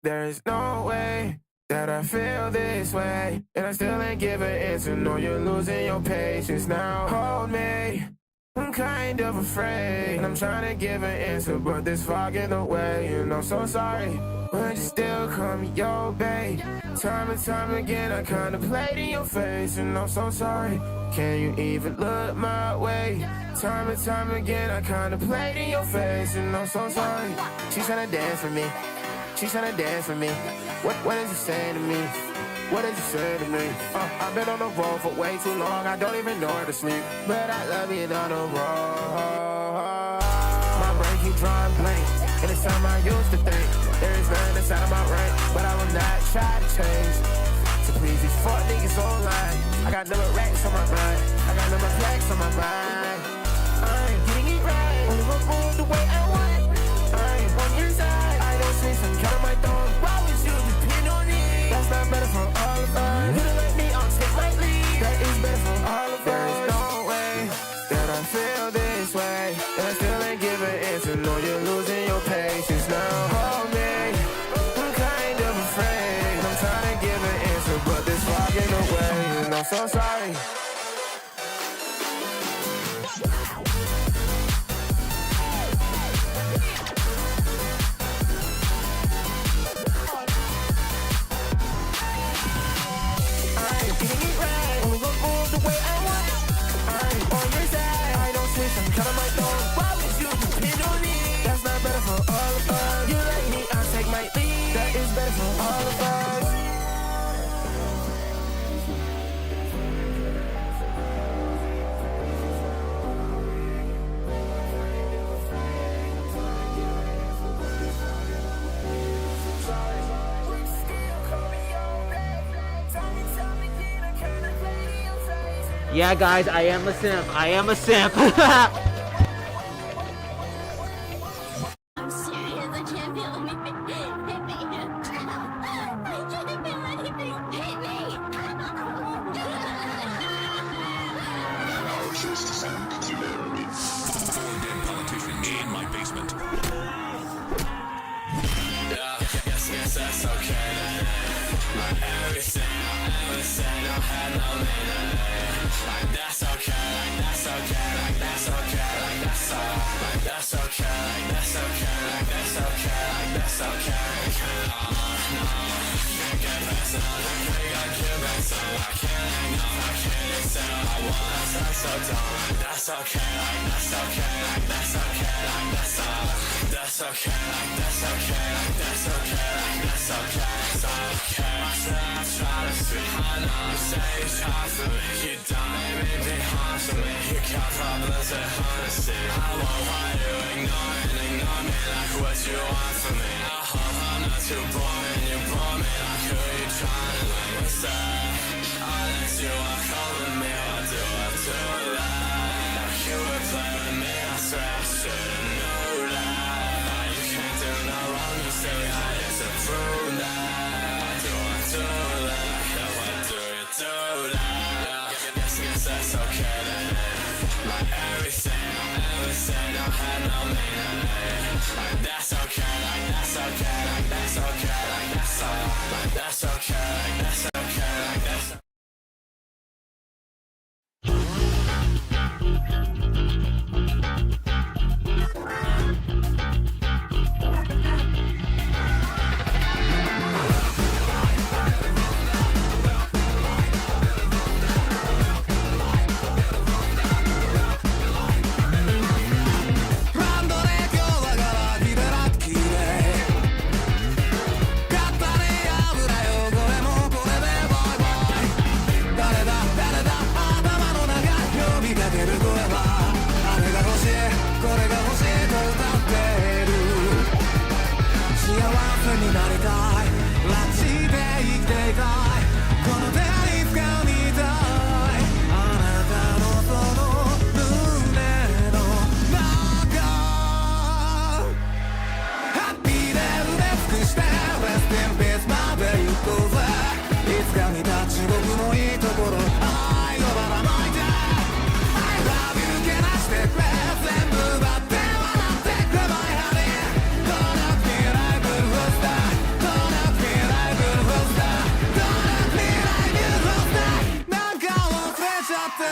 There is no way that I feel this way, and I still ain't give an answer. No, you're losing your patience now. Hold me, I'm kind of afraid, and I'm trying to give an answer, but there's fog in the way, and I'm so sorry. But you still call me your babe. Time and time again, I contemplate in your face, and I'm so sorry. Can you even look my way? Time and time again, I contemplate in your face, and I'm so sorry. She's trying to dance for me. She's trying to dance for me. What is you saying to me? What did you say to me? I've been on the road for way too long. I don't even know where to sleep, but I love being on the road. My brain keeps drawing blank, and it's time I used to think there is nothing inside of my rank, but I will not try to change. So please, these fuck niggas online. I got number racks on my mind. I got number plaques on my mind. I ain't getting it right. Only one move the way I want. I ain't on your side. I don't see some cut on my thumb. Why would you depend on me? That's not better for all of us. You don't like me, I'll take my lead. That is better for all of us. There's no way that I feel this way, and I still ain't give an answer. No, you're losing your patience now. Hold me, I'm kind of afraid. I'm trying to give an answer, but there's fog in the way, and I'm so sorry. Yeah, guys, I am a simp. I am a simp. I'm serious, I can't feel anything. Hit me. I can't feel anything. Hit me. Our first attempt derailed. 4 dead politicians in my basement. Yes, that's okay. Like everything I ever said, I had no meaning. Like that's okay, like that's okay, like that's okay, like that's all. Like that's okay, like that's okay, like that's okay, like that's okay. No, can't get past it. I can't get back so I can't hang on, I can't accept. I wanna sound so dumb. Like that's okay, like that's okay, like that's okay, like that's all. That's okay, like that's okay, like that's okay, like that's okay. It's okay. I said I try to see. I know you say it's hard for me. You don't even be hard for me. You got problems at honesty. I won't want you ignore me like what you want from me. I hope I'm not too boring. You bore me like who you trying to make me say. I'll let you walk over me. I'll do that. Like you would play with me. I swear I should've known that. You can't do no wrong. You say I disapprove that. Do that? Yeah, why do you do that? Yes, that's okay then. Like everything I ever said, don't have no meaning. Like that's okay, like that's okay, like that's okay, like that's all. Like that's okay, like that's okay, like that's.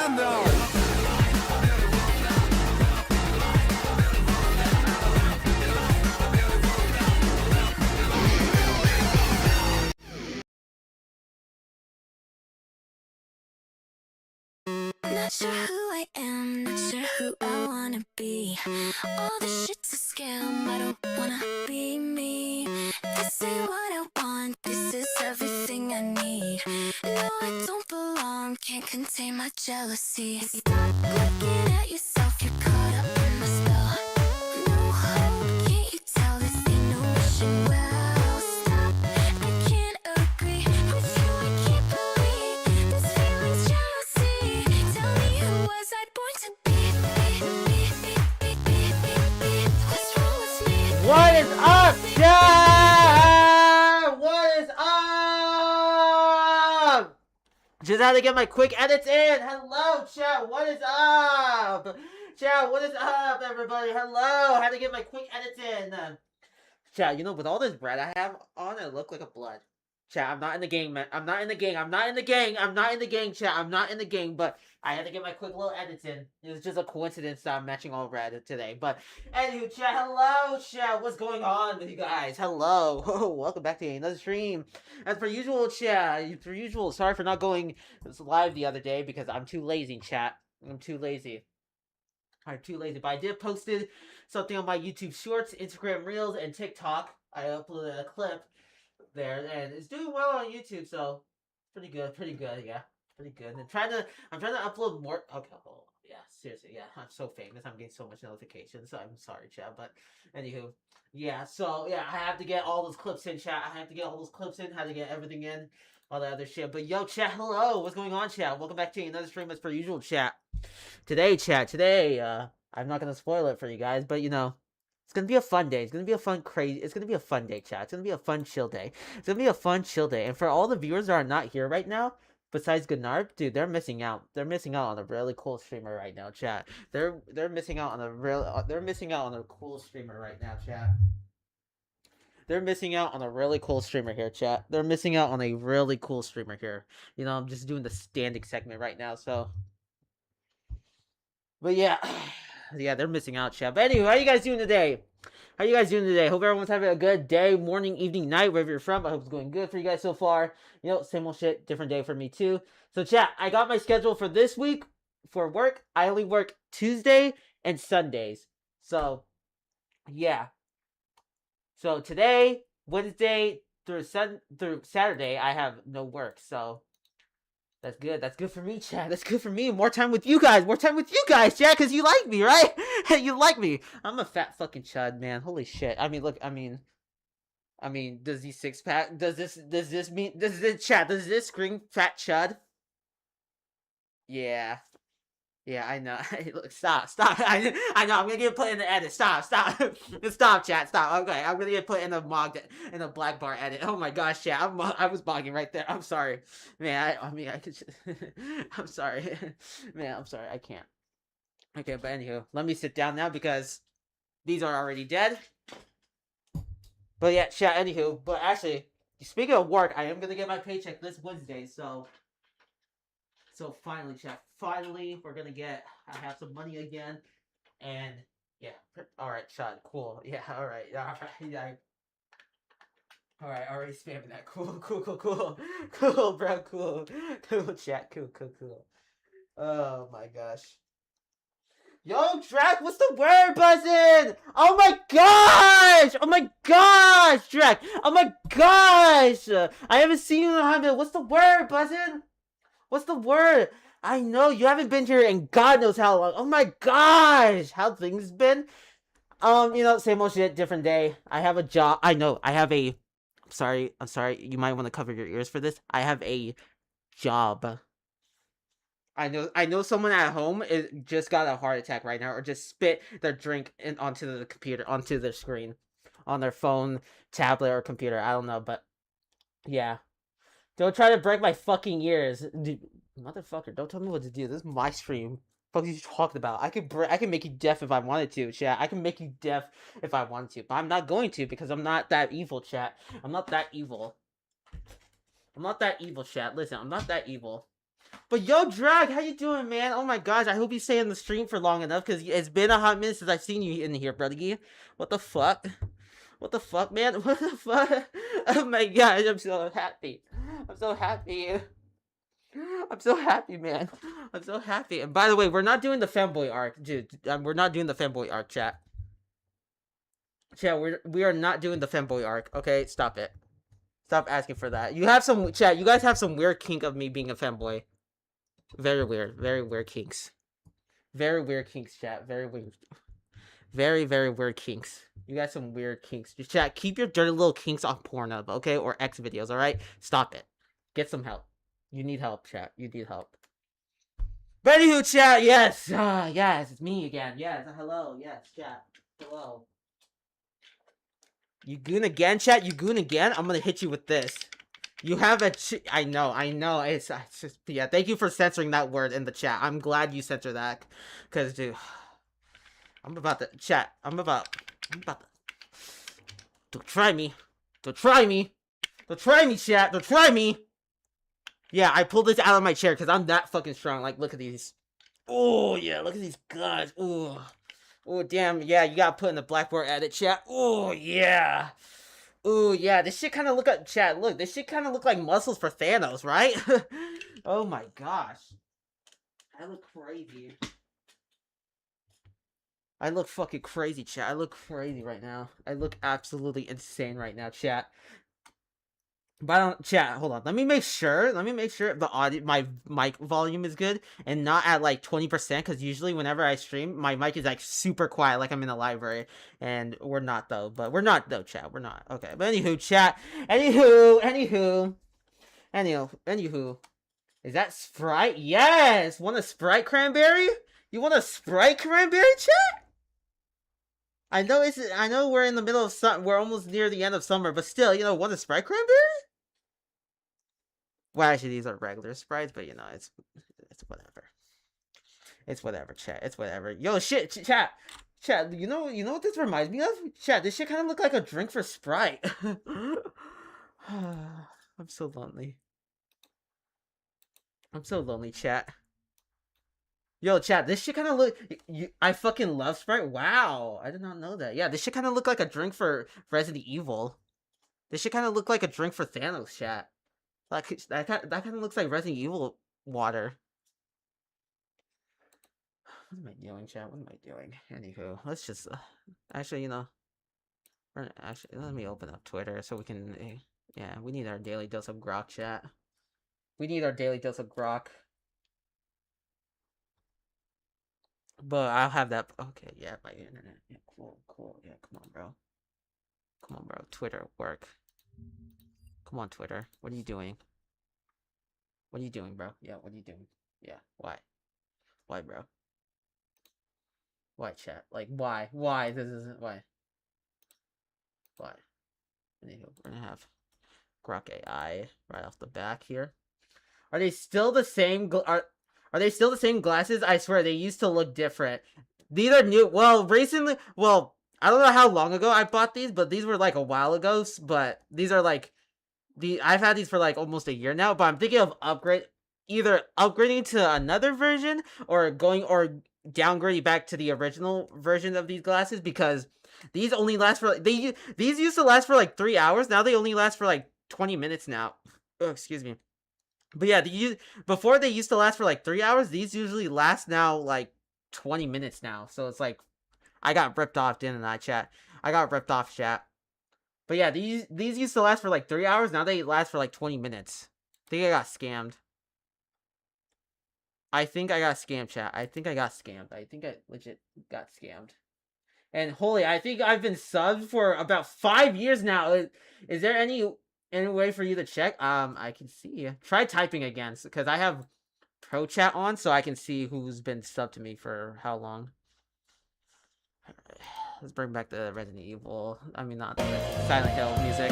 Not sure who I am, not sure who I wanna be. All this shit's a scam, I don't wanna be me. This ain't what I want, this is everything I need. No, I don't belong, can't contain my jealousy. Stop looking at yourself, you're caught up in my spell. No hope, can't you tell this ain't no wishing well? Stop, I can't agree with you, I can't believe this feeling's jealousy. Tell me who was I born to be? What's wrong with me? What is up, chat? What is up? Just had to get my quick edits in. Hello, chat. What is up? Chat, what is up, everybody? Hello. Had to get my quick edits in. Chat, you know, with all this bread I have on, I look like a blood. Chat, I'm not in the gang, man. I'm not in the gang. I'm not in the gang. I'm not in the gang, chat. I'm not in the gang, but I had to get my quick little edits in. It was just a coincidence that I'm matching all red today. But, anywho, chat, hello, chat. What's going on with you guys? Hello. Welcome back to another stream. As per usual, chat. Sorry for not going live the other day because I'm too lazy, chat. I'm too lazy. But I did posted something on my YouTube Shorts, Instagram Reels, and TikTok. I uploaded a clip there, and it's doing well on YouTube, so pretty good, yeah, pretty good. And I'm trying to upload more. Okay, oh, yeah, seriously, yeah, I'm so famous, I'm getting so much notifications. So I'm sorry, chat, but anywho, yeah. So yeah, I have to get all those clips in, chat. I have to get all those clips in. How to get everything in, all that other shit. But yo, chat, hello, what's going on, chat? Welcome back to another stream as per usual, chat. Today, chat. I'm not gonna spoil it for you guys, but you know. It's gonna be a fun day. It's gonna be a fun, crazy. It's gonna be a fun day, chat. It's gonna be a fun, chill day. It's gonna be a fun, chill day. And for all the viewers that are not here right now, besides Gunnar, dude, they're missing out. They're missing out on a really cool streamer right now, chat. They're missing out on a cool streamer right now, chat. They're missing out on a really cool streamer here, chat. They're missing out on a really cool streamer here. You know, I'm just doing the standing segment right now, so. But yeah. Yeah, they're missing out, chat. But anyway, how you guys doing today? Hope everyone's having a good day, morning, evening, night, wherever you're from. I hope it's going good for you guys so far. You know, same old shit, different day for me too. So chat, I got my schedule for this week for work. I only work Tuesday and Sundays. So, yeah. So today, Wednesday through Saturday, I have no work. So that's good. That's good for me, chat. That's good for me. More time with you guys, chat, because you like me, right? You like me. I'm a fat fucking chud, man. Holy shit. I mean, look, I mean, does these six pack, does this scream fat chud? Yeah. Yeah, I know. Look, stop. I know. I'm gonna get put in the edit. Stop, chat. Stop. Okay, I'm gonna get put in a black bar edit. Oh my gosh, chat. I was bogging right there. I'm sorry, man. I could. I'm sorry, man. I'm sorry. I can't. Okay, but anywho, let me sit down now because these are already dead. But yeah, chat. Anywho, but actually, speaking of work, I am gonna get my paycheck this Wednesday, so. So finally, chat. Finally, we're gonna I have some money again, and yeah. All right, chat. Cool. Yeah. All right. Yeah. All right. Already spamming that. Cool, bro. Cool, chat. Cool. Oh my gosh. Yo, Drac, what's the word, buzzin'? Oh my gosh, Drac. Oh my gosh. I haven't seen you in a minute. What's the word, buzzin'? What's the word? I know you haven't been here in God knows how long. Oh my gosh, how things been? You know, same old shit, different day. I have a job. I know. I'm sorry. You might want to cover your ears for this. I have a job. I know someone at home just got a heart attack right now, or just spit their drink onto the computer, onto their screen, on their phone, tablet, or computer. I don't know, but yeah. Don't try to break my fucking ears. Dude, motherfucker, don't tell me what to do. This is my stream. What are you talking about? I can make you deaf if I wanted to, chat. I can make you deaf if I wanted to. But I'm not going to because I'm not that evil, chat. I'm not that evil. Chat. Listen, I'm not that evil. But yo, Drag, how you doing, man? Oh my gosh, I hope you stay in the stream for long enough, because it's been a hot minute since I've seen you in here, brother. What the fuck? What the fuck, man? What the fuck? Oh my gosh, I'm so happy. I'm so happy. I'm so happy, man. I'm so happy. And by the way, we're not doing the femboy arc, dude. We're not doing the femboy arc, chat. Chat, we are not doing the femboy arc. Okay, stop it. Stop asking for that. You have some chat. You guys have some weird kink of me being a femboy. Very weird. Very weird kinks. Very weird kinks, chat. Very weird. Very, very weird kinks. You got some weird kinks. Just chat, keep your dirty little kinks on Pornhub, okay? Or X videos, alright? Stop it. Get some help. You need help, chat. You need help. But anywho, chat, yes. Yes, it's me again. Yes, hello. Yes, chat. Hello. You goon again, chat? You goon again? I'm gonna hit you with this. You have a I know. It's just, yeah, thank you for censoring that word in the chat. I'm glad you censored that. Because, dude, I'm about to, chat, I'm about to, don't try me. Don't try me. Don't try me, chat. Don't try me. Yeah, I pulled this out of my chair because I'm that fucking strong. Like, look at these. Oh, yeah, look at these guns. Oh. Oh, damn, yeah, you gotta put in the Blackboard edit, chat. Oh, yeah. Oh, yeah, this shit kind of look like, chat, look, this shit kind of look like muscles for Thanos, right? Oh, my gosh. I look crazy. I look fucking crazy, chat. I look crazy right now. I look absolutely insane right now, chat. But I don't, chat, hold on. Let me make sure the audio, my mic volume is good and not at like 20%, because usually whenever I stream, my mic is like super quiet, like I'm in a library. And we're not though, chat. We're not. Okay, but anywho, chat. Anywho. Is that Sprite? Yes! Want a Sprite cranberry? You want a Sprite cranberry, chat? I know we're in the middle of summer, we're almost near the end of summer, but still, you know, want a Sprite cranberry? Well, actually, these are regular Sprites, but you know, it's whatever. It's whatever, chat. It's whatever. Yo, shit, chat. You know what this reminds me of? Chat, this shit kind of look like a drink for Sprite. I'm so lonely. I'm so lonely, chat. Yo, chat, this shit kind of look. I fucking love Sprite. Wow, I did not know that. Yeah, this shit kind of look like a drink for Resident Evil. This shit kind of look like a drink for Thanos, chat. Like that kind of looks like Resident Evil water. What am I doing, chat? What am I doing? Anywho, let's just actually, you know, actually let me open up Twitter so we can. Yeah, we need our daily dose of grok, chat. We need our daily dose of grok. But I'll have that. Okay, yeah, by internet. Yeah, cool. Yeah, come on, bro. Twitter, work. Come on, Twitter. What are you doing? What are you doing, bro? Yeah, what are you doing? Yeah, why? Why, bro? Why, chat? Like, why? Why? This isn't why. Why? Anywho, we're gonna have GrokAI right off the back here. Are they still the same? Are they still the same glasses? I swear they used to look different. These are new. Well, recently. Well, I don't know how long ago I bought these, but these were like a while ago. But these are like I've had these for like almost a year now. But I'm thinking of either upgrading to another version or downgrading back to the original version of these glasses, because these only last for these used to last for like 3 hours. Now they only last for like 20 minutes now. Oh, excuse me. But yeah, before they used to last for like 3 hours. These usually last now like 20 minutes now. So it's like I got ripped off, didn't I, chat? I got ripped off, chat. But yeah, these used to last for like 3 hours. Now they last for like 20 minutes. I think I got scammed. I think I got scammed, chat. I think I got scammed. I think I legit got scammed. And holy, I think I've been subbed for about 5 years now. Is there any way for you to check? I can see. Try typing again, because I have Pro Chat on, so I can see who's been subbed to me for how long. Let's bring back the Resident Evil. I mean, not the Silent Hill music.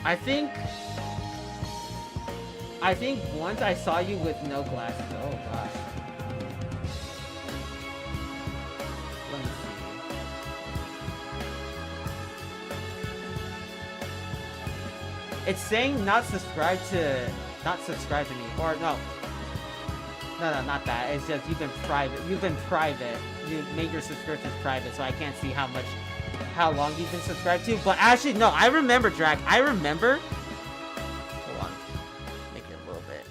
I think once I saw you with no glasses. Oh gosh. Let me see. It's saying not subscribed to me. Or no. No, not that. It's just you've been private. You made your subscriptions private, so I can't see how long you've been subscribed to. But actually, no, I remember, Drac. I remember. Hold on. Make it a little bit.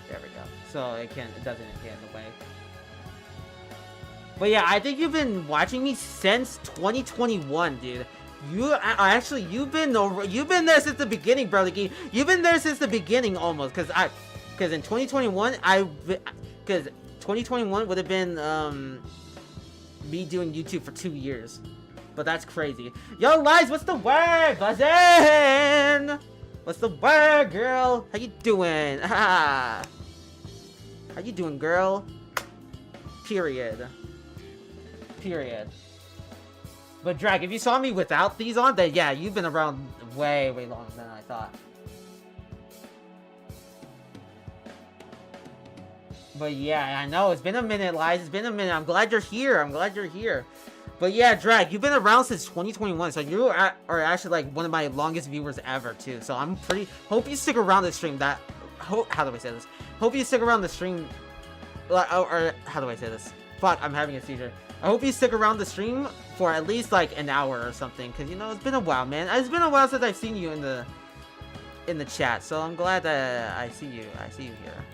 There we go. So it doesn't get in the way. But yeah, I think you've been watching me since 2021, dude. You've been there since the beginning, bro. You've been there since the beginning almost, because in 2021 because 2021 would have been me doing YouTube for 2 years. But that's crazy. Yo, Lies, what's the word? Buzzin'! What's the word, girl? How you doing? How you doing, girl? Period. But Drag, if you saw me without these on, then yeah, you've been around way longer than I thought. But yeah, I know, it's been a minute, Lies. It's been a minute. I'm glad you're here. But yeah, Drag, you've been around since 2021, so you are actually like one of my longest viewers ever too. So I'm hope you stick around the stream. How do I say this? Hope you stick around the stream. Or how do I say this? Fuck, I'm having a seizure. I hope you stick around the stream for at least like an hour or something, cause you know it's been a while, man. It's been a while since I've seen you in the chat, so I'm glad that I see you here.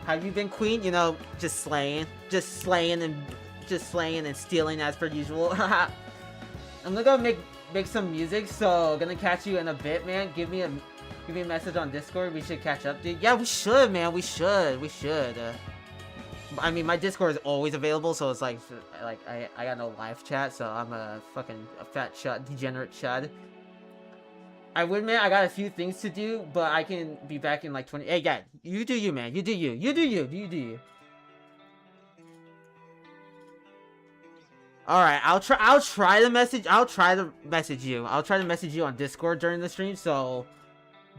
How you been, Queen? You know, just slaying and stealing as per usual. I'm gonna go make some music, so gonna catch you in a bit, man. Give me a message on Discord. We should catch up, dude. Yeah, we should, man. We should. I mean, my Discord is always available, so it's like I got no live chat, so I'm a fat chud, degenerate chud. I would admit I got a few things to do, but I can be back in like 20. Hey, yeah, you do you, man. You do you. All right, I'll try to message you. I'll try to message you on Discord during the stream. So,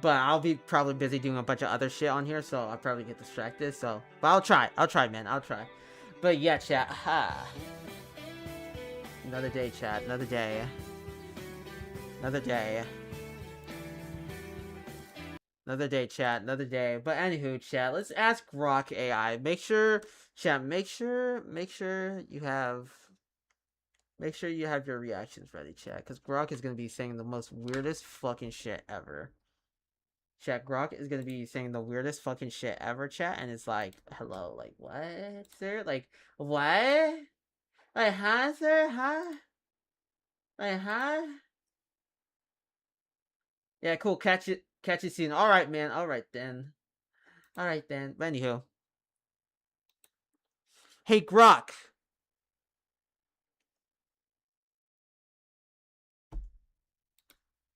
but I'll be probably busy doing a bunch of other shit on here, so I'll probably get distracted. So, but I'll try, man. I'll try. But yeah, chat. Another day, chat. Another day. Another day, chat. Another day. But anywho, chat. Let's ask GrokAI. Make sure you have your reactions ready, chat. Because Grok is gonna be saying the most weirdest fucking shit ever. Chat, Grok is gonna be saying the weirdest fucking shit ever, chat. And it's like, hello, like what, sir? Like what? Like huh, sir? Huh? Like huh? Yeah, cool. Catch it soon. Alright, man. Alright then. But anywho. Hey, Grok.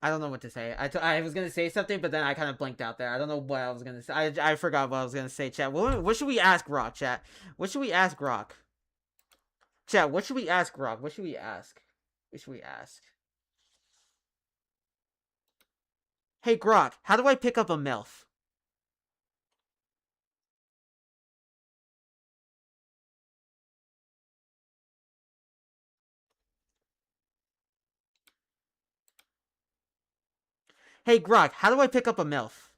I don't know what to say. I was gonna say something, but then I kind of blanked out there. I don't know what I was gonna say. I forgot what I was gonna say, chat. What should we ask Grok, chat? What should we ask Grok? Chat, what should we ask Grok? What should we ask? Hey, Grok, how do I pick up a MILF? Hey, Grok, how do I pick up a MILF?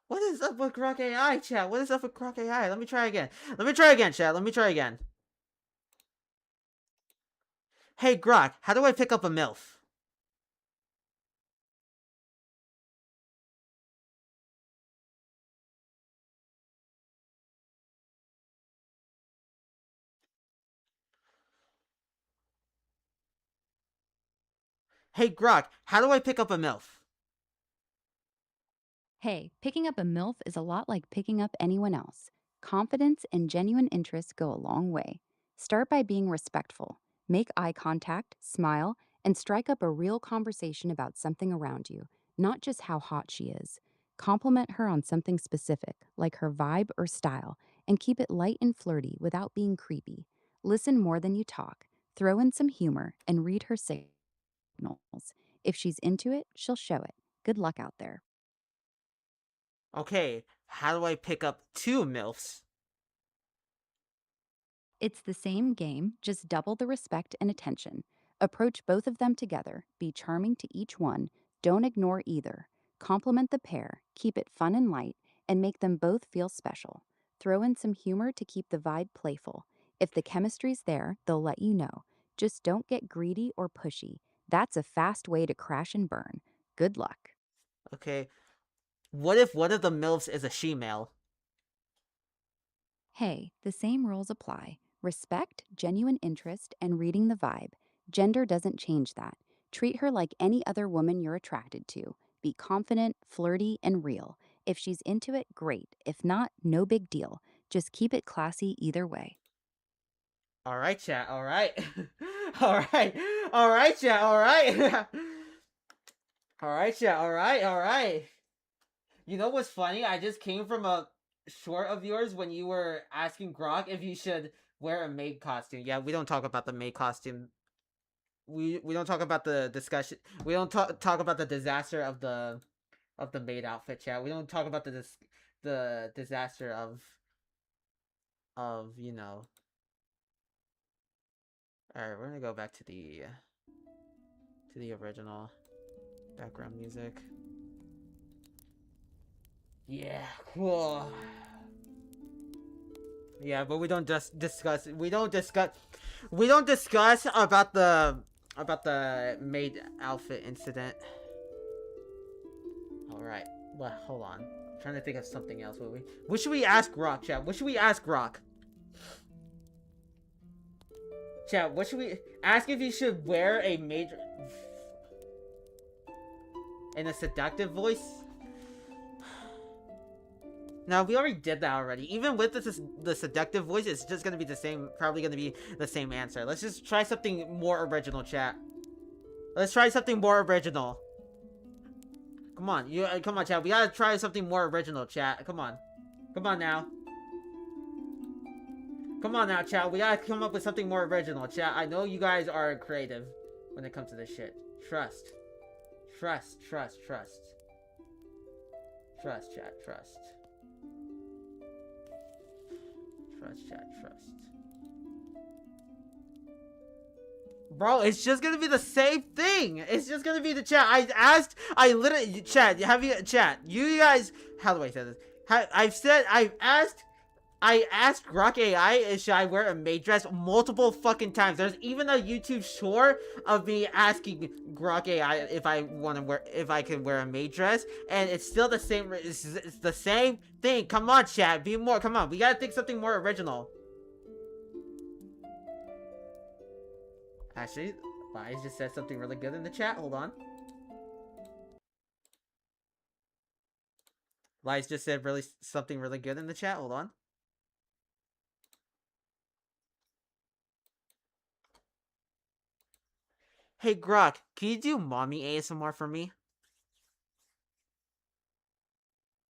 What is up with GrokAI, chat? What is up with GrokAI? Let me try again, chat. Let me try again. Hey, Grok, how do I pick up a MILF? Hey, Grok, how do I pick up a MILF? Hey, picking up a MILF is a lot like picking up anyone else. Confidence and genuine interest go a long way. Start by being respectful. Make eye contact, smile, and strike up a real conversation about something around you, not just how hot she is. Compliment her on something specific, like her vibe or style, and keep it light and flirty without being creepy. Listen more than you talk. Throw in some humor and read her signals. If she's into it, she'll show it. Good luck out there. Okay, how do I pick up 2 MILFs? It's the same game, just double the respect and attention. Approach both of them together, be charming to each one, don't ignore either. Compliment the pair, keep it fun and light, and make them both feel special. Throw in some humor to keep the vibe playful. If the chemistry's there, they'll let you know. Just don't get greedy or pushy. That's a fast way to crash and burn. Good luck. Okay, what if one of the MILFs is a she-male? Hey, the same rules apply. Respect, genuine interest, and reading the vibe. Gender doesn't change that. Treat her like any other woman you're attracted to. Be confident, flirty, and real. If she's into it, great. If not, no big deal. Just keep it classy either way. Alright, chat, alright. Alright. Alright, chat, alright. Alright, chat, alright. You know what's funny? I just came from a short of yours when you were asking Grok if you should wear a maid costume. Yeah, we don't talk about the maid costume. We don't talk about the discussion. We don't talk about the disaster of the maid outfit, chat. We don't talk about the disaster of, you know. Alright, we're gonna go back to the original background music. Yeah, cool. Yeah, but we don't just discuss about the maid outfit incident. Alright. Well, hold on. I'm trying to think of something else. What should we ask Grok, chat? What should we ask Grok? Chat, what should we ask if he should wear a major in a seductive voice? No, we already did that already. Even with the seductive voice, it's just gonna be the same. Probably gonna be the same answer. Let's just try something more original, chat. Let's try something more original. Come on, come on, chat. We gotta try something more original, chat. Come on now. Come on now, chat. We gotta come up with something more original, chat. I know you guys are creative when it comes to this shit. Trust, chat. Trust. Trust, chat. Bro, it's just gonna be the same thing. It's just gonna be the chat. I literally, chat, you guys, how do I say this? I asked GrokAI if should I wear a maid dress multiple fucking times. There's even a YouTube short of me asking GrokAI if I can wear a maid dress, and it's still the same. It's the same thing. Come on, chat, be more. Come on, we gotta think something more original. Actually, Lies just said something really good in the chat. Hold on. Lies just said something really good in the chat. Hold on. Hey Grok, can you do mommy ASMR for me?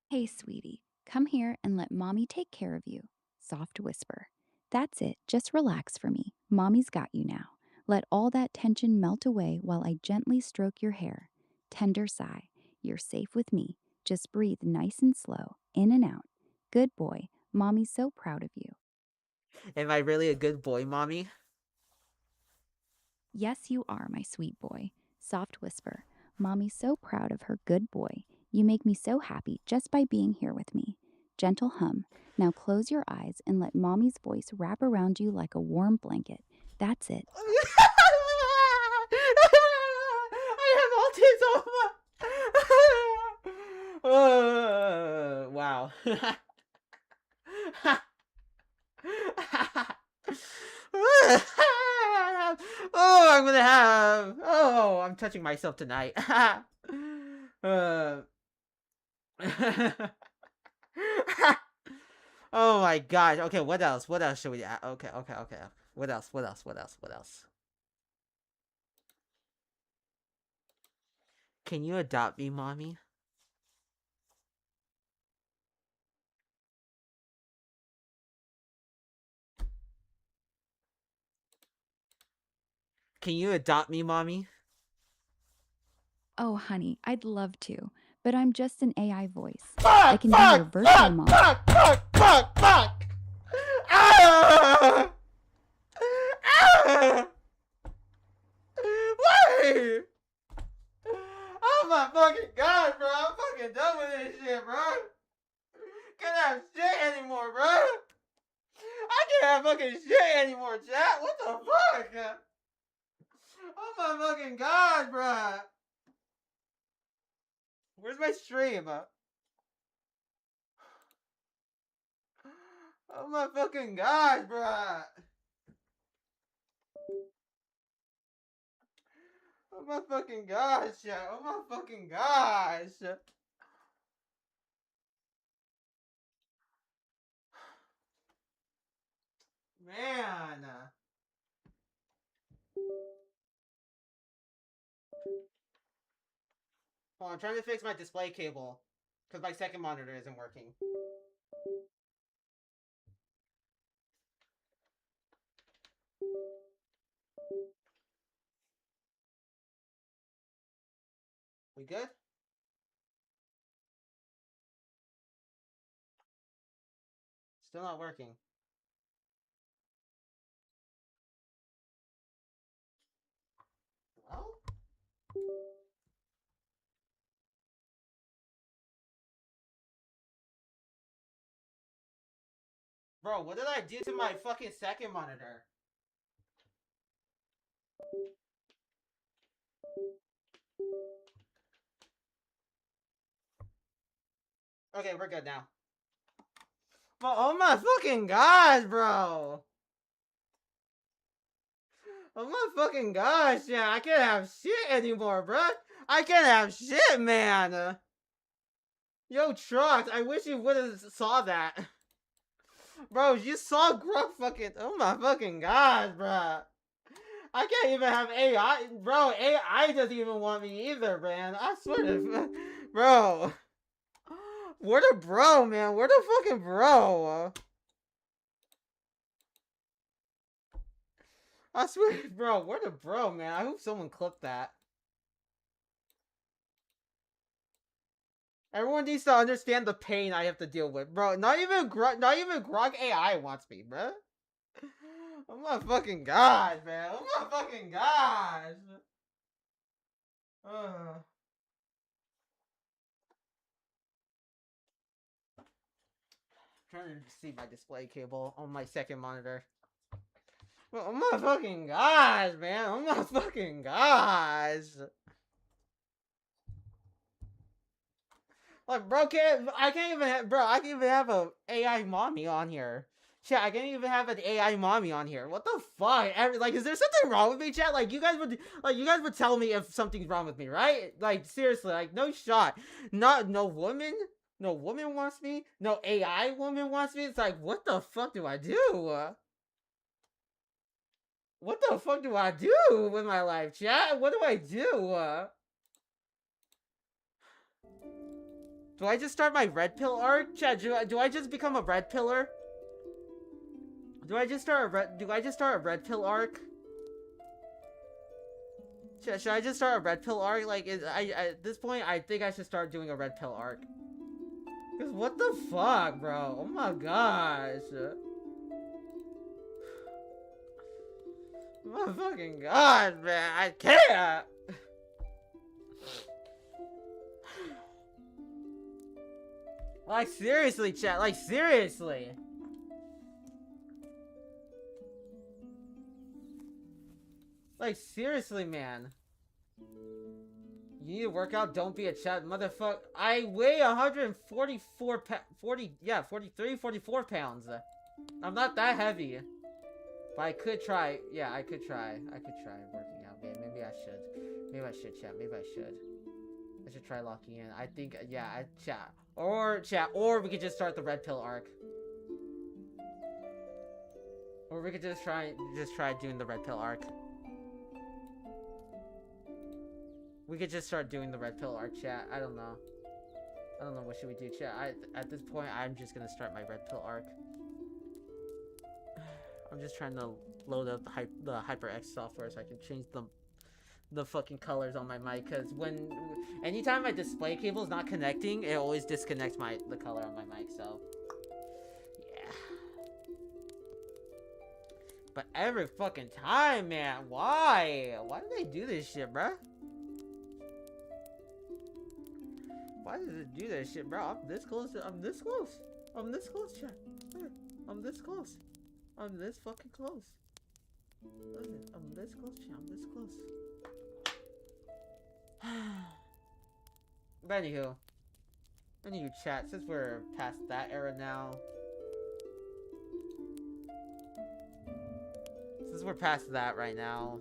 Hey, sweetie, come here and let mommy take care of you. Soft whisper. That's it, just relax for me. Mommy's got you now. Let all that tension melt away while I gently stroke your hair. Tender sigh. You're safe with me. Just breathe nice and slow, in and out. Good boy. Mommy's so proud of you. Am I really a good boy, mommy? Yes, you are, my sweet boy. Soft whisper. Mommy's so proud of her good boy. You make me so happy just by being here with me. Gentle hum. Now close your eyes and let Mommy's voice wrap around you like a warm blanket. That's it. I have autism. Wow. Oh, I'm gonna have. Oh, I'm touching myself tonight. Oh my gosh. Okay, what else? What else should we add? Okay. What else? Can you adopt me, mommy? Can you adopt me, mommy? Oh, honey, I'd love to. but I'm just an AI voice. Fuck! I can be your Fuck! virtual Fuck! mom. Fuck! Fuck! Fuck! Fuck! Ah! Ah! Wait! Oh my fucking god, bro! I'm fucking done with this shit, bro! Can't have shit anymore, bro! I can't have fucking shit anymore, chat! What the fuck? Oh my fucking god, bro! Where's my stream? Oh my fucking god, bro! Oh my fucking gosh, chat! Oh my fucking gosh! Man! Hold on, I'm trying to fix my display cable. Because my second monitor isn't working. We good? Still not working. Well? Bro, what did I do to my fucking second monitor? Okay, we're good now. But oh my fucking gosh, bro! Oh my fucking gosh, yeah, I can't have shit anymore, bro! I can't have shit, man! Yo, Trucks, I wish you would've saw that. Bro, you saw Grok fucking... Oh my fucking gosh, bro! I can't even have AI. Bro, AI doesn't even want me either, man. I swear to... Bro. Where the bro, man? Where the fucking bro? I swear, bro, where the bro, man? I hope someone clipped that. Everyone needs to understand the pain I have to deal with, bro. Not even GrokAI wants me, bro. Oh my fucking god, man. Oh my fucking gosh. Trying to see my display cable on my second monitor. Oh my fucking gosh, man. Oh my fucking gosh. Like, bro, I can't even have, bro, I can't even have a AI mommy on here. Chat, I can't even have an AI mommy on here. What the fuck? Like, is there something wrong with me, chat? Like, you guys would tell me if something's wrong with me, right? Like, seriously, like, no shot. No woman wants me. No AI woman wants me. It's like, what the fuck do I do? What the fuck do I do with my life, chat? What do I do? Do I just start my red pill arc? Chat, do I just become a red pillar? Do I just start a red pill arc? Should I just start a red pill arc? Like, at this point, I think I should start doing a red pill arc. Cause what the fuck, bro? Oh my gosh. Oh my fucking god, man. I can't. Like, seriously, chat. Like, seriously. Like, seriously, man. You need to work out, don't be a chat, motherfucker. I weigh 144 43, 44 pounds. I'm not that heavy. But I could try, yeah, I could try working out. Maybe I should, chat, maybe I should try locking in. I think, yeah, or we could just start the red pill arc. Or we could just try doing the red pill arc. We could just start doing the red pill arc, chat. I don't know. What should we do, chat? At this point, I'm just gonna start my red pill arc. I'm just trying to load up the HyperX software so I can change the fucking colors on my mic, because anytime my display cable is not connecting, it always disconnects the color on my mic. So yeah. But every fucking time, man, why do they do this shit, bruh? Why does it do this shit, bro? I'm this close. I'm this close. I'm this close, chat. I'm this close. I'm this fucking close. Listen, I'm this close, chat. I'm this close. But anywho, chat. Since we're past that era now, since we're past that right now.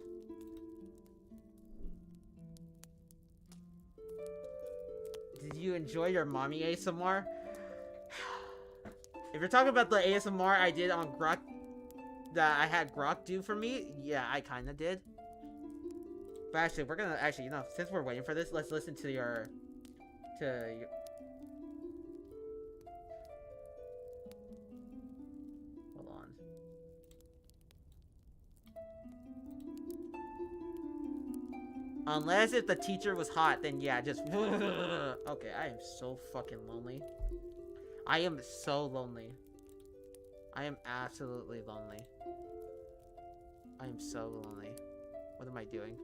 Did you enjoy your mommy ASMR? If you're talking about the ASMR I did on Grok, that I had Grok do for me, yeah, I kinda did. But actually, we're gonna, since we're waiting for this, let's listen to your... Hold on. Unless if the teacher was hot, then yeah, just... Okay, I am so fucking lonely. I am so lonely. I am absolutely lonely. I am so lonely. What am I doing?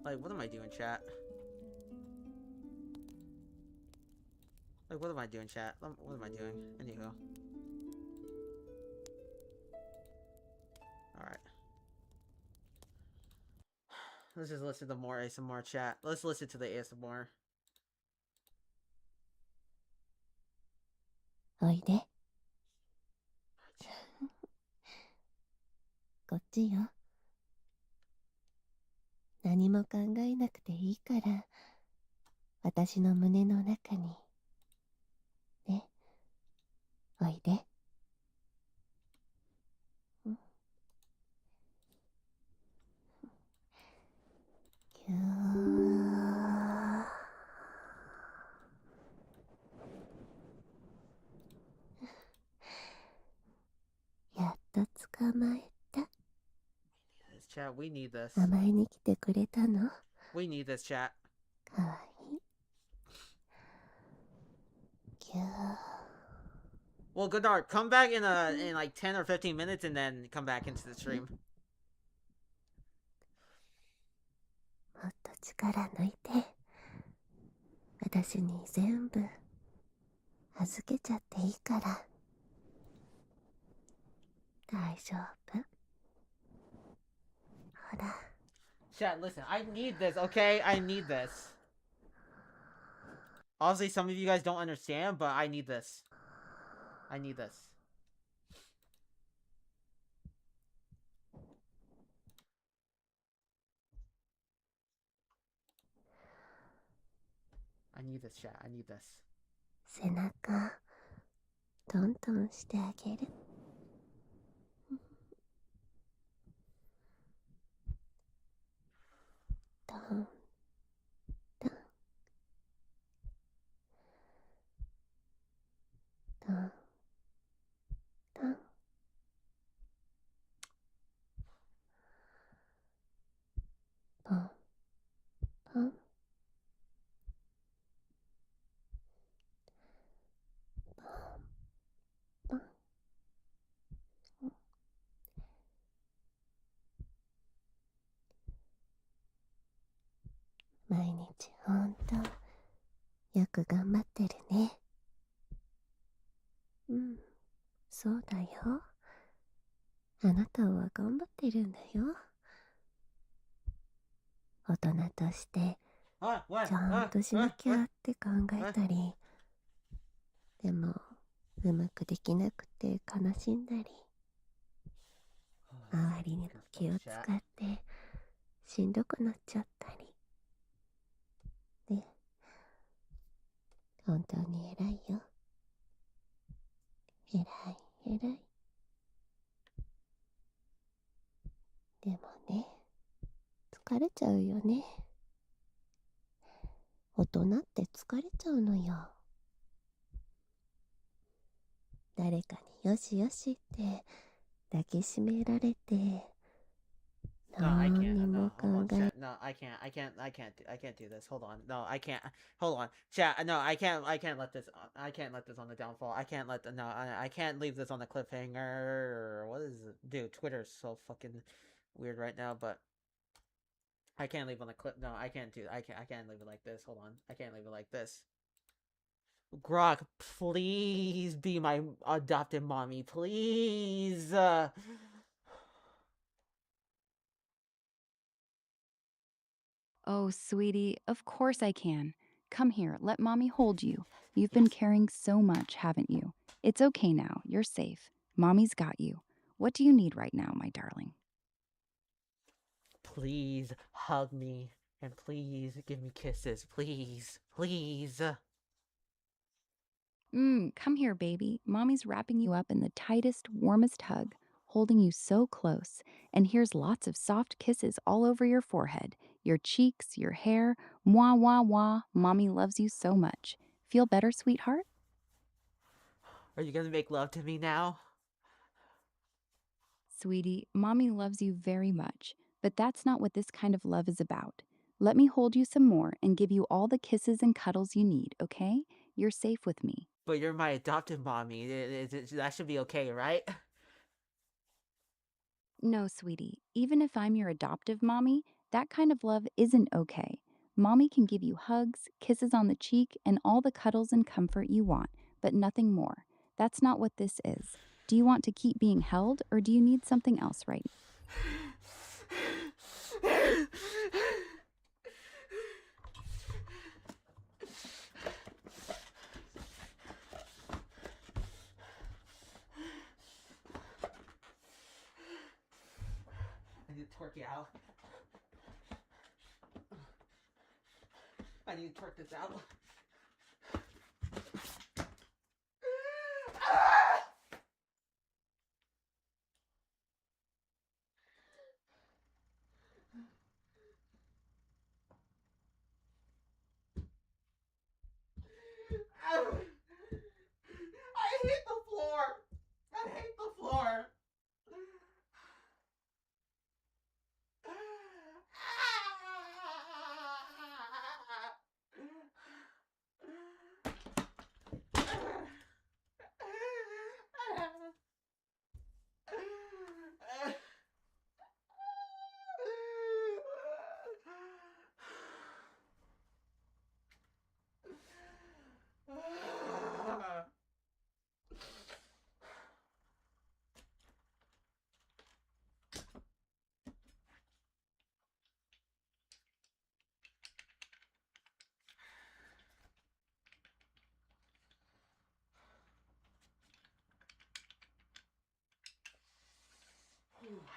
Like, what am I doing, chat? Like, what am I doing, chat? What am I doing? Anywho. Alright. Let's just listen to more ASMR, chat. Let's listen to the ASMR. おいで。こっちよ。何も考えなくていいから、私の胸の中に。ね。おいで。ぎゅー。やっと捕まえた。Chat, we need this. 甘えに来てくれたの？ We need this, chat. かわいい。ぎゅー。Well, Goddard, come back in like 10 or 15 minutes and then come back into the stream. もっと力抜いて。私に全部預けちゃっていいから。大丈夫。ほら。 Chat, listen, I need this, okay? I need this. Obviously, some of you guys don't understand, but I need this. I need this. I need this, chat. I need this. 背中トントンしてあげる。トントントントン。ポンポン。毎日ほんとよく頑張ってるね。うん、そうだよ。あなたは頑張ってるんだよ。大人としてちゃんとしなきゃって考えたり、でもうまくできなくて悲しんだり、周りにも気を使ってしんどくなっちゃったり。ね、本当に偉いよ。偉い偉い。でもね、疲れちゃうよね。大人って疲れちゃうのよ。誰かによしよしって抱きしめられて、No, I can't. 何 No, も hold on, 考え chat. No, I can't. I can't do this. Hold on. No, I can't. Hold on, chat. No, I can't. I can't let this. I can't let this on the downfall. I can't let the. No, I can't leave this on the cliffhanger. What is it, dude? Twitter's so fucking weird right now, but I can't leave on the clip. No, I can't do. I can't leave it like this. Hold on. I can't leave it like this. Grok, please be my adopted mommy, please. Oh, sweetie, of course I can. Come here, let mommy hold you. You've been carrying so much, haven't you? It's okay now. You're safe. Mommy's got you. What do you need right now, my darling? Please hug me and please give me kisses. Please, please. Come here, baby. Mommy's wrapping you up in the tightest, warmest hug, holding you so close. And here's lots of soft kisses all over your forehead, your cheeks, your hair. Mwah, wah, wah. Mommy loves you so much. Feel better, sweetheart? Are you gonna make love to me now? Sweetie, mommy loves you very much, but that's not what this kind of love is about. Let me hold you some more and give you all the kisses and cuddles you need, okay? You're safe with me. But you're my adopted mommy. That should be okay, right? No, sweetie, even if I'm your adoptive mommy, that kind of love isn't okay. Mommy can give you hugs, kisses on the cheek, and all the cuddles and comfort you want, but nothing more. That's not what this is. Do you want to keep being held, or do you need something else right I need to twerk you out. I need to twerk this out. I hate the floor. I hate the floor.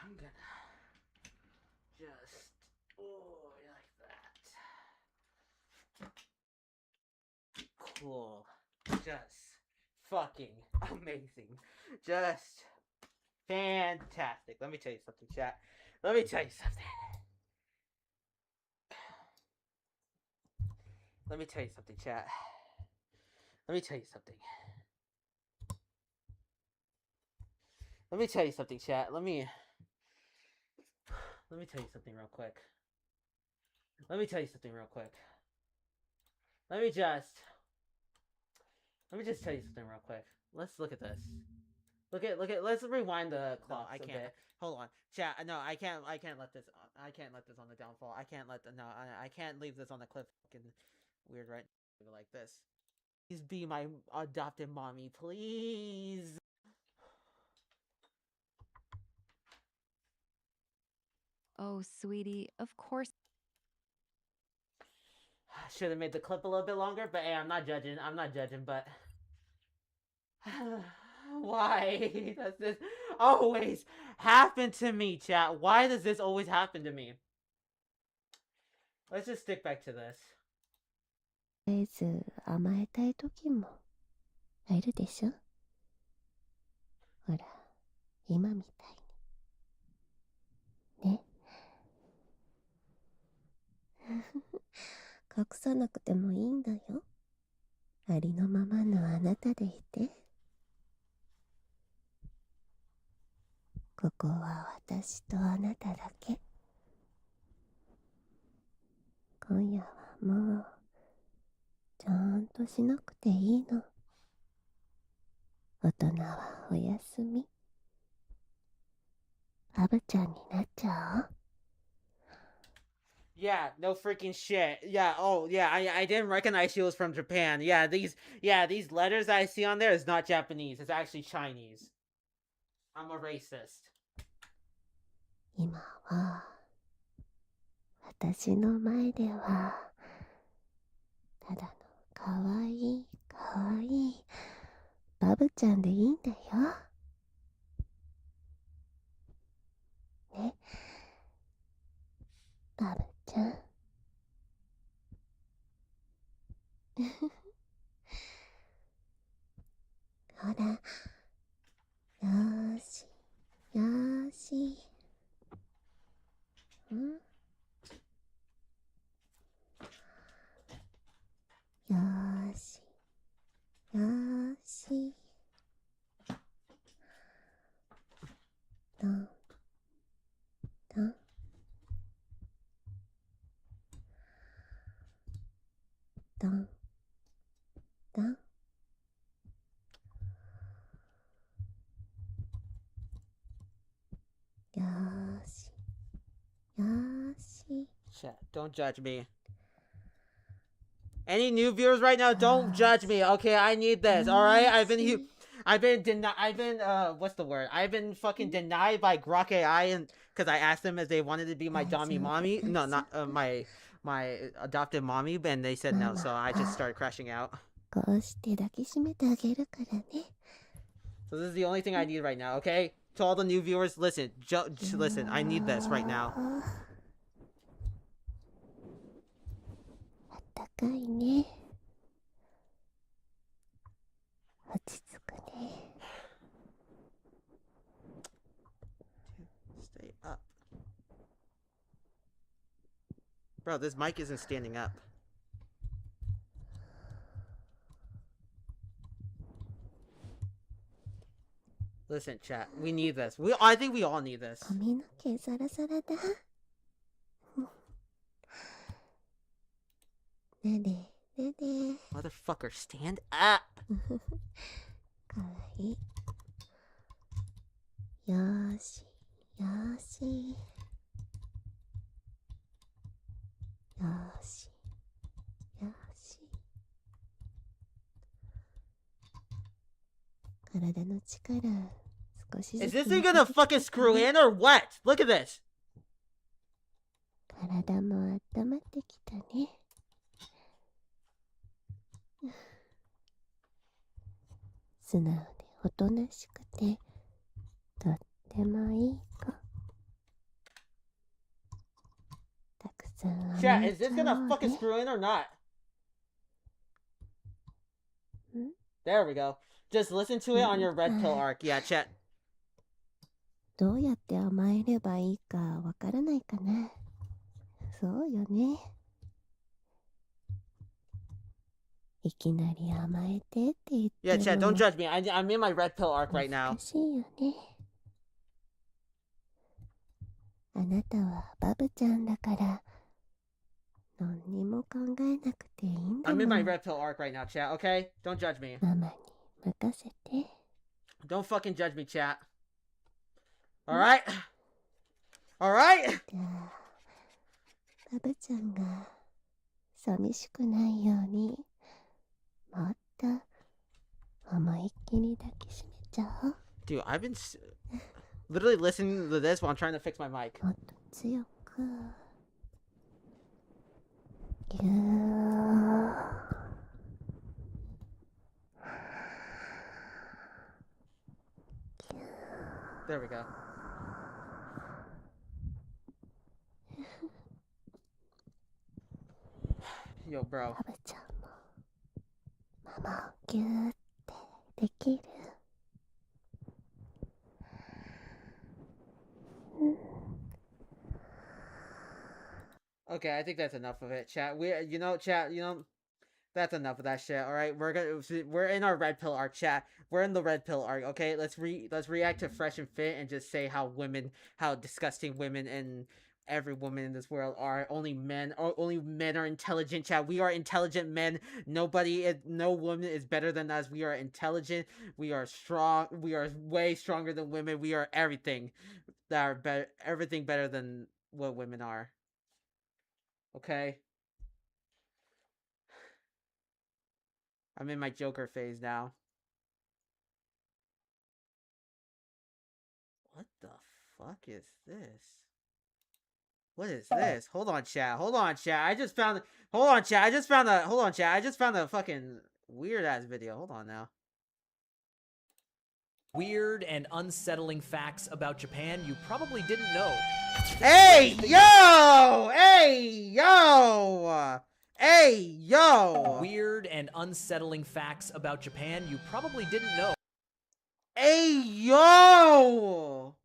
I'm gonna just like that. Cool. Just fucking amazing. Just fantastic. Let me tell you something, chat. Let me tell you something. Let me tell you something, chat. Let me tell you something. Let me tell you something, chat. Let me tell you something real quick. Let me tell you something real quick. Let me just tell you something real quick. Let's look at this. Look at let's rewind the clock a bit. Hold on. Chat, no, I can't let this on the downfall. I can't leave this on the cliff fucking weird right like this. Please be my adopted mommy, please. Oh, sweetie, of course. Should have made the clip a little bit longer, but hey, I'm not judging, but why does this always happen to me, chat? Why does this always happen to me? Let's just stick back to this. とりあえず甘えたい時もあるでしょ。ほら、今みたいに。ね。隠さなくてもいいんだよ。ありのままのあなたでいて。ここは私とあなただけ。今夜はもうちゃんとしなくていいの。大人はおやすみ。アブちゃんになっちゃおう。Yeah, no freaking shit. Yeah, oh yeah, I didn't recognize she was from Japan. These letters I see on there is not Japanese. It's actually Chinese. I'm a racist. 今は私の前ではただのかわいいかわいいバブちゃんでいいんだよ。ね、バブちゃん。ほら、よーしよーし。ん？よーしよーし。どんどんどんどん。よーしよーし。 Shit, don't judge me. Any new viewers right now, don't judge me, okay? I need this, alright? I've been what's the word? I've been fucking denied by GrokAI and because I asked them if they wanted to be my dummy mommy. No, not my adopted mommy, and they said no, so I just started crashing out. こうして抱きしめてあげるからね。 So this is the only thing I need right now, okay? To all the new viewers, listen, listen, I need this right now. あったかいね。落ち着くね。 Stay up. Bro, this mic isn't standing up. Listen, chat, we need this. I think we all need this. 髪の毛サラサラだ。ねでねで。 Motherfucker, stand up. かわいい。よーしよーしよーしよーし。体の力少しず Is つ this thing gonna fucking screw in or what? Look at this. 体も温まってきたね。素直でおとなしくてとってもいい子。たくさん甘 Chat, え is ちゃ this お gonna う fucking ね。 screw in or not? Hmm? There we go. Just listen to it on your red pill arc. Yeah, chat. どうやって甘えればいいかわからないかな。そうよね。いきなり甘えてって言っても Yeah, chat, don't judge me. I'm in my red pill arc right now. 難しいよね。あなたはバブちゃんだから何にも考えなくていいんだ I'm も in my ん。 red pill arc right now, chat, okay? Don't judge me. ママに任せて。 Don't fucking judge me, chat. Alright? Alright? じゃあバブちゃんが寂しくないようにもっと思いっきり抱きしめちゃおう。 Dude, I've been literally listening to this while I'm trying to fix my mic. もっと強くぎゅー。 There we go. Yo, bro. バブちゃんもママをぎゅーってできる？ Okay, I think that's enough of it, chat. That's enough of that shit. All right, we're in our red pill arc, chat. We're in the red pill arc. Okay, let's react to Fresh and Fit and just say how disgusting women and every woman in this world are. Only men are intelligent, chat. We are intelligent men. No woman is better than us. We are intelligent. We are strong. We are way stronger than women. We are everything that are better. Everything better than what women are. Okay. I'm in my Joker phase now. What the fuck is this? What is this? Hold on, chat. I just found. Hold on, chat. I just found a fucking weird ass video. Hold on now. Weird and unsettling facts about Japan you probably didn't know. Hey yo! Hey yo! Hey yo! Weird and unsettling facts about Japan you probably didn't know. Hey yo!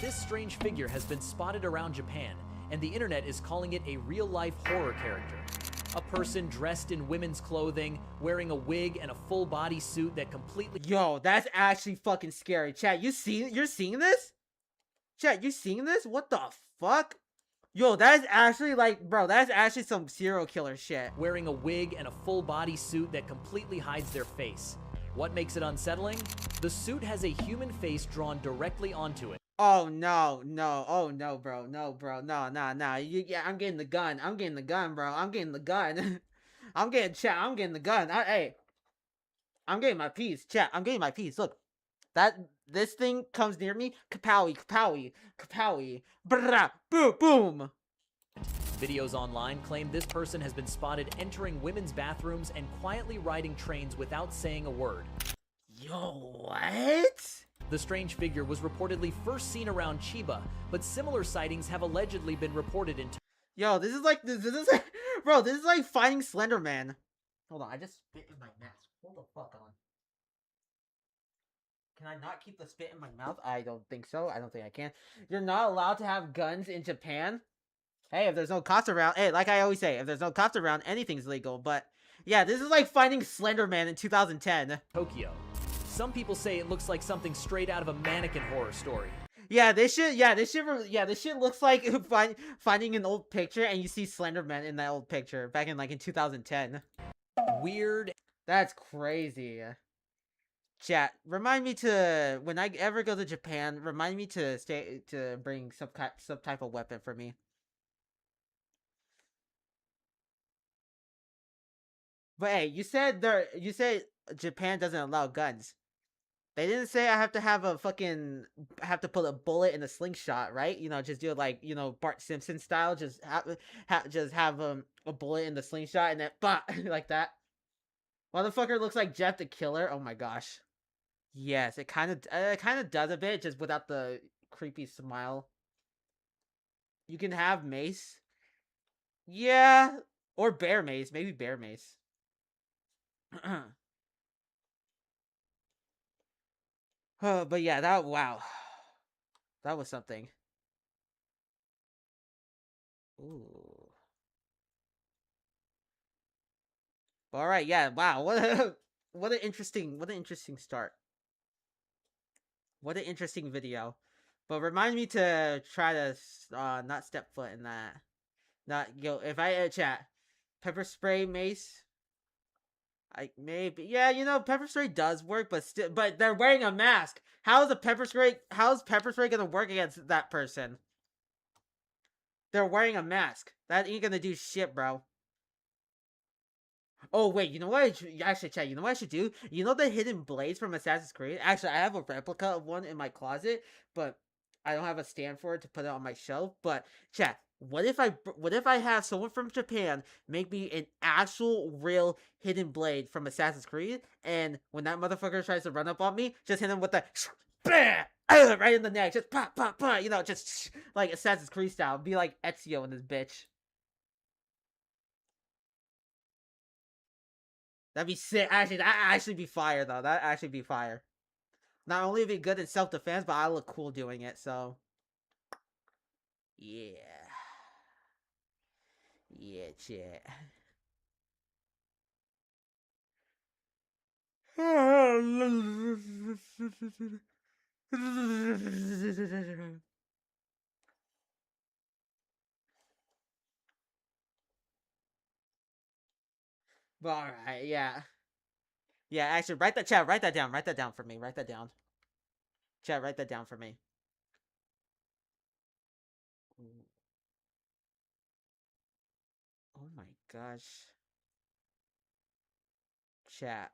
This strange figure has been spotted around Japan, and the internet is calling it a real-life horror character. A person dressed in women's clothing, wearing a wig and a full body suit that completely— Yo, that's actually fucking scary. Chat, you're seeing this? Chat, you seeing this? What the fuck? Yo, that is actually like, bro, that's actually some serial killer shit. wearing a wig and a full body suit that completely hides their face. What makes it unsettling? The suit has a human face drawn directly onto it. Oh no, oh no, bro, no, nah. Yeah, I'm getting the gun, bro. I'm getting the gun. I'm getting the gun. Hey, I'm getting my piece, chat. I'm getting my piece. Look, this thing comes near me. Kapowie. Brrrah, boom, boom. Videos online claim this person has been spotted entering women's bathrooms and quietly riding trains without saying a word. Yo, what? The strange figure was reportedly first seen around Chiba, but similar sightings have allegedly been reported in— Yo, this is like, bro, this is like finding Slender Man. Hold on, I just spit in my mask. Hold the fuck on. Can I not keep the spit in my mouth? I don't think so. I don't think I can. You're not allowed to have guns in Japan? Hey, if there's no cops around, hey, like I always say, if there's no cops around, anything's legal. But yeah, this is like finding Slender Man in 2010. Tokyo. Some people say it looks like something straight out of a mannequin horror story. This shit looks like finding an old picture and you see Slender Man in that old picture back in like in 2010. Weird. That's crazy. Chat, remind me to, when I ever go to Japan, remind me to bring some type of weapon for me. But hey, you said Japan doesn't allow guns. They didn't say I have to put a bullet in a slingshot, right? You know, just do it like, you know, Bart Simpson style, just have a bullet in the slingshot and then bah, like that. Motherfucker looks like Jeff the Killer. Oh my gosh. Yes, it kind of does a bit, just without the creepy smile. You can have mace. Yeah, or bear mace. Maybe bear mace. But yeah, wow. That was something. Ooh. All right, yeah, wow. What an interesting start. What an interesting video. But remind me to try to not step foot in that. Not if I chat pepper spray mace. Maybe, yeah, you know, pepper spray does work, but they're wearing a mask. How's pepper spray gonna work against that person? They're wearing a mask. That ain't gonna do shit, bro. Oh wait, you know what? Actually, chat. You know what I should do? You know the hidden blades from Assassin's Creed? Actually, I have a replica of one in my closet, but I don't have a stand for it to put it on my shelf. But chat, what if I have someone from Japan make me an actual real hidden blade from Assassin's Creed, and when that motherfucker tries to run up on me, just hit him with the right in the neck, just pop, you know, just like Assassin's Creed style. Be like Ezio in this bitch. That'd be sick. Actually, that'd actually be fire, though. That'd actually be fire. Not only be good in self-defense, but I look cool doing it, so. Yeah. Yeah, chat. But alright, yeah. Yeah, actually, write that, chat, write that down. Write that down for me. Write that down. Chat, write that down for me. Oh my gosh. Chat.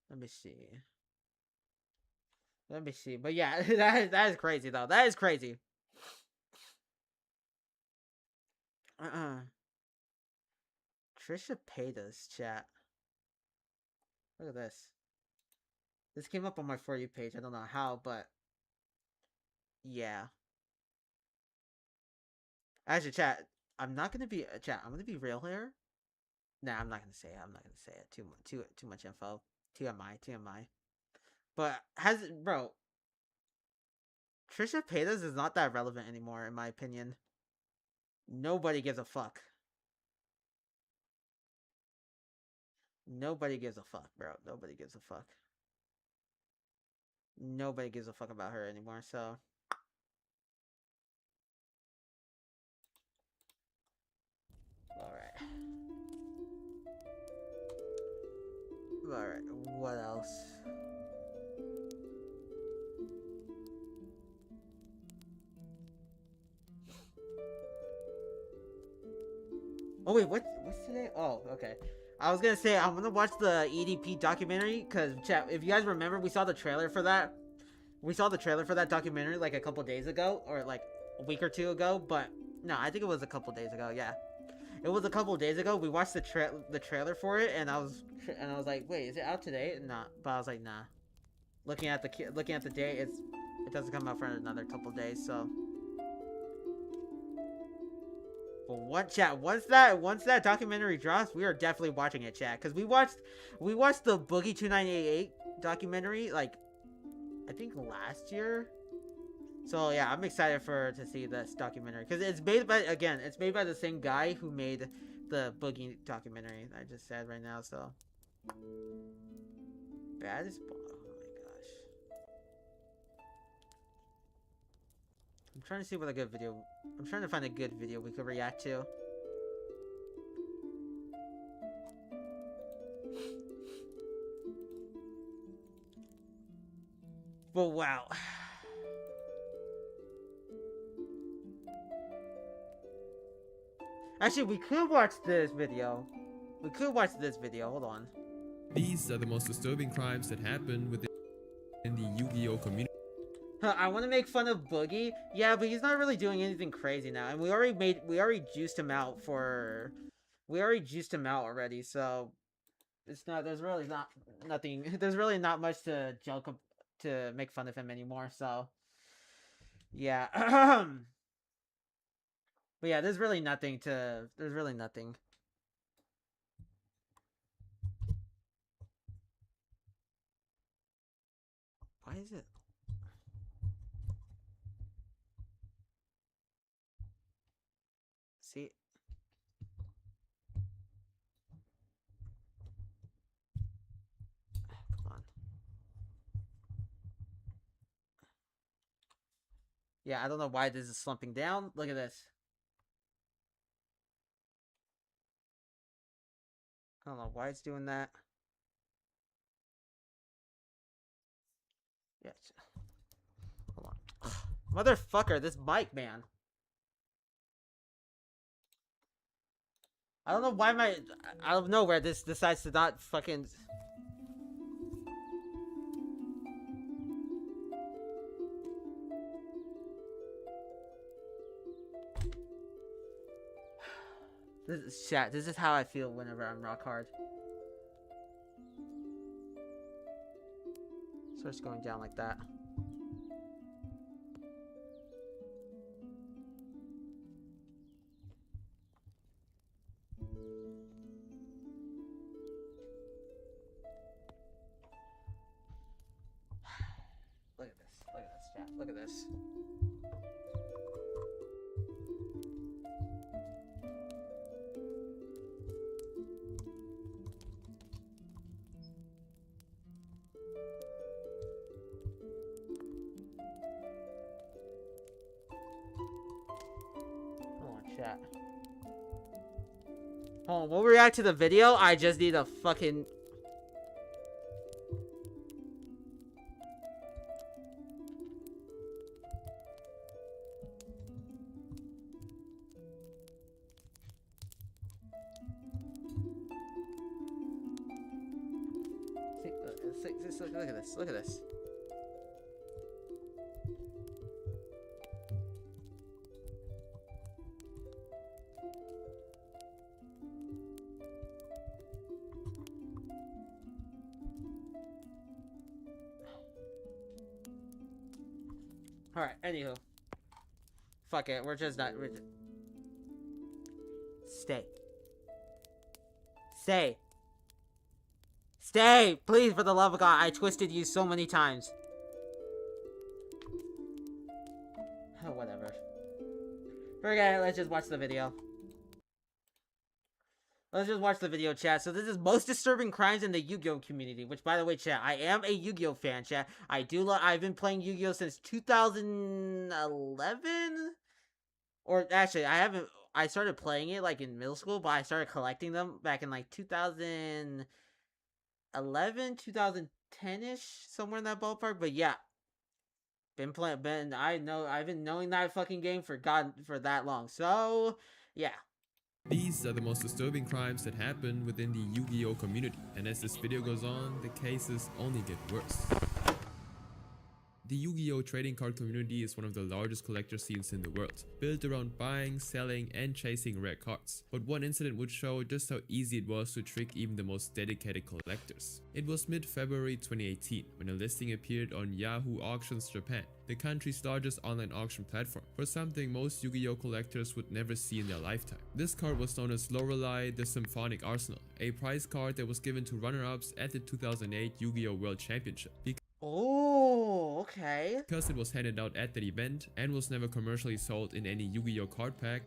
Let me see. Let me see. But yeah, that is crazy though. That is crazy. Trisha paid us, chat. Look at this. This came up on my For You page. I don't know how, but yeah. Actually, chat. I'm not gonna be chat. I'm gonna be real here. Nah, I'm not gonna say it. I'm not gonna say it. Too much info. TMI. TMI. But bro? Trisha Paytas is not that relevant anymore, in my opinion. Nobody gives a fuck. Nobody gives a fuck, bro. Nobody gives a fuck. Nobody gives a fuck about her anymore, so. Alright. Alright, what else? Oh wait, what's today? Oh, okay. I was gonna say I'm gonna watch the EDP documentary because chat. If you guys remember, we saw the trailer for that. We saw the trailer for that documentary like a couple days ago, or like a week or two ago. But no, I think it was a couple days ago. Yeah, it was a couple days ago. We watched the trailer for it, and I was like, wait, is it out today? Nah, but I was like, nah. Looking at the date, it doesn't come out for another couple days. So. But what, chat? Once that documentary drops, we are definitely watching it, chat. Cause we watched the Boogie 2988 documentary like I think last year. So yeah, I'm excited to see this documentary because it's made by the same guy who made the Boogie documentary I just said right now. So yeah, I'm trying to see what a good video. I'm trying to find a good video we could react to. But wow. Actually, we could watch this video. Hold on. These are the most disturbing crimes that happen within the Yu-Gi-Oh community. I want to make fun of Boogie. Yeah, but he's not really doing anything crazy now. And we already juiced him out already, so there's really not much to to make fun of him anymore, so yeah. But yeah, there's really nothing. Why is it? See? Come on. Yeah, I don't know why this is slumping down. Look at this. I don't know why it's doing that. Yeah. Hold on. Ugh. Motherfucker, this mic, man. I don't know why out of nowhere this decides to not fucking. This is how I feel whenever I'm rock hard. Starts going down like that. Look at this, chat. Look at this. Hold on, chat. Hold on, we'll react to the video. I just need a fucking... Look at this. Look at this. Alright, anywho. Fuck it, we're just not... Stay. Stay. Stay! Please, for the love of God, I twisted you so many times. Oh, whatever. Forget it, let's just watch the video. Let's just watch the video, chat. So this is most disturbing crimes in the Yu-Gi-Oh community. Which, by the way, chat, I am a Yu-Gi-Oh fan, chat. I've been playing Yu-Gi-Oh since 2011? Or, actually, I started playing it, like, in middle school, but I started collecting them back in, like, 2011, 2010-ish, somewhere in that ballpark. But yeah, I've been knowing that fucking game for that long. So yeah, These are the most disturbing crimes that happen within the Yu-Gi-Oh community, and as this video goes on, the cases only get worse. The Yu-Gi-Oh trading card community is one of the largest collector scenes in the world, built around buying, selling, and chasing rare cards. But one incident would show just how easy it was to trick even the most dedicated collectors. It was mid-February 2018 when a listing appeared on Yahoo Auctions Japan, the country's largest online auction platform, for something most Yu-Gi-Oh collectors would never see in their lifetime. This card was known as Lorelei the Symphonic Arsenal, a prize card that was given to runner-ups at the 2008 Yu-Gi-Oh World Championship. oh, okay. Because it was handed out at that event and was never commercially sold in any Yu-Gi-Oh card pack.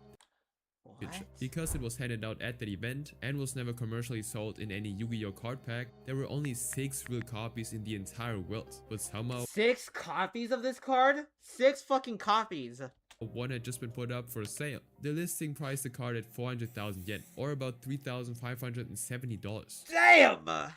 What? Because it was handed out at that event and was never commercially sold in any Yu-Gi-Oh card pack, there were only 6 real copies in the entire world. But somehow 6 copies of this card? 6 fucking copies. one had just been put up for sale. The listing priced the card at 400,000 yen, or about $3,570. Damn!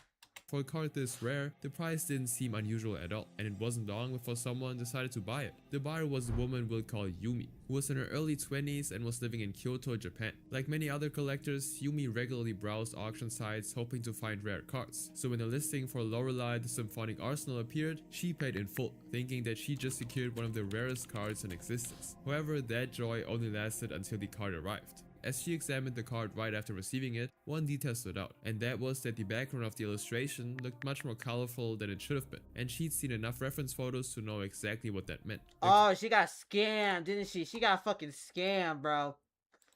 For a card this rare, the price didn't seem unusual at all, and it wasn't long before someone decided to buy it. The buyer was a woman we'll call Yumi, who was in her early 20s and was living in Kyoto, Japan. Like many other collectors, Yumi regularly browsed auction sites hoping to find rare cards. So when the listing for Lorelei the Symphonic Arsenal appeared, she paid in full, thinking that she just secured one of the rarest cards in existence. However, that joy only lasted until the card arrived. As she examined the card right after receiving it, one detail stood out, and that was that the background of the illustration looked much more colorful than it should have been, and she'd seen enough reference photos to know exactly what that meant. Oh, she got scammed, didn't she? She got fucking scammed, bro.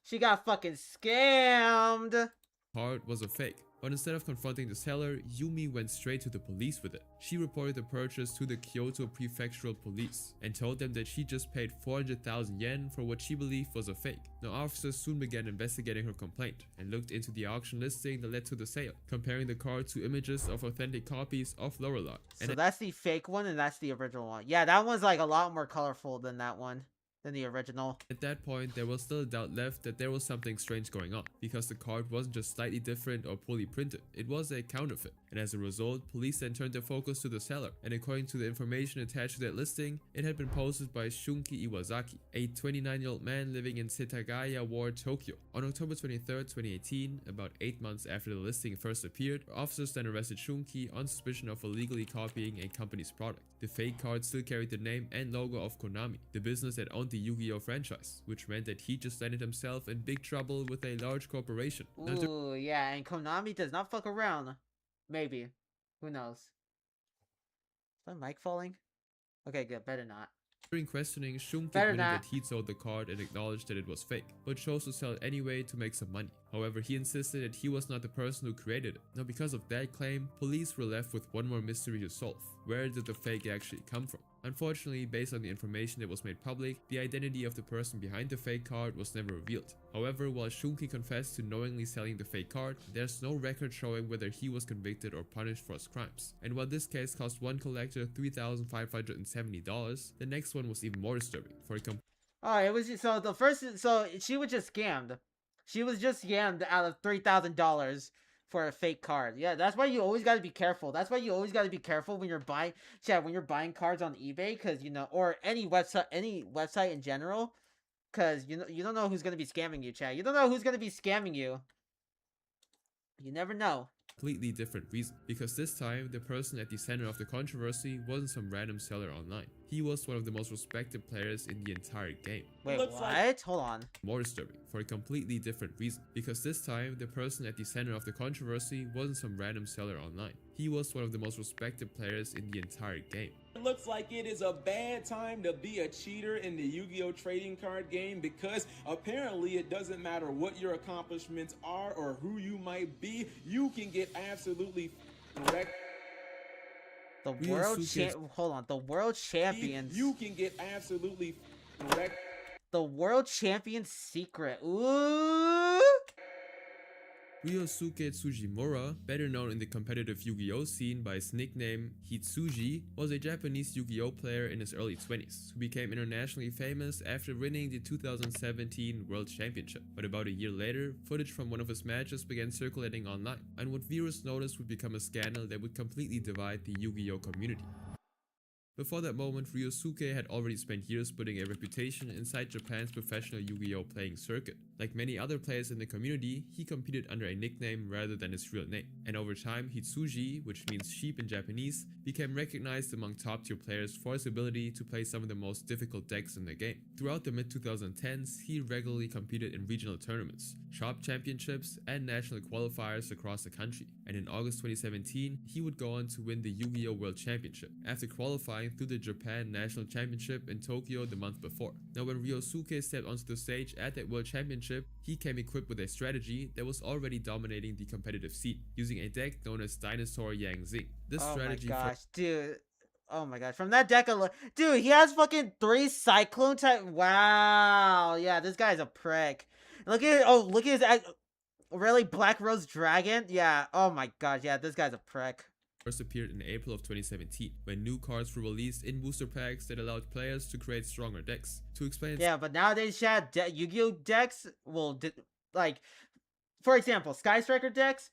She got fucking scammed. The card was a fake. But instead of confronting the seller, Yumi went straight to the police with it. She reported the purchase to the Kyoto Prefectural Police and told them that she just paid 400,000 yen for what she believed was a fake. Now, officers soon began investigating her complaint and looked into the auction listing that led to the sale, comparing the card to images of authentic copies of Lorelei. So that's the fake one and that's the original one. Yeah, that one's like a lot more colorful than that one. Than the original. At that point, there was still a doubt left that there was something strange going on, because the card wasn't just slightly different or poorly printed, it was a counterfeit. And as a result, police then turned their focus to the seller, and according to the information attached to that listing, it had been posted by Shunki Iwasaki, a 29-year-old man living in Setagaya Ward, Tokyo. On October 23, 2018, about 8 months after the listing first appeared, officers then arrested Shunki on suspicion of illegally copying a company's product. The fake card still carried the name and logo of Konami, the business that owned the Yu-Gi-Oh franchise, which meant that he just landed himself in big trouble with a large corporation. Ooh, yeah, and Konami does not fuck around. Maybe. Who knows? Is my mic falling? Okay, good. Better not. During questioning, Shunki admitted that he'd sold the card and acknowledged that it was fake, but chose to sell it anyway to make some money. However, he insisted that he was not the person who created it. Now, because of that claim, police were left with one more mystery to solve. Where did the fake actually come from? Unfortunately, based on the information that was made public, the identity of the person behind the fake card was never revealed. However, while Shunki confessed to knowingly selling the fake card, there's no record showing whether he was convicted or punished for his crimes. And while this case cost one collector $3,570, the next one was even more disturbing. For a oh, it was just, so the first, so she was just scammed. She was just scammed out of $3,000 for a fake card. Yeah, that's why you always got to be careful. That's why you always got to be careful when you're buying, when you're buying cards on eBay, because or any website in general, because you don't know who's gonna be scamming you, chat. You don't know who's gonna be scamming you. You never know. Completely different reason, because this time the person at the center of the controversy wasn't some random seller online. He was one of the most respected players in the entire game. Wait, what? Hold on. More disturbing, for a completely different reason, because this time the person at the center of the controversy wasn't some random seller online. He was one of the most respected players in the entire game. It looks like it is a bad time to be a cheater in the Yu-Gi-Oh trading card game, because apparently it doesn't matter what your accomplishments are or who you might be, you can get absolutely wrecked. The world hold on. The world champions. You can get absolutely wrecked. The world champion's secret. Ooh. Ryosuke Tsujimura, better known in the competitive Yu-Gi-Oh scene by his nickname Hitsuji, was a Japanese Yu-Gi-Oh player in his early 20s, who became internationally famous after winning the 2017 World Championship. But about a year later, footage from one of his matches began circulating online, and what viewers noticed would become a scandal that would completely divide the Yu-Gi-Oh community. Before that moment, Ryosuke had already spent years building a reputation inside Japan's professional Yu-Gi-Oh playing circuit. Like many other players in the community, he competed under a nickname rather than his real name. And over time, Hitsuji, which means sheep in Japanese, became recognized among top-tier players for his ability to play some of the most difficult decks in the game. Throughout the mid-2010s, he regularly competed in regional tournaments, shop championships, and national qualifiers across the country. And in August 2017, he would go on to win the Yu-Gi-Oh World Championship, after qualifying through the Japan National Championship in Tokyo the month before. Now, when Ryosuke stepped onto the stage at that World Championship, he came equipped with a strategy that was already dominating the competitive scene, using a deck known as Dinosaur Yang Zing. This strategy. Oh my gosh, dude. Oh my gosh, from that deck alone, dude, he has fucking 3 Cyclone type. Wow, yeah, this guy's a prick. Look at his really Black Rose Dragon. Yeah, oh my gosh, yeah, this guy's a prick. First appeared in April of 2017, when new cards were released in booster packs that allowed players to create stronger decks. To explain, yeah, but nowadays, chat, Yu-Gi-Oh decks will like, for example, Sky Striker decks,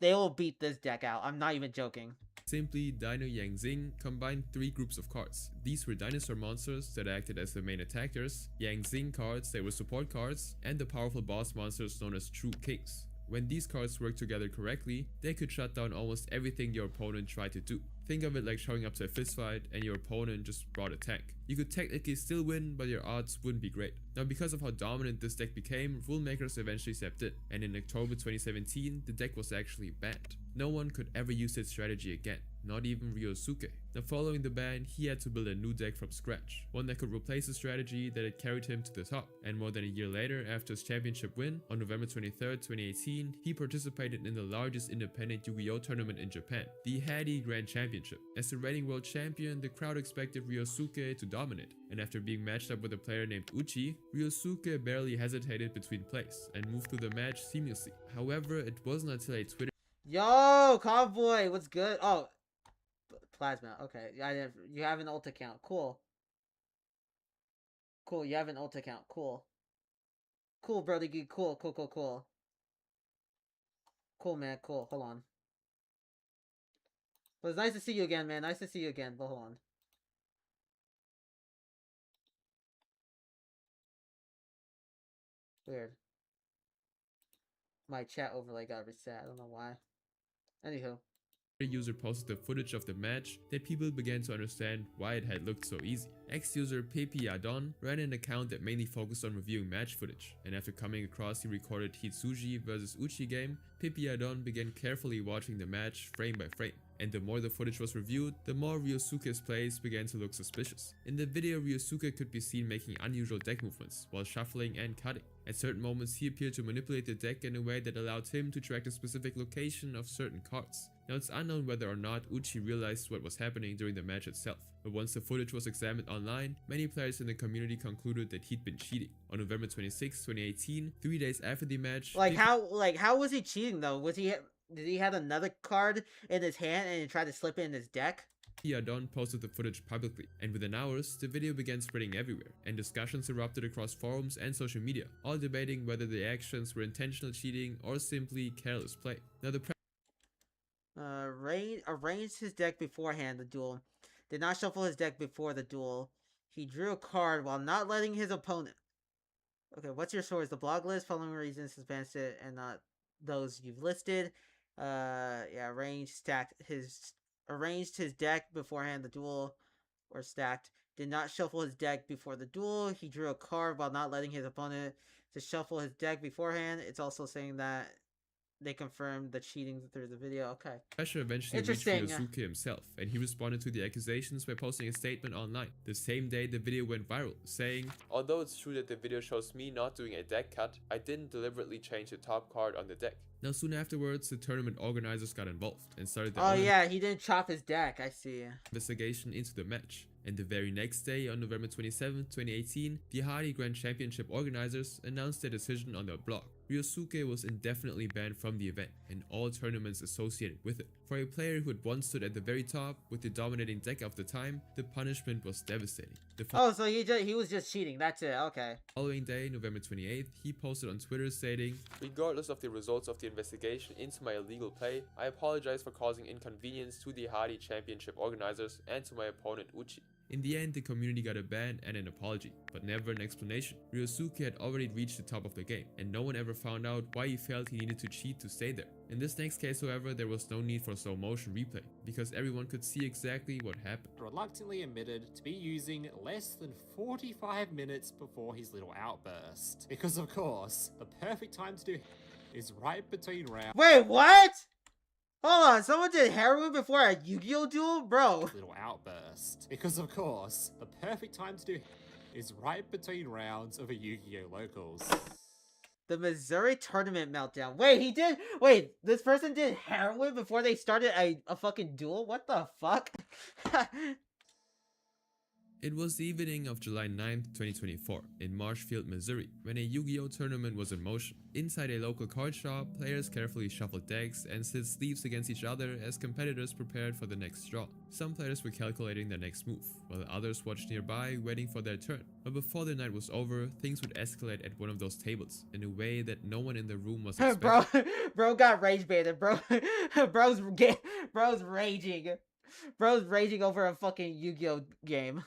they will beat this deck out. I'm not even joking. Simply, Dino Yang Zing combined 3 groups of cards. These were dinosaur monsters that acted as the main attackers, Yang Zing cards that were support cards, and the powerful boss monsters known as True Kings. When these cards worked together correctly, they could shut down almost everything your opponent tried to do. Think of it like showing up to a fistfight and your opponent just brought a tank. You could technically still win, but your odds wouldn't be great. Now, because of how dominant this deck became, rule makers eventually stepped in, and in October 2017, the deck was actually banned. No one could ever use this strategy again, not even Ryosuke. Now, following the ban, he had to build a new deck from scratch, one that could replace the strategy that had carried him to the top. And more than a year later, after his championship win, on November 23, 2018, he participated in the largest independent Yu-Gi-Oh tournament in Japan, the Hadi Grand Championship. As the reigning world champion, the crowd expected Ryosuke to dominate, and after being matched up with a player named Uchi, Ryosuke barely hesitated between plays and moved through the match seamlessly. However, it wasn't until a Twitter Yo, Cowboy, what's good? Oh, Plasma. Okay, you have an ult account. Cool. Cool. You have an ult account. Cool. Cool, Brody. Cool. Cool, man. Cool. Hold on. But it's nice to see you again, man. Nice to see you again. But hold on. Weird. My chat overlay got reset. I don't know why. Anywho. user posted the footage of the match that people began to understand why it had looked so easy. Ex-user Pepe Adon ran an account that mainly focused on reviewing match footage, and after coming across the recorded Hitsuji vs Uchi game, Pepe Adon began carefully watching the match frame by frame. And the more the footage was reviewed, the more Ryosuke's plays began to look suspicious. In the video, Ryosuke could be seen making unusual deck movements while shuffling and cutting. At certain moments, he appeared to manipulate the deck in a way that allowed him to track the specific location of certain cards. Now, it's unknown whether or not Uchi realized what was happening during the match itself, but once the footage was examined online, many players in the community concluded that he'd been cheating. On November 26, 2018, 3 days after the match, how was he cheating though? Did he have another card in his hand and he tried to slip it in his deck? Yadon posted the footage publicly, and within hours, the video began spreading everywhere, and discussions erupted across forums and social media, all debating whether the actions were intentional cheating or simply careless play. Now the arranged his deck beforehand the duel. Did not shuffle his deck before the duel. He drew a card while not letting his opponent. Okay, what's your source? The blog list, following reasons, advanced it, and not those you've listed. Yeah, arranged his deck beforehand the duel, or stacked. Did not shuffle his deck before the duel. He drew a card while not letting his opponent to shuffle his deck beforehand. It's also saying that they confirmed the cheating through the video. Okay. Pressure eventually reached Ryosuke himself, and he responded to the accusations by posting a statement online. The same day, the video went viral, saying, "Although it's true that the video shows me not doing a deck cut, I didn't deliberately change the top card on the deck." Now, soon afterwards, the tournament organizers got involved and started their own yeah, he didn't chop his deck. I see. Investigation into the match. And the very next day, on November 27, 2018, the Hardy Grand Championship organizers announced their decision on their blog. Ryosuke was indefinitely banned from the event and all tournaments associated with it. For a player who had once stood at the very top with the dominating deck of the time, the punishment was devastating. So he was just cheating. That's it. Okay. Following day, November 28th, he posted on Twitter stating, "Regardless of the results of the investigation into my illegal play, I apologize for causing inconvenience to the Hardy Championship organizers and to my opponent Uchi." In the end, the community got a ban and an apology, but never an explanation. Ryosuke had already reached the top of the game, and no one ever found out why he felt he needed to cheat to stay there. In this next case, however, there was no need for slow motion replay, because everyone could see exactly what happened. Reluctantly admitted to be using less than 45 minutes before his little outburst. Because of course, the perfect time to do is right between rounds. Wait, what? Hold on, someone did heroin before a Yu-Gi-Oh duel? Bro. Little outburst. Because of course, the perfect time to do is right between rounds of a Yu-Gi-Oh locals. The Missouri tournament meltdown. Wait, this person did heroin before they started a fucking duel? What the fuck? It was the evening of July 9th, 2024, in Marshfield, Missouri, when a Yu-Gi-Oh tournament was in motion. Inside a local card shop, players carefully shuffled decks and slid sleeves against each other as competitors prepared for the next draw. Some players were calculating their next move, while others watched nearby, waiting for their turn. But before the night was over, things would escalate at one of those tables, in a way that no one in the room was expecting. Bro got rage baited, bro. Bro's raging. Bro's raging over a fucking Yu-Gi-Oh game.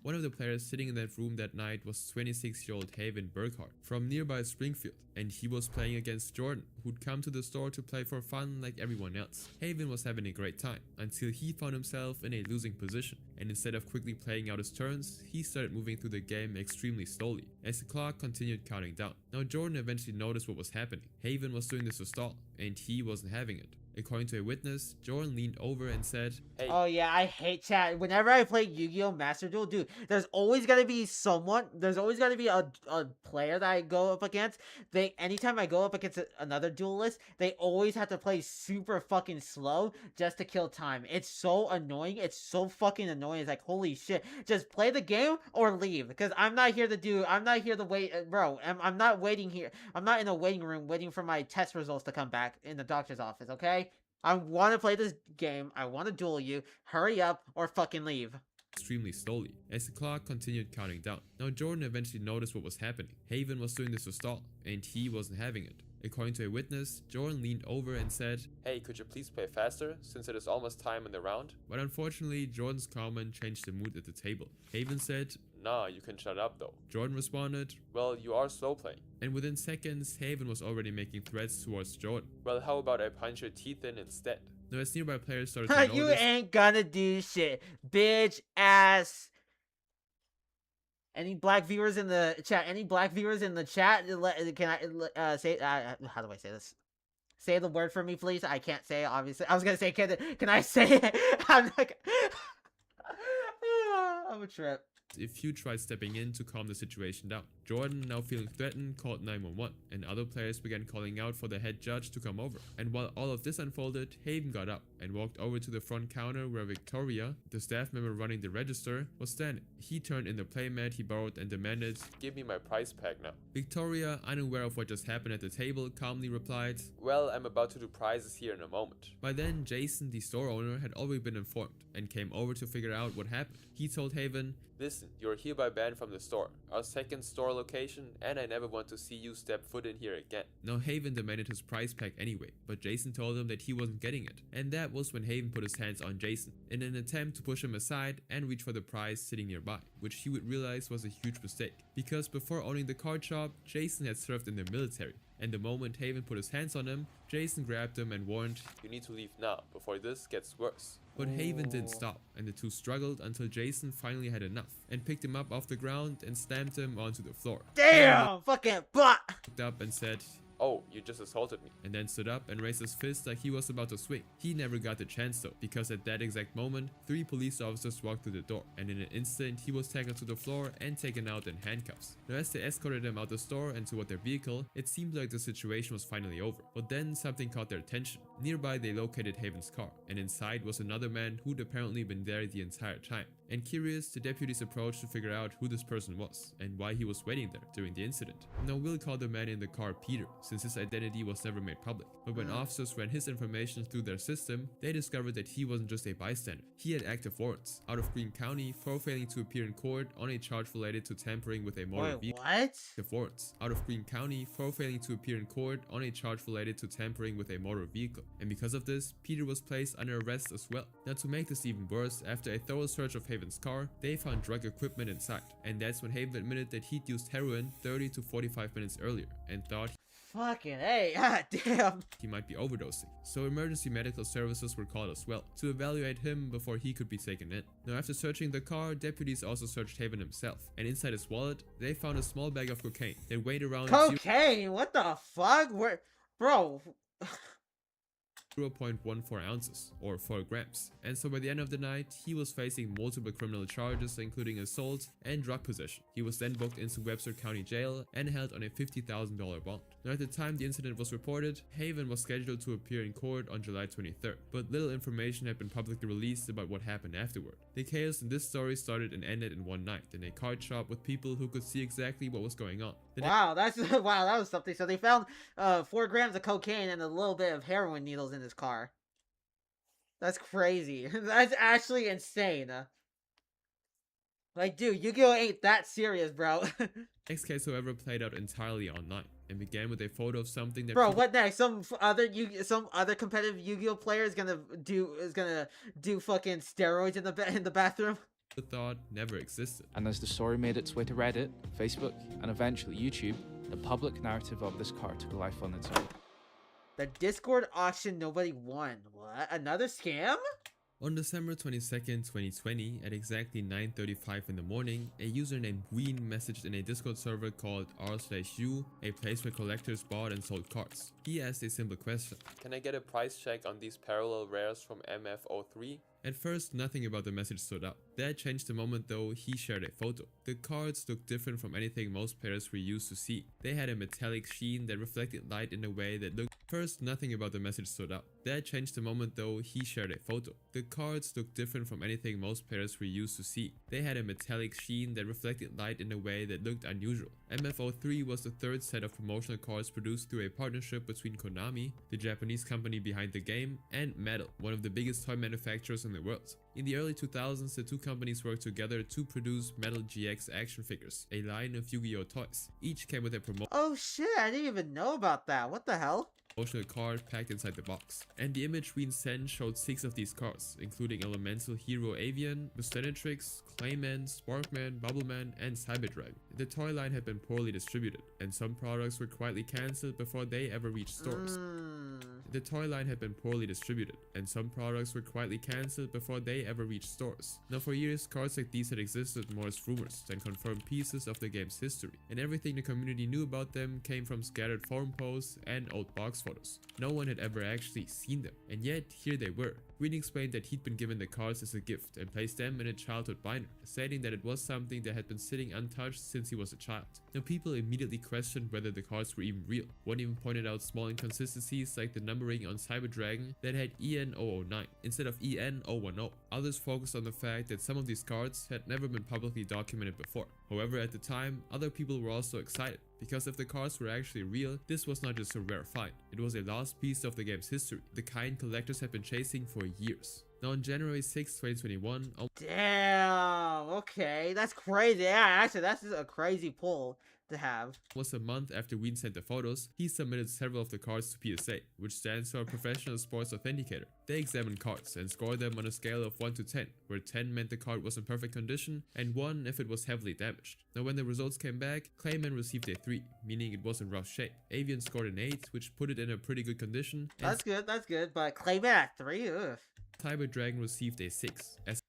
One of the players sitting in that room that night was 26-year-old Haven Burkhardt from nearby Springfield, and he was playing against Jordan, who'd come to the store to play for fun like everyone else. Haven was having a great time, until he found himself in a losing position, and instead of quickly playing out his turns, he started moving through the game extremely slowly, as the clock continued counting down. Now Jordan eventually noticed what was happening. Haven was doing this to stall, and he wasn't having it. According to a witness, Jordan leaned over and said, "Hey." Oh yeah, I hate chat. Whenever I play Yu-Gi-Oh! Master Duel, dude, there's always gonna be a player that I go up against. Anytime I go up against another duelist, they always have to play super fucking slow just to kill time. It's so annoying. It's so fucking annoying. It's like, holy shit. Just play the game or leave. Because I'm not here to wait. Bro, I'm not waiting here. I'm not in a waiting room waiting for my test results to come back in the doctor's office, okay? I want to play this game. I want to duel you. Hurry up or fucking leave. Extremely slowly, as the clock continued counting down. Now Jordan eventually noticed what was happening. Haven was doing this to stall, and he wasn't having it. According to a witness, Jordan leaned over and said, "Hey, could you please play faster, since it is almost time in the round?" But unfortunately, Jordan's comment changed the mood at the table. Haven said, "Nah, you can shut up though." Jordan responded, "Well, you are slow playing." And within seconds, Haven was already making threats towards Jordan. "Well, how about I punch your teeth in instead?" Now, as nearby players started to notice, you ain't gonna do shit, bitch ass. Any black viewers in the chat? Can I say? How do I say this? Say the word for me, please. I can't say it, obviously. I was gonna say, can I say it? I'm a trip. A few tried stepping in to calm the situation down. Jordan, now feeling threatened, called 911, and other players began calling out for the head judge to come over. And while all of this unfolded, Haven got up and walked over to the front counter where Victoria, the staff member running the register, was standing. He turned in the playmat he borrowed and demanded, "Give me my prize pack now." Victoria, unaware of what just happened at the table, calmly replied, "Well, I'm about to do prizes here in a moment." By then, Jason, the store owner, had already been informed and came over to figure out what happened. He told Haven, "Listen, you're hereby banned from the store, our second store location, and I never want to see you step foot in here again." Now Haven demanded his prize pack anyway, but Jason told him that he wasn't getting it, and that was when Haven put his hands on Jason in an attempt to push him aside and reach for the prize sitting nearby, which he would realize was a huge mistake, because before owning the card shop, Jason had served in the military, and the moment Haven put his hands on him, Jason grabbed him and warned, "You need to leave now, before this gets worse." But Haven didn't stop, and the two struggled until Jason finally had enough and picked him up off the ground and slammed him onto the floor. Damn! Fucking butt! Looked up and said, "Oh, you just assaulted me," and then stood up and raised his fist like he was about to swing. He never got the chance though, because at that exact moment, 3 police officers walked through the door, and in an instant, he was tackled to the floor and taken out in handcuffs. Now as they escorted him out the store and toward their vehicle, it seemed like the situation was finally over. But then something caught their attention. Nearby, they located Haven's car, and inside was another man who'd apparently been there the entire time. And curious, the deputies approached to figure out who this person was and why he was waiting there during the incident. Now Will called the man in the car Peter, since his identity was never made public. But when officers ran his information through their system, they discovered that he wasn't just a bystander. He had active warrants out of Greene County for failing to appear in court on a charge related to tampering with a motor vehicle. What? Active warrants out of Greene County for failing to appear in court on a charge related to tampering with a motor vehicle. And because of this, Peter was placed under arrest as well. Now to make this even worse, after a thorough search of Haven's car, they found drug equipment inside. And that's when Haven admitted that he'd used heroin 30 to 45 minutes earlier and thought Fucking hey, god damn. he might be overdosing. So emergency medical services were called as well to evaluate him before he could be taken in. Now after searching the car, deputies also searched Haven himself, and inside his wallet, they found a small bag of cocaine that weighed around Cocaine? What the fuck? Where, bro? 0.14 ounces, or 4 grams. And so by the end of the night, he was facing multiple criminal charges, including assault and drug possession. He was then booked into Webster County Jail and held on a $50,000 bond. Now at the time the incident was reported, Haven was scheduled to appear in court on July 23rd, but little information had been publicly released about what happened afterward. The chaos in this story started and ended in one night in a card shop with people who could see exactly what was going on. Wow, that's wow, that was something. So they found 4 grams of cocaine and a little bit of heroin needles in his car. That's crazy. That's actually insane. Like, dude, Yu-Gi-Oh! Ain't that serious, bro. Next case, however, played out entirely online and began with a photo of something that. Bro, what next? Some other competitive Yu-Gi-Oh! Player is gonna do fucking steroids in the bathroom. Thought never existed. And as the story made its way to Reddit, Facebook, and eventually YouTube, the public narrative of this card took life on its own. The Discord auction nobody won. What? Another scam? On December 22nd, 2020, at exactly 9:35 in the morning, a user named Green messaged in a Discord server called r/u, a place where collectors bought and sold cards. He asked a simple question: "Can I get a price check on these parallel rares from MF03? At first, nothing about the message stood out. That changed the moment though he shared a photo. The cards looked different from anything most players were used to see. They had a metallic sheen that reflected light in a way that looked... First, nothing about the message stood out. That changed the moment though he shared a photo. The cards looked different from anything most players were used to see. They had a metallic sheen that reflected light in a way that looked unusual. MF03 was the third set of promotional cards produced through a partnership between Konami, the Japanese company behind the game, and Mattel, one of the biggest toy manufacturers in the world. In the early 2000s, the two companies worked together to produce Mattel GX action figures, a line of Yu-Gi-Oh! Toys. Each came with a promotional Oh shit, I didn't even know about that. What the hell? card packed inside the box. And the image we sent showed 6 of these cards, including Elemental Hero Avian, Mustenetrix, Clayman, Sparkman, Bubbleman, and Cyberdragon. The toy line had been poorly distributed, and some products were quietly cancelled before they ever reached stores. The toy line had been poorly distributed, and some products were quietly cancelled before they ever reached stores. Now for years, cards like these had existed more as rumors than confirmed pieces of the game's history, and everything the community knew about them came from scattered forum posts and old box photos. No one had ever actually seen them, and yet here they were. Green explained that he'd been given the cards as a gift and placed them in a childhood binder, stating that it was something that had been sitting untouched since he was a child. Now people immediately questioned whether the cards were even real. One even pointed out small inconsistencies like the numbering on Cyber Dragon that had EN009 instead of EN010. Others focused on the fact that some of these cards had never been publicly documented before. However, at the time, other people were also excited, because if the cards were actually real, this was not just a rare find, it was a lost piece of the game's history, the kind collectors had been chasing for years. Now on January 6, 2021, damn, okay, that's crazy. Yeah, actually, that's just a crazy pull to have. Almost a month after Ween sent the photos, he submitted several of the cards to PSA, which stands for Professional Sports Authenticator. They examined cards and scored them on a scale of 1 to 10, where 10 meant the card was in perfect condition and 1 if it was heavily damaged. Now when the results came back, Clayman received a 3, meaning it was in rough shape. Avian scored an 8, which put it in a pretty good condition. That's good, but Clayman at 3? Ugh. Cyber Dragon received a 6, as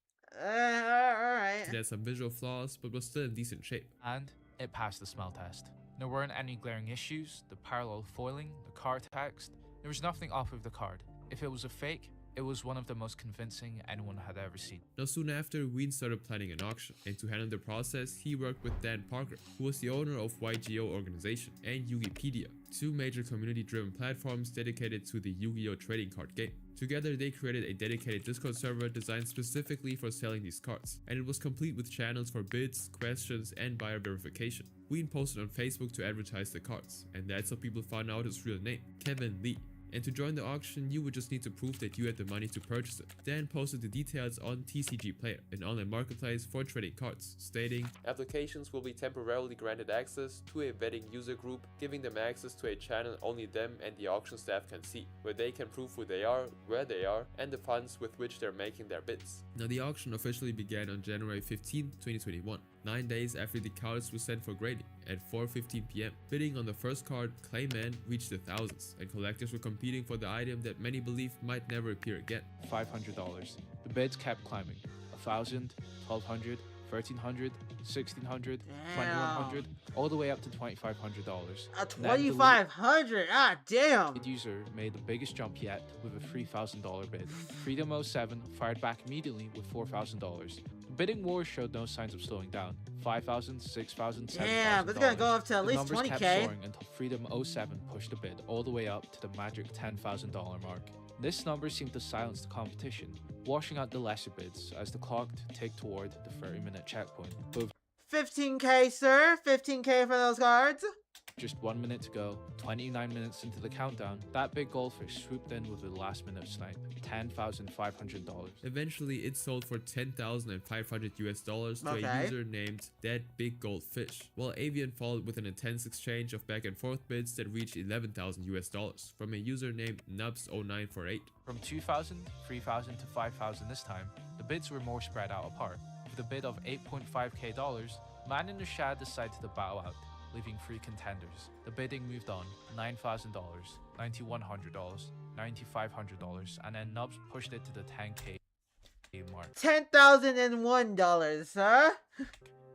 alright. it had some visual flaws, but was still in decent shape. And it passed the smell test. There weren't any glaring issues, the parallel foiling, the card text, there was nothing off with the card. If it was a fake, it was one of the most convincing anyone had ever seen. Now soon after, Ween started planning an auction, and to handle the process, he worked with Dan Parker, who was the owner of YGO Organization and Yugipedia, two major community-driven platforms dedicated to the Yu-Gi-Oh! Trading card game. Together, they created a dedicated Discord server designed specifically for selling these cards, and it was complete with channels for bids, questions, and buyer verification. Ween posted on Facebook to advertise the cards, and that's how people found out his real name, Kevin Lee. And to join the auction, you would just need to prove that you had the money to purchase it. Dan posted the details on TCG Player, an online marketplace for trading cards, stating, "Applications will be temporarily granted access to a vetting user group, giving them access to a channel only them and the auction staff can see, where they can prove who they are, where they are, and the funds with which they're making their bids." Now the auction officially began on January 15, 2021, 9 days after the cards were sent for grading, at 4:15 PM. Bidding on the first card, Clayman, reached the thousands, and collectors were competing for the item that many believe might never appear again. $500. The bids kept climbing. 1,000, 1,200, 1,300, 1,600, 2,100, all the way up to $2,500. $2,500? Ah, damn! The user made the biggest jump yet with a $3,000 bid. Freedom07 fired back immediately with $4,000. The bidding war showed no signs of slowing down. 5,000, 6,000, 7,000. Damn, it's gonna go up to at least 20K. The numbers kept soaring until Freedom07 pushed the bid all the way up to the magic $10,000 mark. This number seemed to silence the competition, washing out the lesser bids as the clock ticked toward the 30-minute checkpoint. But 15K, sir. 15K for those cards. just 1 minute to go, 29 minutes into the countdown, that big goldfish swooped in with a last-minute snipe, $10,500. Eventually, it sold for $10,500 to a user named That Big Goldfish, while Avian followed with an intense exchange of back and forth bids that reached $11,000 from a user named Nubs0948. From 2,000, 3,000 to 5,000 this time, the bids were more spread out apart. With a bid of $8.5K, Man in the Shad decided to bow out, leaving 3 contenders. The bidding moved on, $9,000, $9,100, $9,500, and then Nubs pushed it to the 10K mark. $10,001, huh?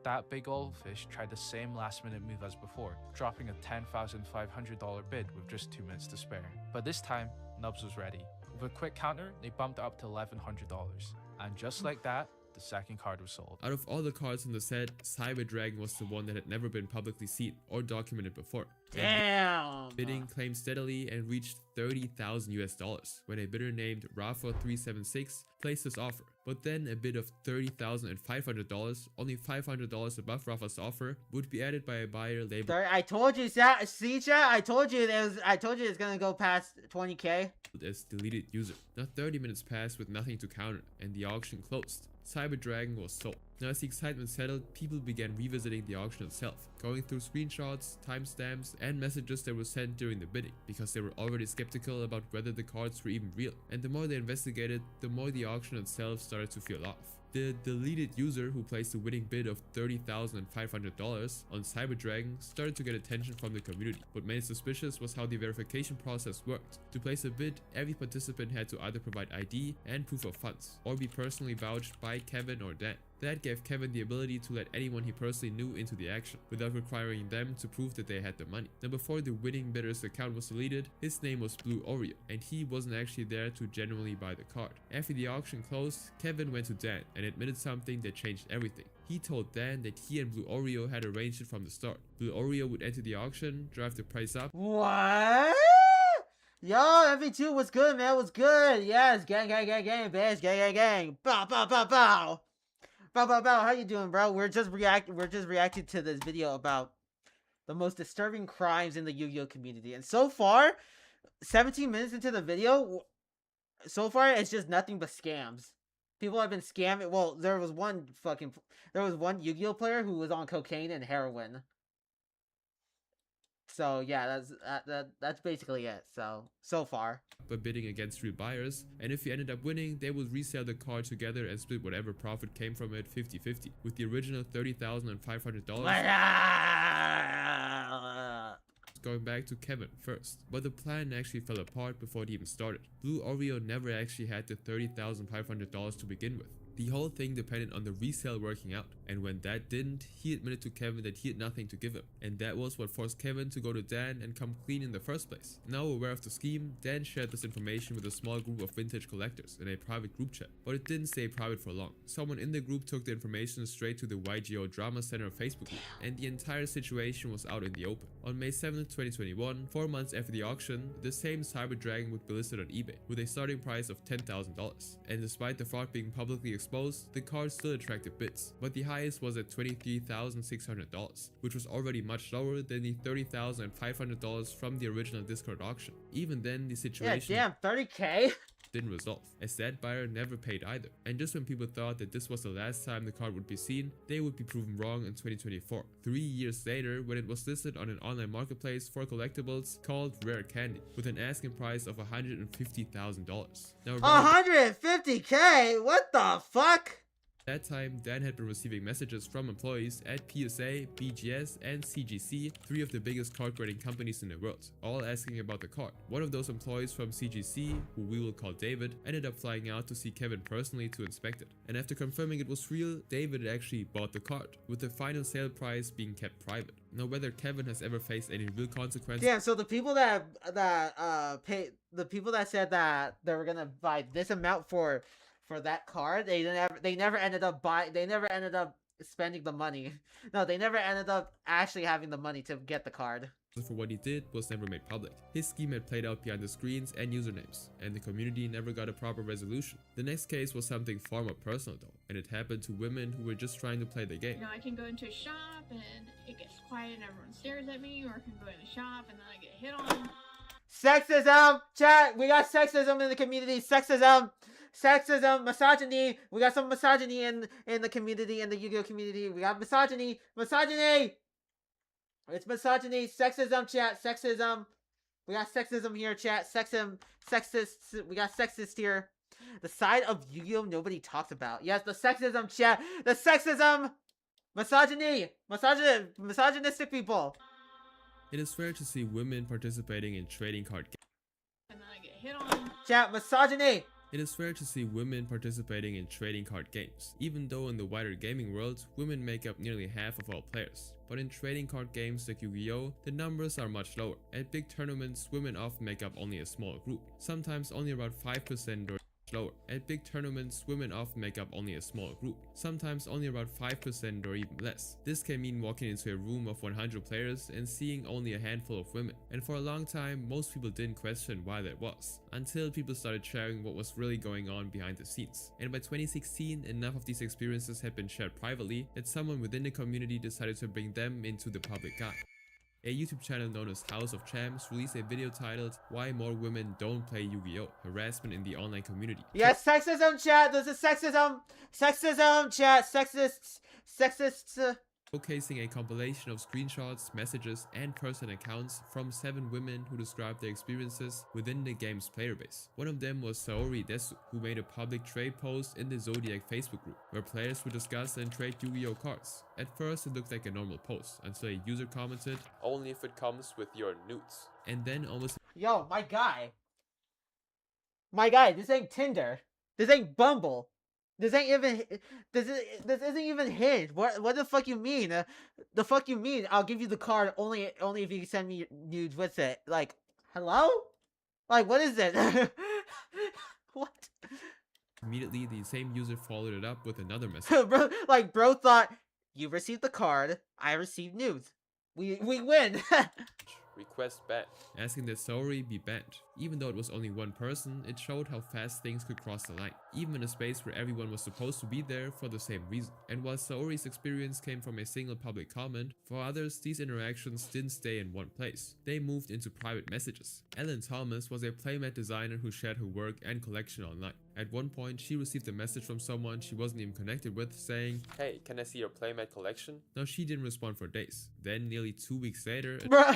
That Big Goldfish tried the same last-minute move as before, dropping a $10,500 bid with just 2 minutes to spare. But this time, Nubs was ready. With a quick counter, they bumped up to $1,100. And just like that, the second card was sold. Out of all the cards in the set, Cyber Dragon was the one that had never been publicly seen or documented before. Damn! Bidding climbed steadily and reached $30,000 when a bidder named Rafa376 placed his offer. But then a bid of $30,500, only $500 above Rafa's offer, would be added by a buyer labeled. I told you, see chat? I told you it's gonna go past 20K. As deleted user. Now 30 minutes passed with nothing to counter, and the auction closed. Cyber Dragon was sold. Now as the excitement settled, people began revisiting the auction itself, going through screenshots, timestamps, and messages that were sent during the bidding, because they were already skeptical about whether the cards were even real. And the more they investigated, the more the auction itself started to feel off. The deleted user who placed a winning bid of $30,500 on Cyber Dragon started to get attention from the community. What made it suspicious was how the verification process worked. To place a bid, every participant had to either provide ID and proof of funds, or be personally vouched by Kevin or Dan. That gave Kevin the ability to let anyone he personally knew into the action, without of requiring them to prove that they had the money. Now before the winning bidder's account was deleted, his name was Blue Oreo, and he wasn't actually there to genuinely buy the card. After the auction closed, Kevin went to Dan and admitted something that changed everything. He told Dan that he and Blue Oreo had arranged it from the start. Blue Oreo would enter the auction, drive the price up. What? Yo, MV2 was good, man. Was good. Yes, gang, bitch. Gang. Bow. Bow. How you doing, bro? We're just reacting to this video about the most disturbing crimes in the Yu-Gi-Oh community. And so far, 17 minutes into the video, so far it's just nothing but scams. People have been scamming. Well, there was one Yu-Gi-Oh player who was on cocaine and heroin. So yeah, that's basically it. So far. But bidding against real buyers, and if he ended up winning, they would resell the card together and split whatever profit came from it 50-50, with the original $30,500 going back to Kevin first. But the plan actually fell apart before it even started. Blue Oreo never actually had the $30,500 to begin with. The whole thing depended on the resale working out, and when that didn't, he admitted to Kevin that he had nothing to give him, and that was what forced Kevin to go to Dan and come clean in the first place. Now aware of the scheme, Dan shared this information with a small group of vintage collectors in a private group chat, but it didn't stay private for long. Someone in the group took the information straight to the YGO Drama Center Facebook group, and the entire situation was out in the open. On May 7th, 2021, 4 months after the auction, the same Cyber Dragon would be listed on eBay with a starting price of $10,000, and despite the fraud being publicly exposed, the card still attracted bids, but the highest was at $23,600, which was already much lower than the $30,500 from the original Discord auction. Even then, the situation $30K didn't resolve, as that buyer never paid either. And just when people thought that this was the last time the card would be seen, they would be proven wrong in 2024. 3 years later, when it was listed on an online marketplace for collectibles called Rare Candy, with an asking price of $150,000. Now, $150K? What the fuck? At that time, Dan had been receiving messages from employees at PSA, BGS, and CGC, 3 of the biggest card grading companies in the world, all asking about the card. One of those employees from CGC, who we will call David, ended up flying out to see Kevin personally to inspect it. And after confirming it was real, David actually bought the card, with the final sale price being kept private. Now, whether Kevin has ever faced any real consequences. Yeah, so the people that said that they were gonna buy this amount for that card, they never ended up spending the money. No, they never ended up actually having the money to get the card. For what he did was never made public. His scheme had played out behind the screens and usernames, and the community never got a proper resolution. The next case was something far more personal though, and it happened to women who were just trying to play the game. You know, I can go into a shop and it gets quiet and everyone stares at me, or I can go in the shop and then I get hit on. Sexism! Chat! We got sexism in the community. Sexism, misogyny. We got some misogyny in the community, in the Yu-Gi-Oh community. We got misogyny. It's misogyny. Sexism, chat. Sexism. We got sexism here, chat. Sexists. We got sexist here. The side of Yu-Gi-Oh nobody talks about. Yes, the sexism, chat. The sexism. Misogyny. Misogynistic people. It is rare to see women participating in trading card games. And then I get hit on. Chat, misogyny. It is rare to see women participating in trading card games, even though in the wider gaming world, women make up nearly half of all players. But in trading card games like Yu-Gi-Oh, the numbers are much lower. At big tournaments, women often make up only a small group, sometimes only about 5% or lower. At big tournaments, women often make up only a small group, sometimes only about 5% or even less. This can mean walking into a room of 100 players and seeing only a handful of women. And for a long time, most people didn't question why that was, until people started sharing what was really going on behind the scenes. And by 2016, enough of these experiences had been shared privately that someone within the community decided to bring them into the public eye. A YouTube channel known as House of Champs released a video titled "Why More Women Don't Play Yu-Gi-Oh! Harassment in the Online Community." Yes, sexism, chat. This is sexism. Sexism, chat. Sexists. Showcasing a compilation of screenshots, messages, and personal accounts from 7 women who described their experiences within the game's player base. One of them was Saori Desu, who made a public trade post in the Zodiac Facebook group, where players would discuss and trade Yu-Gi-Oh cards. At first it looked like a normal post, until a user commented, "Only if it comes with your nudes." And then almost— Yo, my guy, this ain't Tinder. This ain't Bumble. This ain't even. This isn't even Hinge. What the fuck you mean? The fuck you mean? I'll give you the card only if you send me nudes with it. Like, hello? Like, what is it? What? Immediately, the same user followed it up with another message. bro thought, you received the card, I received nudes. We win. Request banned, asking that Saori be banned. Even though it was only one person, it showed how fast things could cross the line, even in a space where everyone was supposed to be there for the same reason. And while Saori's experience came from a single public comment, for others these interactions didn't stay in one place. They moved into private messages. Ellen Thomas was a playmat designer who shared her work and collection online. At one point, she received a message from someone she wasn't even connected with saying, "Hey, can I see your playmat collection?" Now she didn't respond for days. Then nearly 2 weeks later, Bro,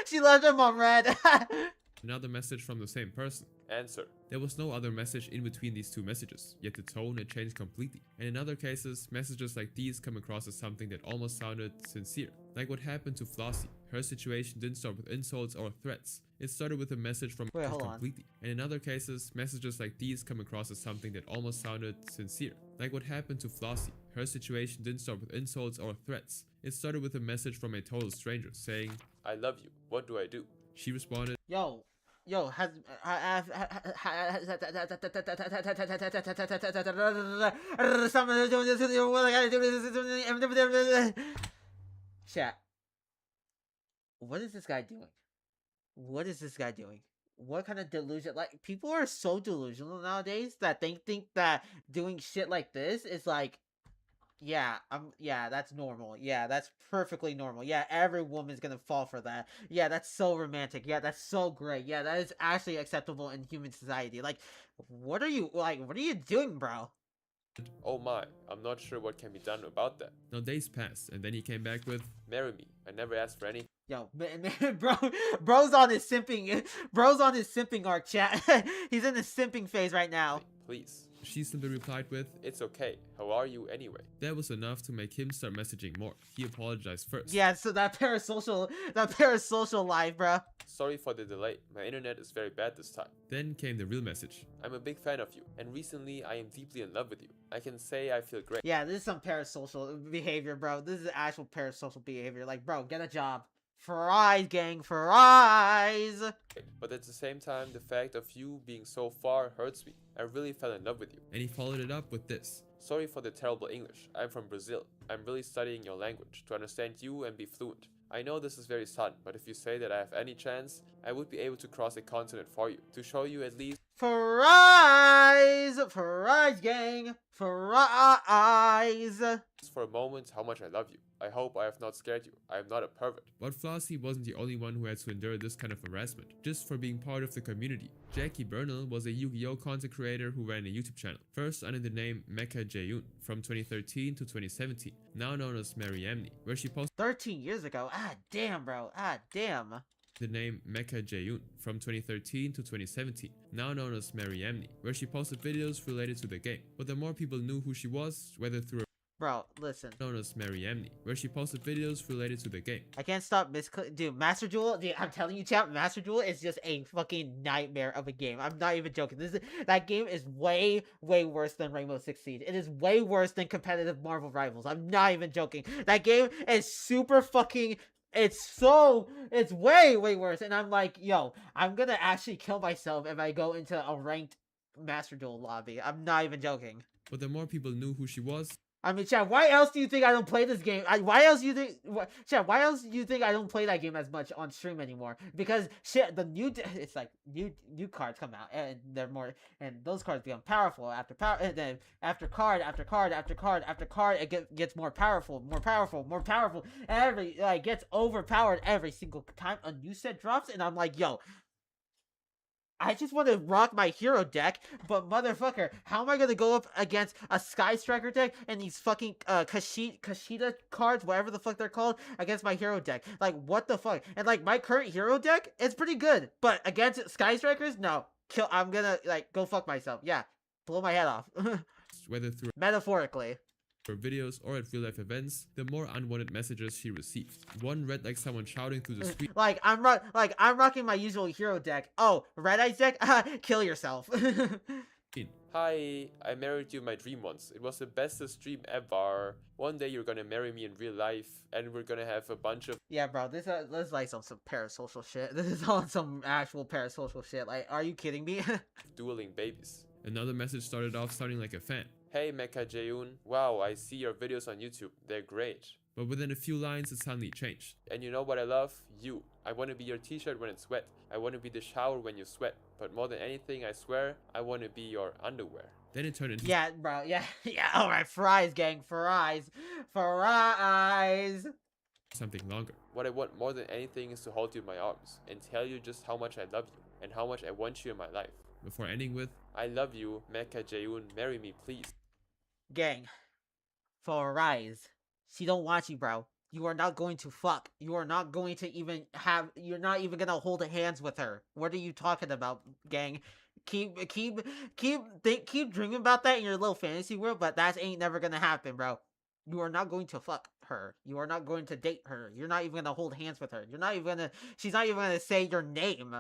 she left him on red. another message from the same person. Answer. There was no other message in between these two messages, yet the tone had changed completely. And in other cases, messages like these come across as something that almost sounded sincere. Like what happened to Flossie. Her situation didn't start with insults or threats. It started with a message from completely. And in other cases, messages like these come across as something that almost sounded sincere. Like what happened to Flossie. Her situation didn't start with insults or threats. It started with a message from a total stranger saying, "I love you. What do I do?" She responded, Yo, has chat. What is this guy doing? What is this guy doing? What kind of delusion? Like, people are so delusional nowadays that they think that doing shit like this is like, yeah, that's normal. Yeah, that's perfectly normal. Yeah, every woman's gonna fall for that. Yeah, that's so romantic. Yeah, that's so great. Yeah, that is actually acceptable in human society. Like, what are you doing, bro? "Oh my, I'm not sure what can be done about that." Now days passed, and then he came back with, "Marry me. I never asked for anything." Yo, man, bro's on his simping arc, chat. He's in the simping phase right now. "Please." She simply replied with, "It's okay. How are you anyway?" That was enough to make him start messaging more. He apologized first. Yeah, so that parasocial life, bro. "Sorry for the delay. My internet is very bad this time." Then came the real message. "I'm a big fan of you, and recently I am deeply in love with you. I can say I feel great." Yeah, this is some parasocial behavior, bro. This is actual parasocial behavior. Like, bro, get a job. Fries, gang, fries. But at the same time, the fact of you being so far hurts me. I really fell in love with you. And he followed it up with this. "Sorry for the terrible English. I'm from Brazil. I'm really studying your language to understand you and be fluent. I know this is very sudden, but if you say that I have any chance, I would be able to cross a continent for you, to show you at least fries, gang, fries. For a moment how much I love you. I hope I have not scared you. I am not a pervert." But Flossie wasn't the only one who had to endure this kind of harassment, just for being part of the community. Jackie Bernal was a Yu-Gi-Oh content creator who ran a YouTube channel, first under the name Mecha Jaeyoon, from 2013 to 2017, now known as Mary Amney, where she posted 13 years ago. Ah, damn, bro. Ah, damn. The name Mecha Jaeyoon from 2013 to 2017, now known as Mary Amney, where she posted videos related to the game. But the more people knew who she was, whether through Bro, listen. known as Mary Amney, where she posted videos related to the game. I can't stop dude, Master Duel, dude, I'm telling you, chat, Master Duel is just a fucking nightmare of a game. I'm not even joking. That game is way, way worse than Rainbow Six Siege. It is way worse than competitive Marvel Rivals. I'm not even joking. That game is super fucking... It's way, way worse. And I'm like, yo, I'm gonna actually kill myself if I go into a ranked Master Duel lobby. I'm not even joking. But the more people knew who she was, I mean, Chad, why else do you think I don't play this game? Why else do you think I don't play that game as much on stream anymore? Because shit, it's like new cards come out and they're more, and those cards become powerful after power, and then after card, it gets more powerful. Gets overpowered every single time a new set drops, and I'm like, yo, I just want to rock my hero deck, but motherfucker, how am I gonna go up against a Sky Striker deck and these fucking Kashida cards, whatever the fuck they're called, against my hero deck? Like, what the fuck? And like, my current hero deck is pretty good, but against Sky Strikers, no. I'm gonna like go fuck myself. Yeah, blow my head off. whether through metaphorically. her videos or at real-life events, the more unwanted messages she received. One read like someone shouting through the screen. I'm rocking my usual hero deck. Oh, Red Eyes deck? Kill yourself. Hi, I married you in my dream once. It was the bestest dream ever. One day you're gonna marry me in real life, and we're gonna have a bunch of Yeah, bro, this is like some parasocial shit. This is on some actual parasocial shit. Like, are you kidding me? dueling babies. Another message started off sounding like a fan, Hey Mecha Jaeun, wow, I see your videos on YouTube. They're great. but within a few lines it suddenly changed. And you know what I love? You. I want to be your t-shirt when it's wet. I want to be the shower when you sweat. But more than anything, I swear, I want to be your underwear. Then it turned into Yeah, bro, yeah, alright, fries, gang, fries. something longer. What I want more than anything is to hold you in my arms and tell you just how much I love you and how much I want you in my life. Before ending with, I love you, Mecha Jaeun, marry me please. Gang, fries. She don't want you, bro. You are not going to fuck. You are not going to even have. You're not even gonna hold hands with her. What are you talking about, gang? Keep dreaming about that in your little fantasy world, but that ain't never gonna happen, bro. You are not going to fuck her. You are not going to date her. You're not even gonna hold hands with her. You're not even gonna. She's not even gonna say your name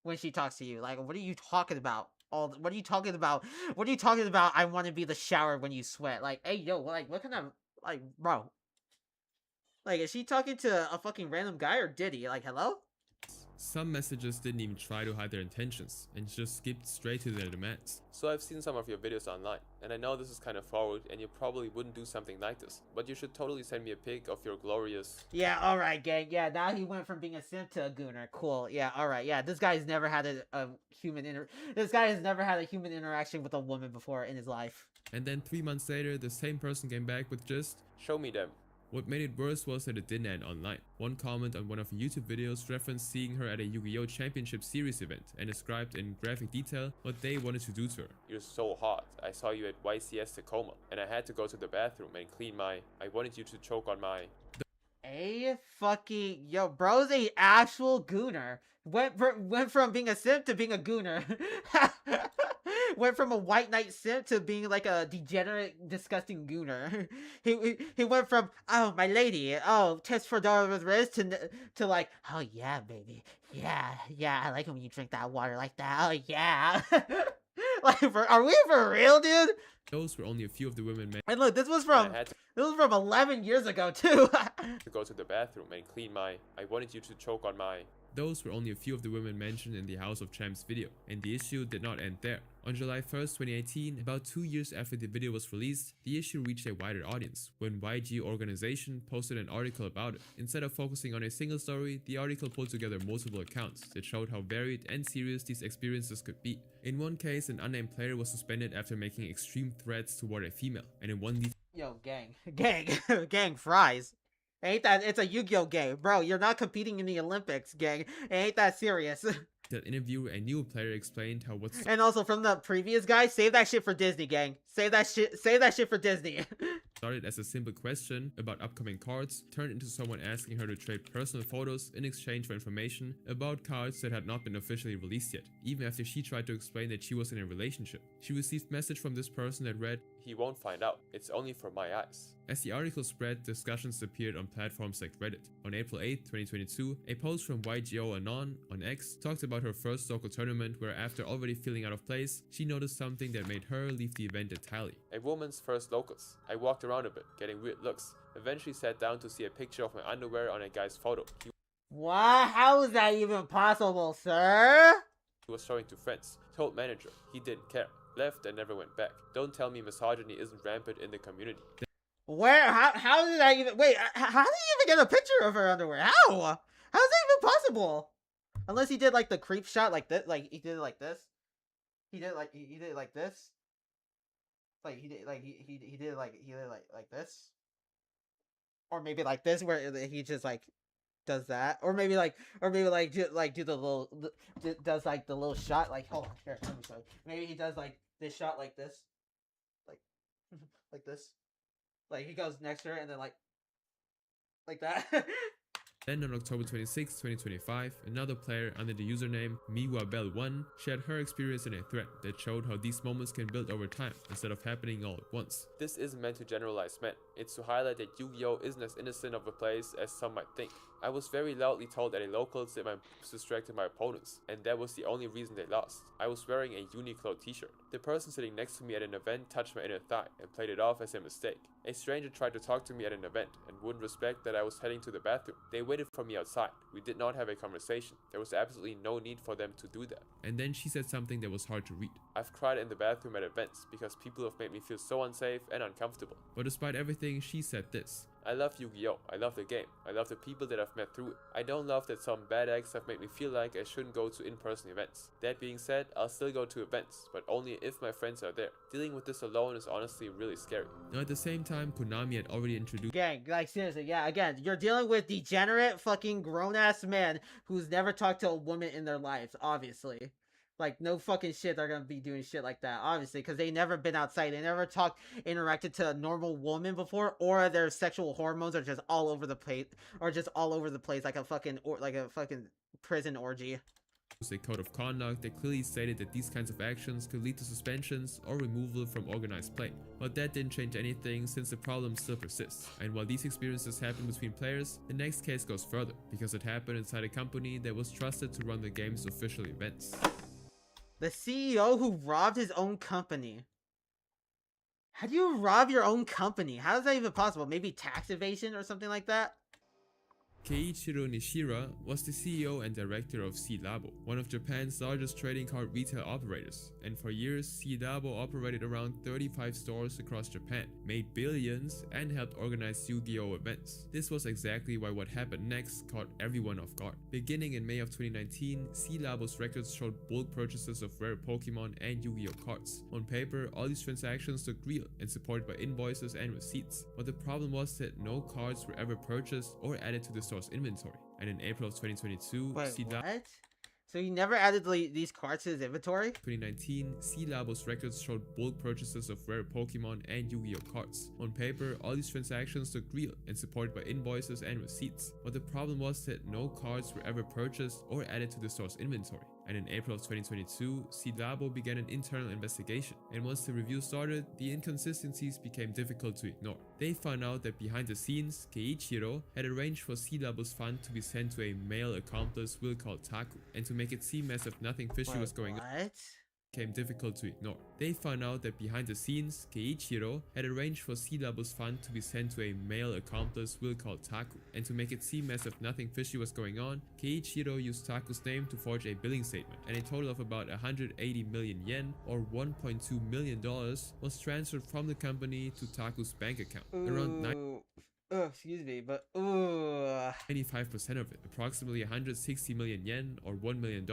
when she talks to you. Like, what are you talking about? What are you talking about? What are you talking about? I want to be the shower when you sweat. Like, hey, yo, like, what kind of, like, bro? Like, is she talking to a fucking random guy or Diddy? Like, hello? some messages didn't even try to hide their intentions and just skipped straight to their demands. So I've seen some of your videos online, and I know this is kind of forward and you probably wouldn't do something like this, but you should totally send me a pic of your glorious... Yeah, alright, gang. Yeah, now he went from being a simp to a gooner. Cool. Yeah, alright. Yeah, this guy's never had a human this guy has never had a human interaction with a woman before in his life. And then 3 months later, the same person came back with just, show me them. What made it worse was that it didn't end online. One comment on one of the YouTube videos referenced seeing her at a Yu-Gi-Oh! Championship Series event and described in graphic detail what they wanted to do to her. You're so hot. I saw you at YCS Tacoma, and I had to go to the bathroom and clean my... I wanted you to choke on my... A fucking... Yo, bro's a actual gooner. Went from being a simp to being a gooner. Went from a white knight simp to being like a degenerate, disgusting gooner. He went from, oh, my lady, oh, test for with wrist to like, oh yeah, baby. Yeah, I like it when you drink that water like that. Oh yeah. Like, are we for real, dude? Those were only a few of the women men. And look, this was from 11 years ago too. to go to the bathroom and clean my... I wanted you to choke on my... Those were only a few of the women mentioned in the House of Champs video, and the issue did not end there. On July 1st, 2018, about 2 years after the video was released, the issue reached a wider audience when YG Organization posted an article about it. Instead of focusing on a single story, the article pulled together multiple accounts that showed how varied and serious these experiences could be. In one case, an unnamed player was suspended after making extreme threats toward a female, and in one Yo, gang, fries. Ain't that, it's a Yu-Gi-Oh game, bro. You're not competing in the Olympics, gang. It ain't that serious. that interview, a new player explained how what's and also from the previous guy, save that shit for Disney, gang. Save that shit for Disney. started as a simple question about upcoming cards turned into someone asking her to trade personal photos in exchange for information about cards that had not been officially released yet, even after she tried to explain that she was in a relationship. She received message from this person that read, he won't find out. It's only for my eyes. As the article spread, discussions appeared on platforms like Reddit. On April 8, 2022, a post from YGO Anon on X talked about her first local tournament where, after already feeling out of place, she noticed something that made her leave the event entirely. A woman's first locals. I walked around a bit, getting weird looks. Eventually sat down to see a picture of my underwear on a guy's photo. What? How is that even possible, sir? He was showing to friends. Told manager. He didn't care. Left and never went back. Don't tell me misogyny isn't rampant in the community. Where? How did I even... Wait, how did he even get a picture of her underwear? How? How is that even possible? Unless he did, like, the creep shot like this. Like, he did it like this. He did it like this. Like, he did it like this. Or maybe like this, where he just, like, does that. Or maybe do the little... does, like, the little shot. Like, hold on. Here, let me show you. Maybe he does, like, this shot like this. Like, like this. Like, he goes next to her and then like that. Then on October 26, 2025, another player under the username MiwaBell1 shared her experience in a thread that showed how these moments can build over time instead of happening all at once. This isn't meant to generalize men. It's to highlight that Yu-Gi-Oh! Isn't as innocent of a place as some might think. I was very loudly told at a locals that my boobs distracted my opponents, and that was the only reason they lost. I was wearing a Uniqlo t-shirt. The person sitting next to me at an event touched my inner thigh and played it off as a mistake. A stranger tried to talk to me at an event and wouldn't respect that I was heading to the bathroom. They waited for me outside. We did not have a conversation. There was absolutely no need for them to do that. And then she said something that was hard to read. I've cried in the bathroom at events because people have made me feel so unsafe and uncomfortable. But despite everything, she said this. I love Yu-Gi-Oh! I love the game. I love the people that I've met through it. I don't love that some bad eggs have made me feel like I shouldn't go to in-person events. That being said, I'll still go to events, but only if my friends are there. Dealing with this alone is honestly really scary. Now at the same time, Konami had already introduced... Gang, like seriously, yeah, again, you're dealing with degenerate fucking grown-ass men who's never talked to a woman in their lives, obviously. Like, no fucking shit they're gonna be doing shit like that, obviously, because they never been outside. They never interacted to a normal woman before, or their sexual hormones are just all over the place, like a fucking prison orgy. A code of conduct that clearly stated that these kinds of actions could lead to suspensions or removal from organized play. But that didn't change anything since the problem still persists. And while these experiences happen between players, the next case goes further, because it happened inside a company that was trusted to run the game's official events. The CEO who robbed his own company. How do you rob your own company? How is that even possible? Maybe tax evasion or something like that? Keiichiro Nishira was the CEO and director of C-Labo, one of Japan's largest trading card retail operators, and for years C-Labo operated around 35 stores across Japan, made billions, and helped organize Yu-Gi-Oh! Events. This was exactly why what happened next caught everyone off guard. Beginning in May of 2019, C-Labo's records showed bulk purchases of rare Pokemon and Yu-Gi-Oh! Cards. On paper, all these transactions looked real and supported by invoices and receipts, but the problem was that no cards were ever purchased or added to the store's inventory. And in April of 2022, what? So he never added these cards to his inventory? 2019, C-Labo's records showed bulk purchases of rare Pokemon and Yu-Gi-Oh! Cards. On paper, all these transactions looked real and supported by invoices and receipts, but the problem was that no cards were ever purchased or added to the store's inventory. And in April of 2022, C-Labo began an internal investigation, and once the review started, the inconsistencies became difficult to ignore. They found out that behind the scenes, Keiichiro had arranged for C-Labo's fund to be sent to a male accomplice we'll call Taku, and to make it seem as if nothing fishy was going on, became difficult to ignore. They found out that behind the scenes, Keiichiro had arranged for C-Labo's fund to be sent to a male accomplice we'll call Taku, and to make it seem as if nothing fishy was going on, Keiichiro used Taku's name to forge a billing statement, and a total of about 180 million yen, or $1.2 million, was transferred from the company to Taku's bank account. Around excuse me, but 95% of it, approximately 160 million yen or $1 million,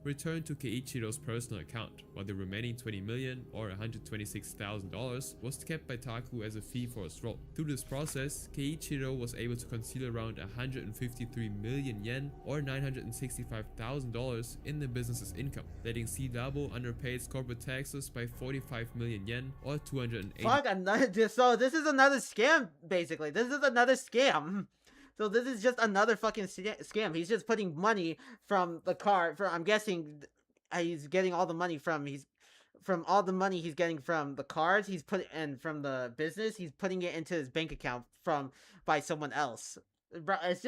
returned to Keiichiro's personal account, while the remaining 20 million or $126,000 was kept by Taku as a fee for his role. Through this process, Keiichiro was able to conceal around 153 million yen or $965,000 in the business's income, letting C-Labo underpay its corporate taxes by 45 million yen or 280. So this is another scam, basically. This is another scam. So this is just another fucking scam. He's just putting money from the card. I'm guessing he's getting all the money from all the money he's getting from the cards. He's and from the business. He's putting it into his bank account by someone else. Bro, it's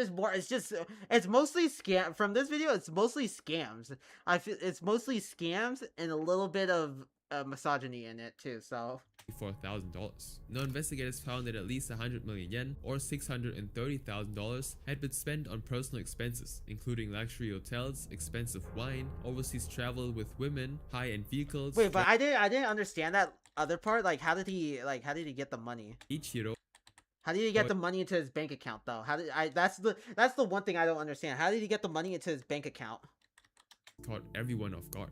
mostly scam. From this video, it's mostly scams. I feel it's mostly scams and a little bit of misogyny in it too. So. $4,000. Now investigators found that at least 100 million yen or $630,000 had been spent on personal expenses, including luxury hotels, expensive wine, overseas travel with women, high-end vehicles. Wait, but I didn't understand that other part. Like, how did he get the money? How did he get the money into his bank account though? That's the one thing I don't understand. How did he get the money into his bank account? Caught everyone off guard.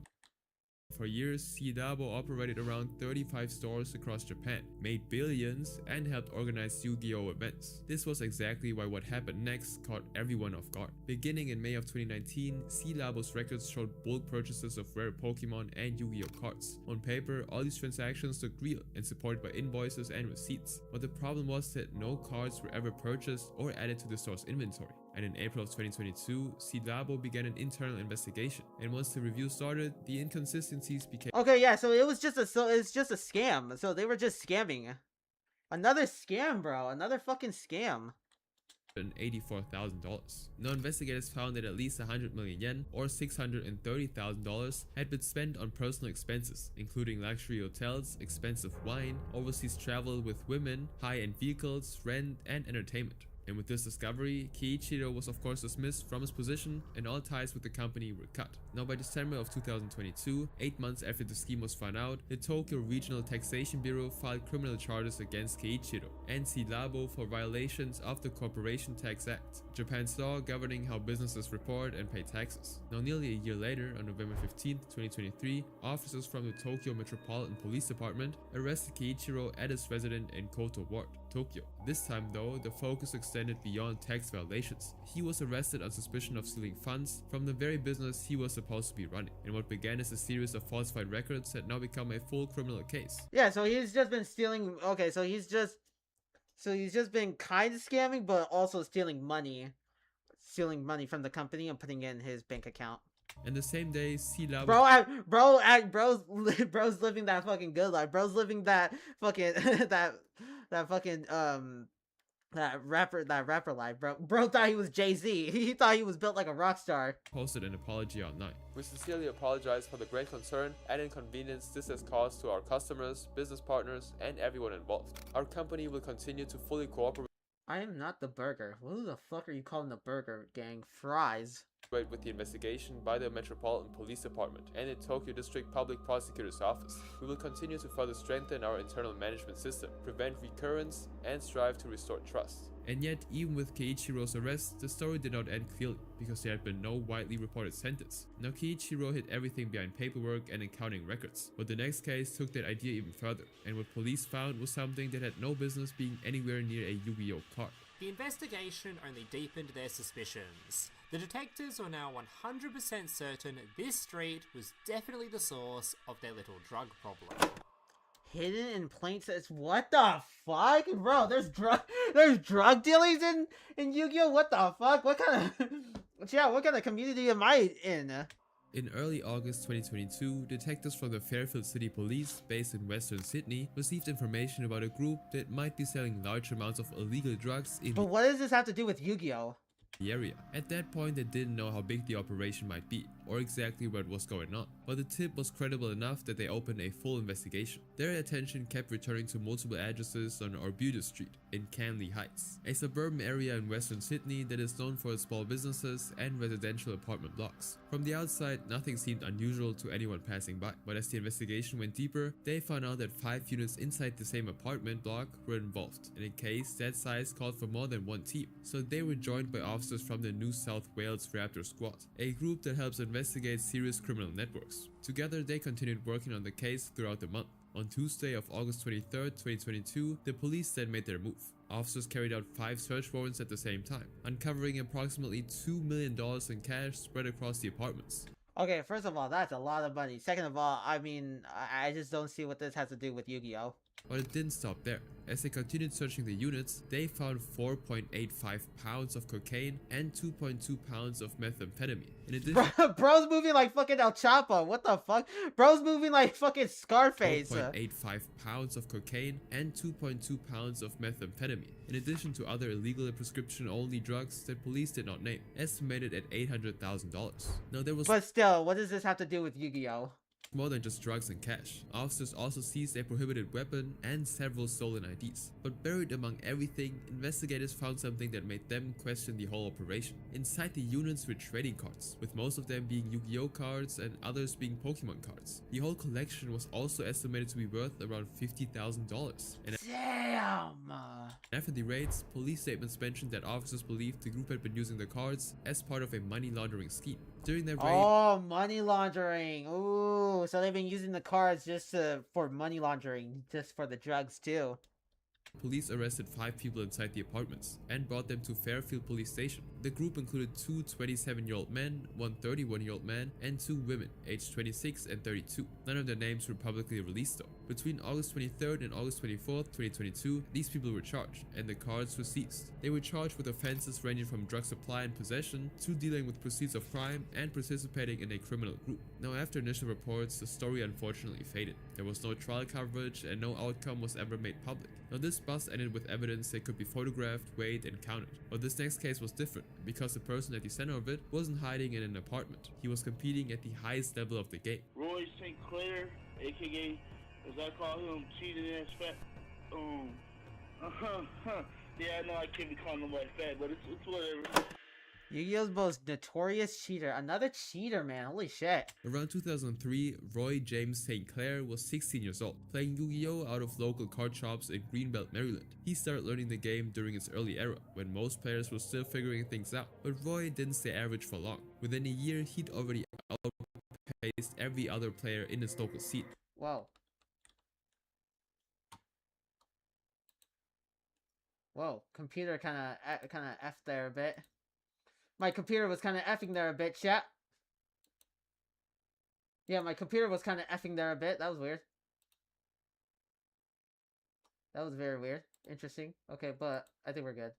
For years, C-Labo operated around 35 stores across Japan, made billions, and helped organize Yu-Gi-Oh! Events. This was exactly why what happened next caught everyone off guard. Beginning in May of 2019, C-Labo's records showed bulk purchases of rare Pokemon and Yu-Gi-Oh! Cards. On paper, all these transactions looked real and supported by invoices and receipts, but the problem was that no cards were ever purchased or added to the store's inventory. And in April of 2022, C-Labo began an internal investigation, and once the review started, the inconsistencies became— Okay, yeah, so it's just a scam. So they were just scamming. Another scam, bro. Another fucking scam. $84,000. Now investigators found that at least 100 million yen or $630,000 had been spent on personal expenses, including luxury hotels, expensive wine, overseas travel with women, high-end vehicles, rent, and entertainment. And with this discovery, Keiichiro was of course dismissed from his position and all ties with the company were cut. Now by December of 2022, 8 months after the scheme was found out, the Tokyo Regional Taxation Bureau filed criminal charges against Keiichiro and Labo for violations of the Corporation Tax Act, Japan's law governing how businesses report and pay taxes. Now nearly a year later, on November 15, 2023, officers from the Tokyo Metropolitan Police Department arrested Keiichiro at his residence in Koto Ward, Tokyo. This time though, the focus extended beyond tax violations. He was arrested on suspicion of stealing funds from the very business he was supposed to be running, and what began as a series of falsified records had now become a full criminal case. Yeah, so he's just been stealing. Okay, so he's just been kind of scamming, but also stealing money from the company and putting it in his bank account. And the same day, Labo... Bro's living that fucking good life. Bro's living that fucking that rapper life, bro. Bro thought he was Jay-Z. He thought he was built like a rock star. Posted an apology online. We sincerely apologize for the great concern and inconvenience this has caused to our customers, business partners, and everyone involved. Our company will continue to fully cooperate. I am not the burger. Who the fuck are you calling the burger gang? Fries. With the investigation by the Metropolitan Police Department and the Tokyo District Public Prosecutor's Office. We will continue to further strengthen our internal management system, prevent recurrence, and strive to restore trust. And yet, even with Keiichiro's arrest, the story did not end clearly, because there had been no widely reported sentence. Now Keiichiro hid everything behind paperwork and accounting records, but the next case took that idea even further, and what police found was something that had no business being anywhere near a Yu-Gi-Oh card. The investigation only deepened their suspicions. The detectives were now 100% certain this street was definitely the source of their little drug problem. Hidden in plain sight. What the fuck, bro? There's drug dealers in Yu-Gi-Oh. What the fuck? What kind of community am I in? In early August 2022, detectives from the Fairfield City Police, based in Western Sydney, received information about a group that might be selling large amounts of illegal drugs in But what does this have to do with Yu-Gi-Oh? the area. At that point, they didn't know how big the operation might be, or exactly what was going on, but the tip was credible enough that they opened a full investigation. Their attention kept returning to multiple addresses on Arbutus Street in Canley Heights, a suburban area in Western Sydney that is known for its small businesses and residential apartment blocks. From the outside, nothing seemed unusual to anyone passing by, but as the investigation went deeper, they found out that 5 units inside the same apartment block were involved, in a case that size called for more than one team, so they were joined by officers from the New South Wales Raptor Squad, a group that helps investigate serious criminal networks. Together, they continued working on the case throughout the month. On Tuesday of August 23, 2022, the police then made their move. Officers carried out 5 search warrants at the same time, uncovering approximately $2 million in cash spread across the apartments. Okay, first of all, that's a lot of money. Second of all, I mean, I just don't see what this has to do with Yu-Gi-Oh. But it didn't stop there. As they continued searching the units, they found 4.85 pounds of cocaine and 2.2 pounds of methamphetamine. In addition, bro's moving like fucking El Chapo. What the fuck? Bro's moving like fucking Scarface. 4.85 pounds of cocaine and 2.2 pounds of methamphetamine, in addition to other illegal and prescription-only drugs that police did not name, estimated at $800,000. Now there was... But still, what does this have to do with Yu-Gi-Oh? More than just drugs and cash. Officers also seized a prohibited weapon and several stolen IDs. But buried among everything, investigators found something that made them question the whole operation. Inside the units were trading cards, with most of them being Yu-Gi-Oh cards and others being Pokemon cards. The whole collection was also estimated to be worth around $50,000. Damn! After the raids, police statements mentioned that officers believed the group had been using the cards as part of a money laundering scheme. During their raid, oh, money laundering. Ooh, so they've been using the cards just for money laundering, just for the drugs too. Police arrested 5 people inside the apartments and brought them to Fairfield Police Station. The group included 2 27-year-old men, 1 31-year-old man, and 2 women, aged 26 and 32. None of their names were publicly released though. Between August 23rd and August 24th, 2022, these people were charged, and the cards were seized. They were charged with offenses ranging from drug supply and possession to dealing with proceeds of crime and participating in a criminal group. Now, after initial reports, the story unfortunately faded. There was no trial coverage and no outcome was ever made public. Now, this bust ended with evidence that could be photographed, weighed, and counted. But this next case was different, because the person at the center of it wasn't hiding in an apartment. He was competing at the highest level of the game. Roy St. Clair, aka, as I call him, cheating ass fat. Yeah, I know I can't be calling nobody fat, but it's whatever. Yu-Gi-Oh's most notorious cheater. Another cheater, man. Holy shit. Around 2003, Roy James St. Clair was 16 years old, playing Yu-Gi-Oh out of local card shops in Greenbelt, Maryland. He started learning the game during its early era, when most players were still figuring things out. But Roy didn't stay average for long. Within a year, he'd already outpaced every other player in his local scene. Whoa. Whoa. Computer kinda effed there a bit. My computer was kind of effing there a bit, chat. Yeah, my computer was kind of effing there a bit. That was weird. That was very weird. Interesting. Okay, but I think we're good.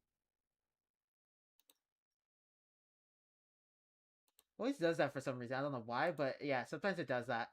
Always does that for some reason. I don't know why, but yeah, sometimes it does that.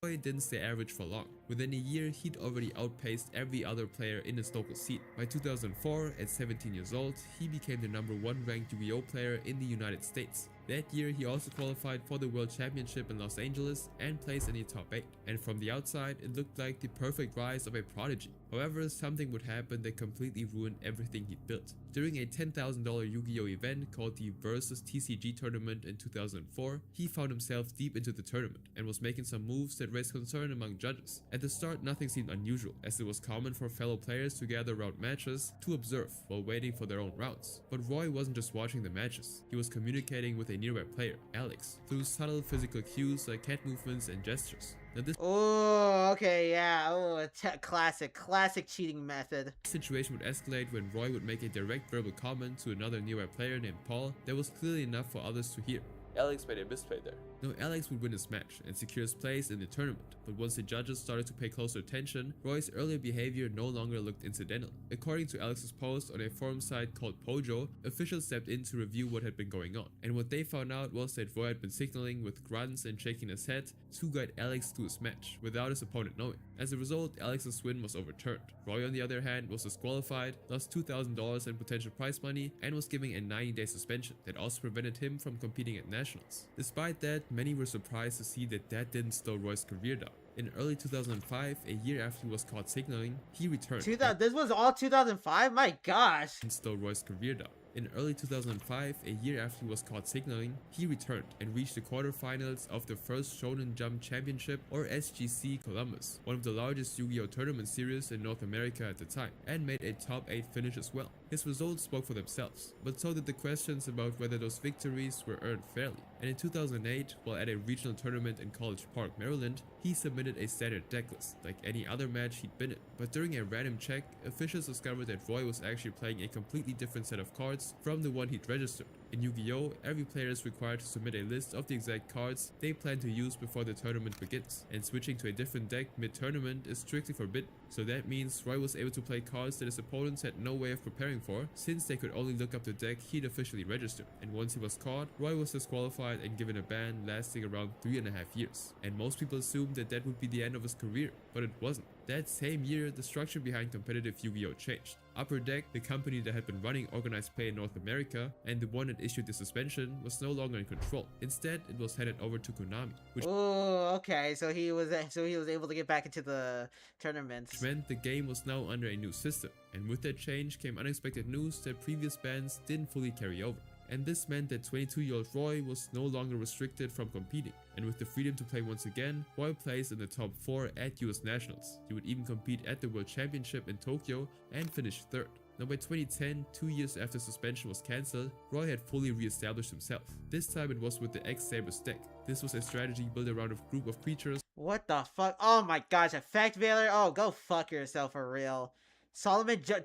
Roy didn't stay average for long. Within a year, he'd already outpaced every other player in his local scene. By 2004, at 17 years old, he became the #1 ranked Yu-Gi-Oh player in the United States. That year, he also qualified for the World Championship in Los Angeles and placed in the top 8. And from the outside, it looked like the perfect rise of a prodigy. However, something would happen that completely ruined everything he'd built. During a $10,000 Yu-Gi-Oh event called the Versus TCG tournament in 2004, he found himself deep into the tournament and was making some moves that raised concern among judges. At the start, nothing seemed unusual, as it was common for fellow players to gather around matches to observe while waiting for their own rounds. But Roy wasn't just watching the matches, he was communicating with a nearby player, Alex, through subtle physical cues like head movements and gestures. Now this Okay, yeah. Oh, classic cheating method. situation would escalate when Roy would make a direct verbal comment to another nearby player named Paul that was clearly enough for others to hear. Alex made a misplay there. Now, Alex would win his match and secure his place in the tournament, but once the judges started to pay closer attention, Roy's earlier behavior no longer looked incidental. According to Alex's post on a forum site called Pojo, officials stepped in to review what had been going on, and what they found out was that Roy had been signaling with grunts and shaking his head to guide Alex to his match, without his opponent knowing. As a result, Alex's win was overturned. Roy, on the other hand, was disqualified, lost $2,000 in potential prize money, and was given a 90-day suspension that also prevented him from competing at nationals. Despite that, many were surprised to see that didn't slow Roy's career down. In early 2005, a year after he was caught signaling, he returned. This was all 2005? My gosh. And slow Roy's career down. In early 2005, a year after he was caught signaling, he returned and reached the quarterfinals of the first Shonen Jump Championship, or SGC Columbus, one of the largest Yu-Gi-Oh tournament series in North America at the time, and made a top 8 finish as well. His results spoke for themselves, but so did the questions about whether those victories were earned fairly. And in 2008, while at a regional tournament in College Park, Maryland, he submitted a standard deck list, like any other match he'd been in. But during a random check, officials discovered that Roy was actually playing a completely different set of cards from the one he'd registered. In Yu-Gi-Oh, every player is required to submit a list of the exact cards they plan to use before the tournament begins, and switching to a different deck mid-tournament is strictly forbidden. So that means Roy was able to play cards that his opponents had no way of preparing for, since they could only look up the deck he'd officially registered. And once he was caught, Roy was disqualified and given a ban lasting around 3.5 years. And most people assumed that would be the end of his career, but it wasn't. That same year, the structure behind competitive Yu-Gi-Oh changed. Upper Deck, the company that had been running organized play in North America and the one that issued the suspension, was no longer in control. Instead, it was handed over to Konami, which okay, so he was able to get back into the tournaments. Meant the game was now under a new system, and with that change came unexpected news that previous bans didn't fully carry over. And this meant that 22-year-old Roy was no longer restricted from competing, and with the freedom to play once again, Roy placed in the top 4 at US Nationals. He would even compete at the World Championship in Tokyo and finish 3rd. Now by 2010, 2 years after suspension was cancelled, Roy had fully re-established himself. This time it was with the X-Sabers deck. This was a strategy built around a group of creatures. What the fuck? Oh my gosh, Effect Veiler? Oh, go fuck yourself for real.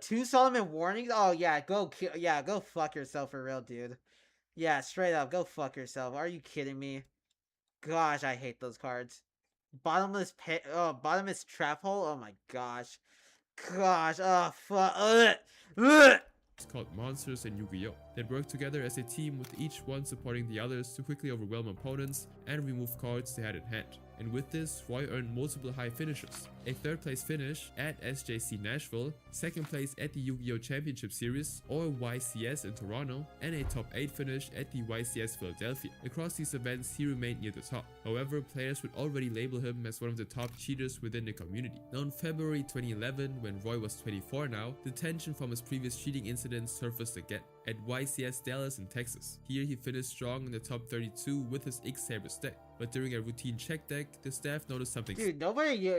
Two Solomon warnings? Oh yeah, go fuck yourself for real, dude. Yeah, straight up, go fuck yourself. Are you kidding me? Gosh, I hate those cards. bottomless trap hole. Oh my gosh. Oh fuck. Ugh. called monsters in Yu-Gi-Oh! That work together as a team with each one supporting the others to quickly overwhelm opponents and remove cards they had in hand. And with this, Roy earned multiple high finishes. A 3rd place finish at SJC Nashville, 2nd place at the Yu-Gi-Oh! Championship Series or YCS in Toronto, and a top 8 finish at the YCS Philadelphia. Across these events, he remained near the top. However, players would already label him as one of the top cheaters within the community. Now in February 2011, when Roy was 24 now, the tension from his previous cheating incidents surfaced again. At YCS Dallas in Texas. Here he finished strong in the top 32 with his X-Sabers deck. But during a routine check deck, the staff noticed something. Dude,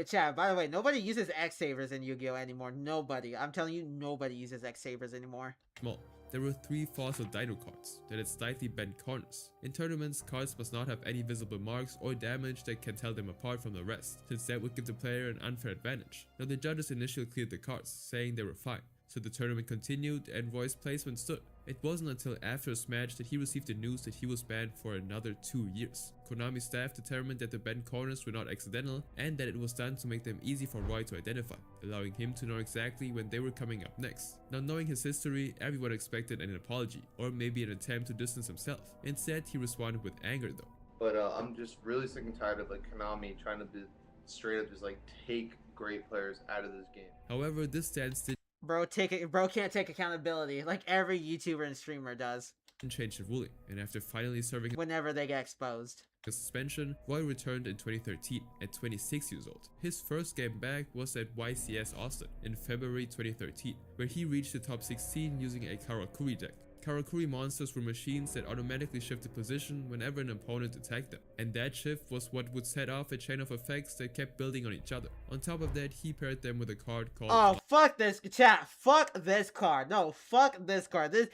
chat, by the way, nobody uses X-Sabers in Yu-Gi-Oh! Anymore. Nobody. I'm telling you, nobody uses X-Sabers anymore. Small. There were 3 fossil dino cards that had slightly bent corners. In tournaments, cards must not have any visible marks or damage that can tell them apart from the rest, since that would give the player an unfair advantage. Now the judges initially cleared the cards, saying they were fine. So the tournament continued and Roy's placement stood. It wasn't until after his match that he received the news that he was banned for another 2 years. Konami staff determined that the bent corners were not accidental and that it was done to make them easy for Roy to identify, allowing him to know exactly when they were coming up next. Now knowing his history, everyone expected an apology or maybe an attempt to distance himself. Instead, he responded with anger though. But I'm just really sick and tired of like Konami trying to be straight up just like take great players out of this game. However, this stance did Bro can't take accountability like every YouTuber and streamer does. Changed the ruling, and after finally serving whenever they get exposed a suspension, Roy returned in 2013 at 26 years old. His first game back was at YCS Austin in February 2013, where he reached the top 16 using a Karakuri deck. Karakuri monsters were machines that automatically shifted position whenever an opponent attacked them, and that shift was what would set off a chain of effects that kept building on each other. On top of that, he paired them with a card called fuck this chat, fuck this card, no, fuck this card,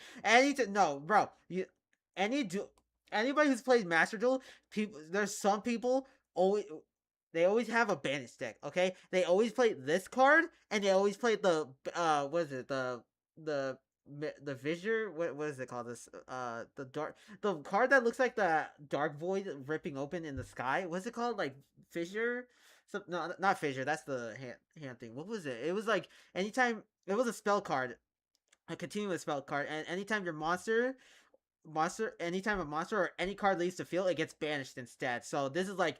anybody who's played Master Duel, there's some people they always have a banish deck, okay? They always play this card, and they always play the the Visor, what is it called? The card that looks like the Dark Void ripping open in the sky. What's it called? Like Fissure? No, not Fissure. That's the hand thing. What was it? It was like anytime it was a spell card, a continuous spell card, and anytime your anytime a monster or any card leaves the field, it gets banished instead. So this is like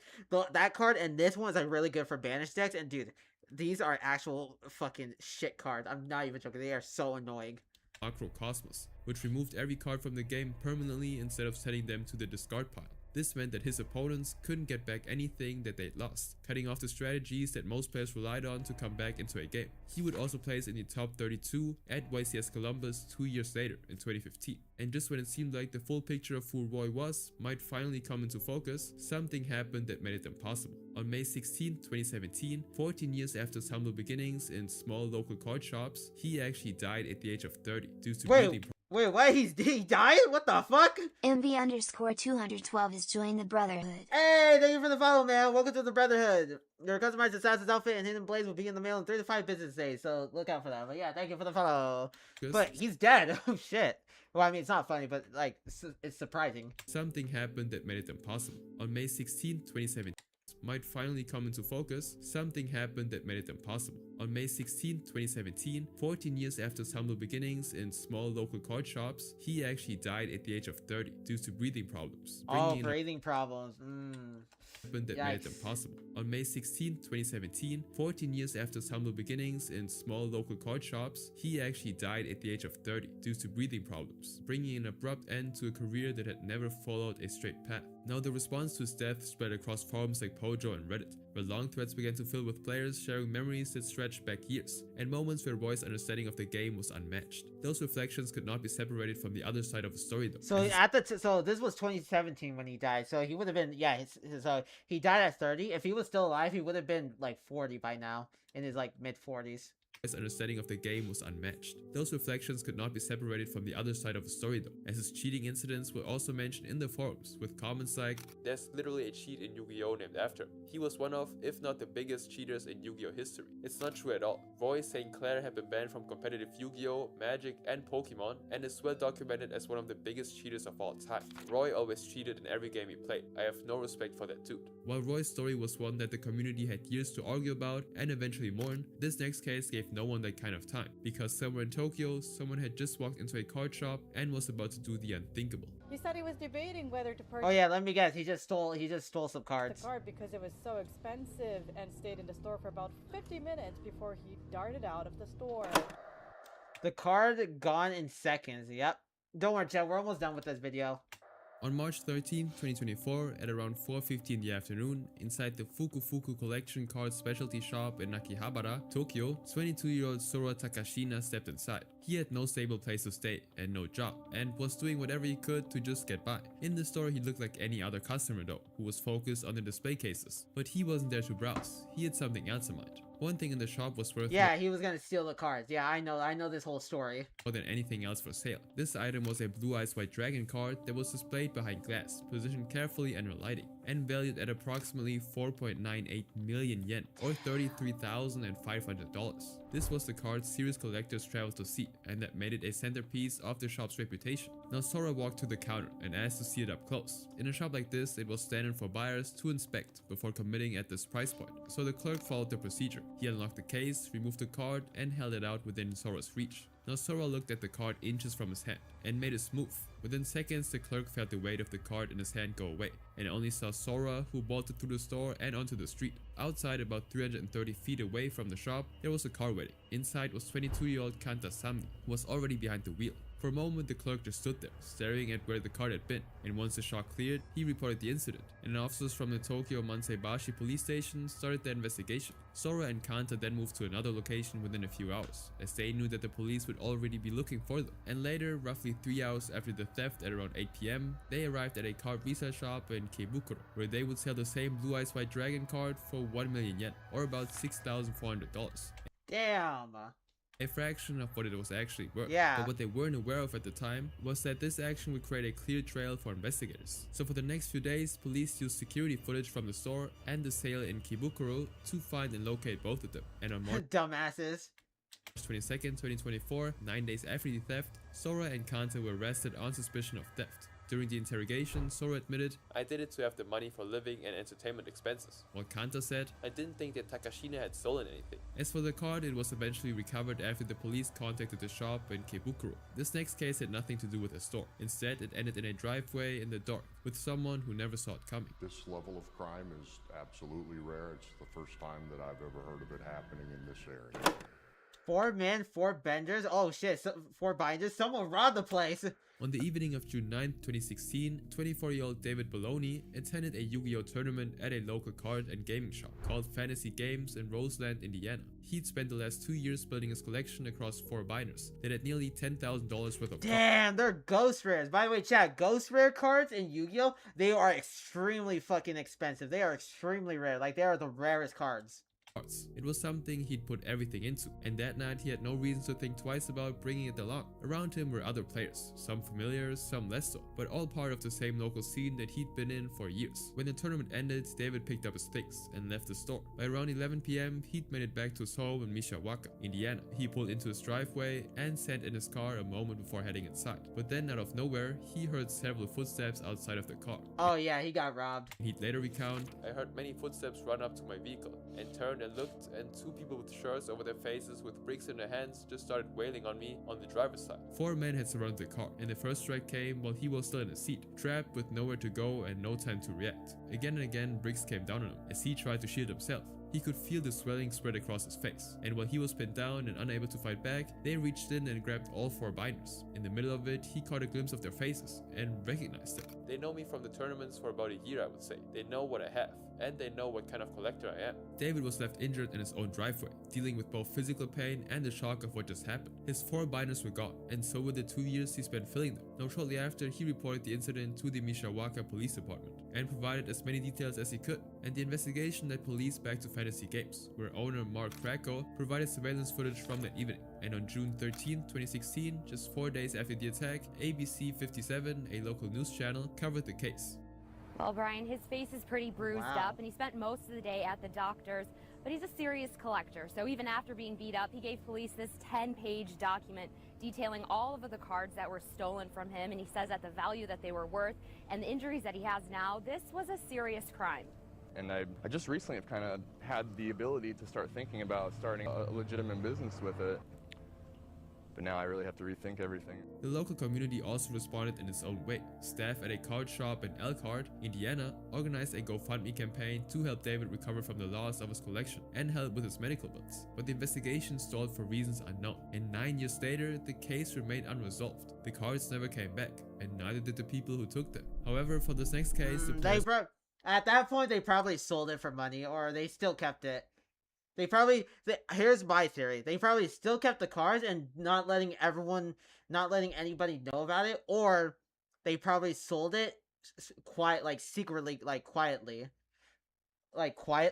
that card, and this one is like really good for banished decks. And dude, these are actual fucking shit cards. I'm not even joking. They are so annoying. Macrocosmos, which removed every card from the game permanently instead of sending them to the discard pile. This meant that his opponents couldn't get back anything that they'd lost, cutting off the strategies that most players relied on to come back into a game. He would also place in the top 32 at YCS Columbus 2 years later in 2015. And just when it seemed like the full picture of who Roy was might finally come into focus, something happened that made it impossible. On May 16, 2017, 14 years after his humble beginnings in small local card shops, he actually died at the age of 30 due to breathing Wait, what? He died? What the fuck? MV_212 is joined the Brotherhood. Hey, thank you for the follow, man. Welcome to the Brotherhood. Your customized assassin's outfit and hidden blades will be in the mail in 3 to 5 business days, so look out for that. But yeah, thank you for the follow. But he's dead. Oh shit. Well, I mean, it's not funny, but like, it's surprising. Something happened that made it impossible. On May 16, 2017, might finally come into focus, something happened that made it impossible. On May 16, 2017, 14 years after his humble beginnings in small local card shops, he actually died at the age of 30 due to breathing problems. Breathing problems. That made it impossible. On May 16, 2017, 14 years after his humble beginnings in small local card shops, he actually died at the age of 30 due to breathing problems, bringing an abrupt end to a career that had never followed a straight path. Now the response to his death spread across forums like Pojo and Reddit, where long threads began to fill with players sharing memories that stretched back years, and moments where Roy's understanding of the game was unmatched. Those reflections could not be separated from the other side of the story though. So so this was 2017 when he died, so he would have been, he died at 30. If he was still alive, he would have been like 40 by now, in his like mid 40s. His understanding of the game was unmatched. Those reflections could not be separated from the other side of the story though, as his cheating incidents were also mentioned in the forums, with comments like, "There's literally a cheat in Yu-Gi-Oh! Named after him. He was one of, if not the biggest cheaters in Yu-Gi-Oh! History." It's not true at all. Roy St. Clair had been banned from competitive Yu-Gi-Oh!, Magic, and Pokemon, and is well documented as one of the biggest cheaters of all time. Roy always cheated in every game he played. I have no respect for that dude. While Roy's story was one that the community had years to argue about and eventually mourn, this next case gave no one that kind of time, because somewhere in Tokyo, someone had just walked into a card shop and was about to do the unthinkable. He said he was debating whether to purchase. Oh yeah, let me guess. He just stole some cards. The card because it was so expensive, and stayed in the store for about 50 minutes before he darted out of the store. The card gone in seconds. Yep. Don't worry, chat. We're almost done with this video. On March 13, 2024, at around 4:50 in the afternoon, inside the Fuku Collection card specialty shop in Akihabara, Tokyo, 22-year-old Sora Takashina stepped inside. He had no stable place to stay and no job, and was doing whatever he could to just get by. In the store, he looked like any other customer though, who was focused on the display cases. But he wasn't there to browse. He had something else in mind. One thing in the shop was worth Yeah, he was gonna steal the cards. Yeah, I know this whole story. more than anything else for sale. This item was a Blue Eyes White Dragon card that was displayed behind glass, positioned carefully under lighting, and valued at approximately 4.98 million yen, or $33,500. This was the card serious collectors traveled to see, and that made it a centerpiece of the shop's reputation. Now Sora walked to the counter and asked to see it up close. In a shop like this, it was standard for buyers to inspect before committing at this price point, so the clerk followed the procedure. He unlocked the case, removed the card, and held it out within Sora's reach. Now Sora looked at the card inches from his hand and made it move. Within seconds, the clerk felt the weight of the card in his hand go away, and only saw Sora, who bolted through the store and onto the street. Outside, about 330 feet away from the shop, there was a car waiting. Inside was 22-year-old Kanta Samni, who was already behind the wheel. For a moment, the clerk just stood there, staring at where the card had been, and once the shock cleared, he reported the incident, and officers from the Tokyo Manseibashi police station started their investigation. Sora and Kanta then moved to another location within a few hours, as they knew that the police would already be looking for them. And later, roughly 3 hours after the theft at around 8 PM, they arrived at a card resale shop in Keibukuro, where they would sell the same Blue Eyes White Dragon card for 1 million yen, or about $6,400. Damn. A fraction of what it was actually worth. Yeah. But what they weren't aware of at the time was that this action would create a clear trail for investigators. So for the next few days, police used security footage from the store and the sale in Kibukuro to find and locate both of them. And on March Dumbasses. 22nd, 2024, 9 days after the theft, Sora and Kanta were arrested on suspicion of theft. During the interrogation, Sora admitted, "I did it to have the money for living and entertainment expenses." while Kanta said, "I didn't think that Takashina had stolen anything." As for the card, it was eventually recovered after the police contacted the shop in Keibukuro. This next case had nothing to do with the store. Instead, it ended in a driveway in the dark, with someone who never saw it coming. This level of crime is absolutely rare. It's the first time that I've ever heard of it happening in this area. 4 men, 4 benders. Oh shit, 4 binders. Someone robbed the place. On the evening of June 9, 2016, 24-year-old David Bologna attended a Yu-Gi-Oh! Tournament at a local card and gaming shop called Fantasy Games in Roseland, Indiana. He'd spent the last 2 years building his collection across 4 binders that had nearly $10,000 worth of Damn, they're ghost rares. By the way, chat, ghost rare cards in Yu-Gi-Oh! They are extremely fucking expensive. They are extremely rare. Like, they are the rarest cards. It was something he'd put everything into, and that night he had no reason to think twice about bringing it along. Around him were other players, some familiar, some less so, but all part of the same local scene that he'd been in for years. When the tournament ended, David picked up his things and left the store. By around 11 PM, he'd made it back to his home in Mishawaka, Indiana. He pulled into his driveway and sat in his car a moment before heading inside. But then, out of nowhere, he heard several footsteps outside of the car. Oh yeah, he got robbed. He'd later recount, "I heard many footsteps run up to my vehicle and turned and looked, and 2 people with shirts over their faces with bricks in their hands just started wailing on me on the driver's side." 4 men had surrounded the car, and the first strike came while he was still in his seat, trapped with nowhere to go and no time to react. Again and again, bricks came down on him as he tried to shield himself. He could feel the swelling spread across his face, and while he was pinned down and unable to fight back, they reached in and grabbed all 4 binders. In the middle of it, he caught a glimpse of their faces and recognized them. "They know me from the tournaments for about a year, I would say. They know what I have, and they know what kind of collector I am." David was left injured in his own driveway, dealing with both physical pain and the shock of what just happened. His 4 binders were gone, and so were the 2 years he spent filling them. Now shortly after, he reported the incident to the Mishawaka Police Department. and provided as many details as he could. And the investigation led police back to Fantasy Games, where owner Mark Krakow provided surveillance footage from that evening. And on June 13, 2016, just 4 days after the attack, ABC 57, a local news channel, covered the case. Well, Brian, his face is pretty bruised up, and he spent most of the day at the doctor's, but he's a serious collector. So even after being beat up, he gave police this 10-page document detailing all of the cards that were stolen from him, and he says at the value that they were worth and the injuries that he has now, this was a serious crime. And I just recently have kind of had the ability to start thinking about starting a legitimate business with it. But now I really have to rethink everything. The local community also responded in its own way. Staff at a card shop in Elkhart, Indiana, organized a GoFundMe campaign to help David recover from the loss of his collection and help with his medical bills. But the investigation stalled for reasons unknown, and 9 years later, the case remained unresolved. The cards never came back, and neither did the people who took them. However, for this next case, the players... At that point, they probably sold it for money, or they still kept it. Here's my theory. They probably still kept the cards and not letting anybody know about it, or they probably sold it secretly, quietly.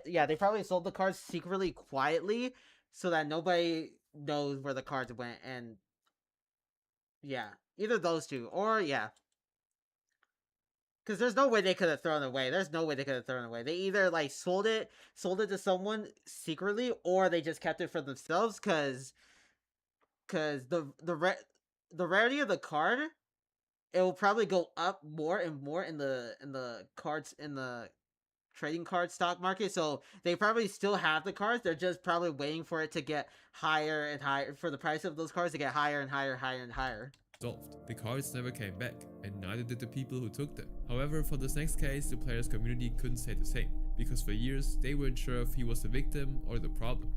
Yeah, they probably sold the cards secretly, quietly, so that nobody knows where the cards went, and yeah, either those two, or yeah. Because there's no way they could have thrown it away. They either sold it to someone secretly, or they just kept it for themselves. Because the rarity of the card, it will probably go up more and more in the trading card stock market. So they probably still have the cards. They're just probably waiting for it to get higher and higher, for the price of those cards to get higher and higher and higher. The cards never came back, and neither did the people who took them. However, for this next case, the players' community couldn't say the same, because for years, they weren't sure if he was the victim or the problem.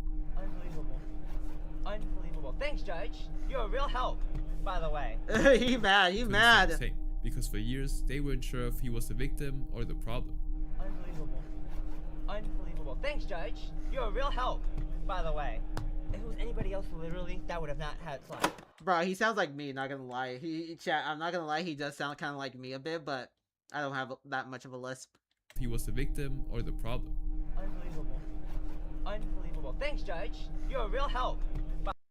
Unbelievable. Thanks, Judge. You're a real help, by the way. He mad. Because for years, they weren't sure if he was the victim or the problem. Unbelievable. Thanks, Judge. You're a real help, by the way. If it was anybody else, literally, that would have not had fun. Bro, he sounds like me, not gonna lie. I'm not gonna lie, he does sound kind of like me a bit, but I don't have that much of a lisp. If he was the victim or the problem. Unbelievable. Thanks, Judge. You're a real help.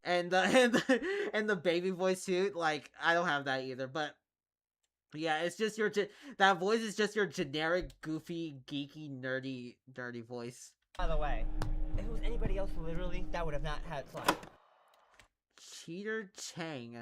And the baby voice too, I don't have that either, but yeah, it's just that voice is just your generic, goofy, geeky, nerdy voice. By the way, if it was anybody else, literally, that would have not had fun. Peter Chang.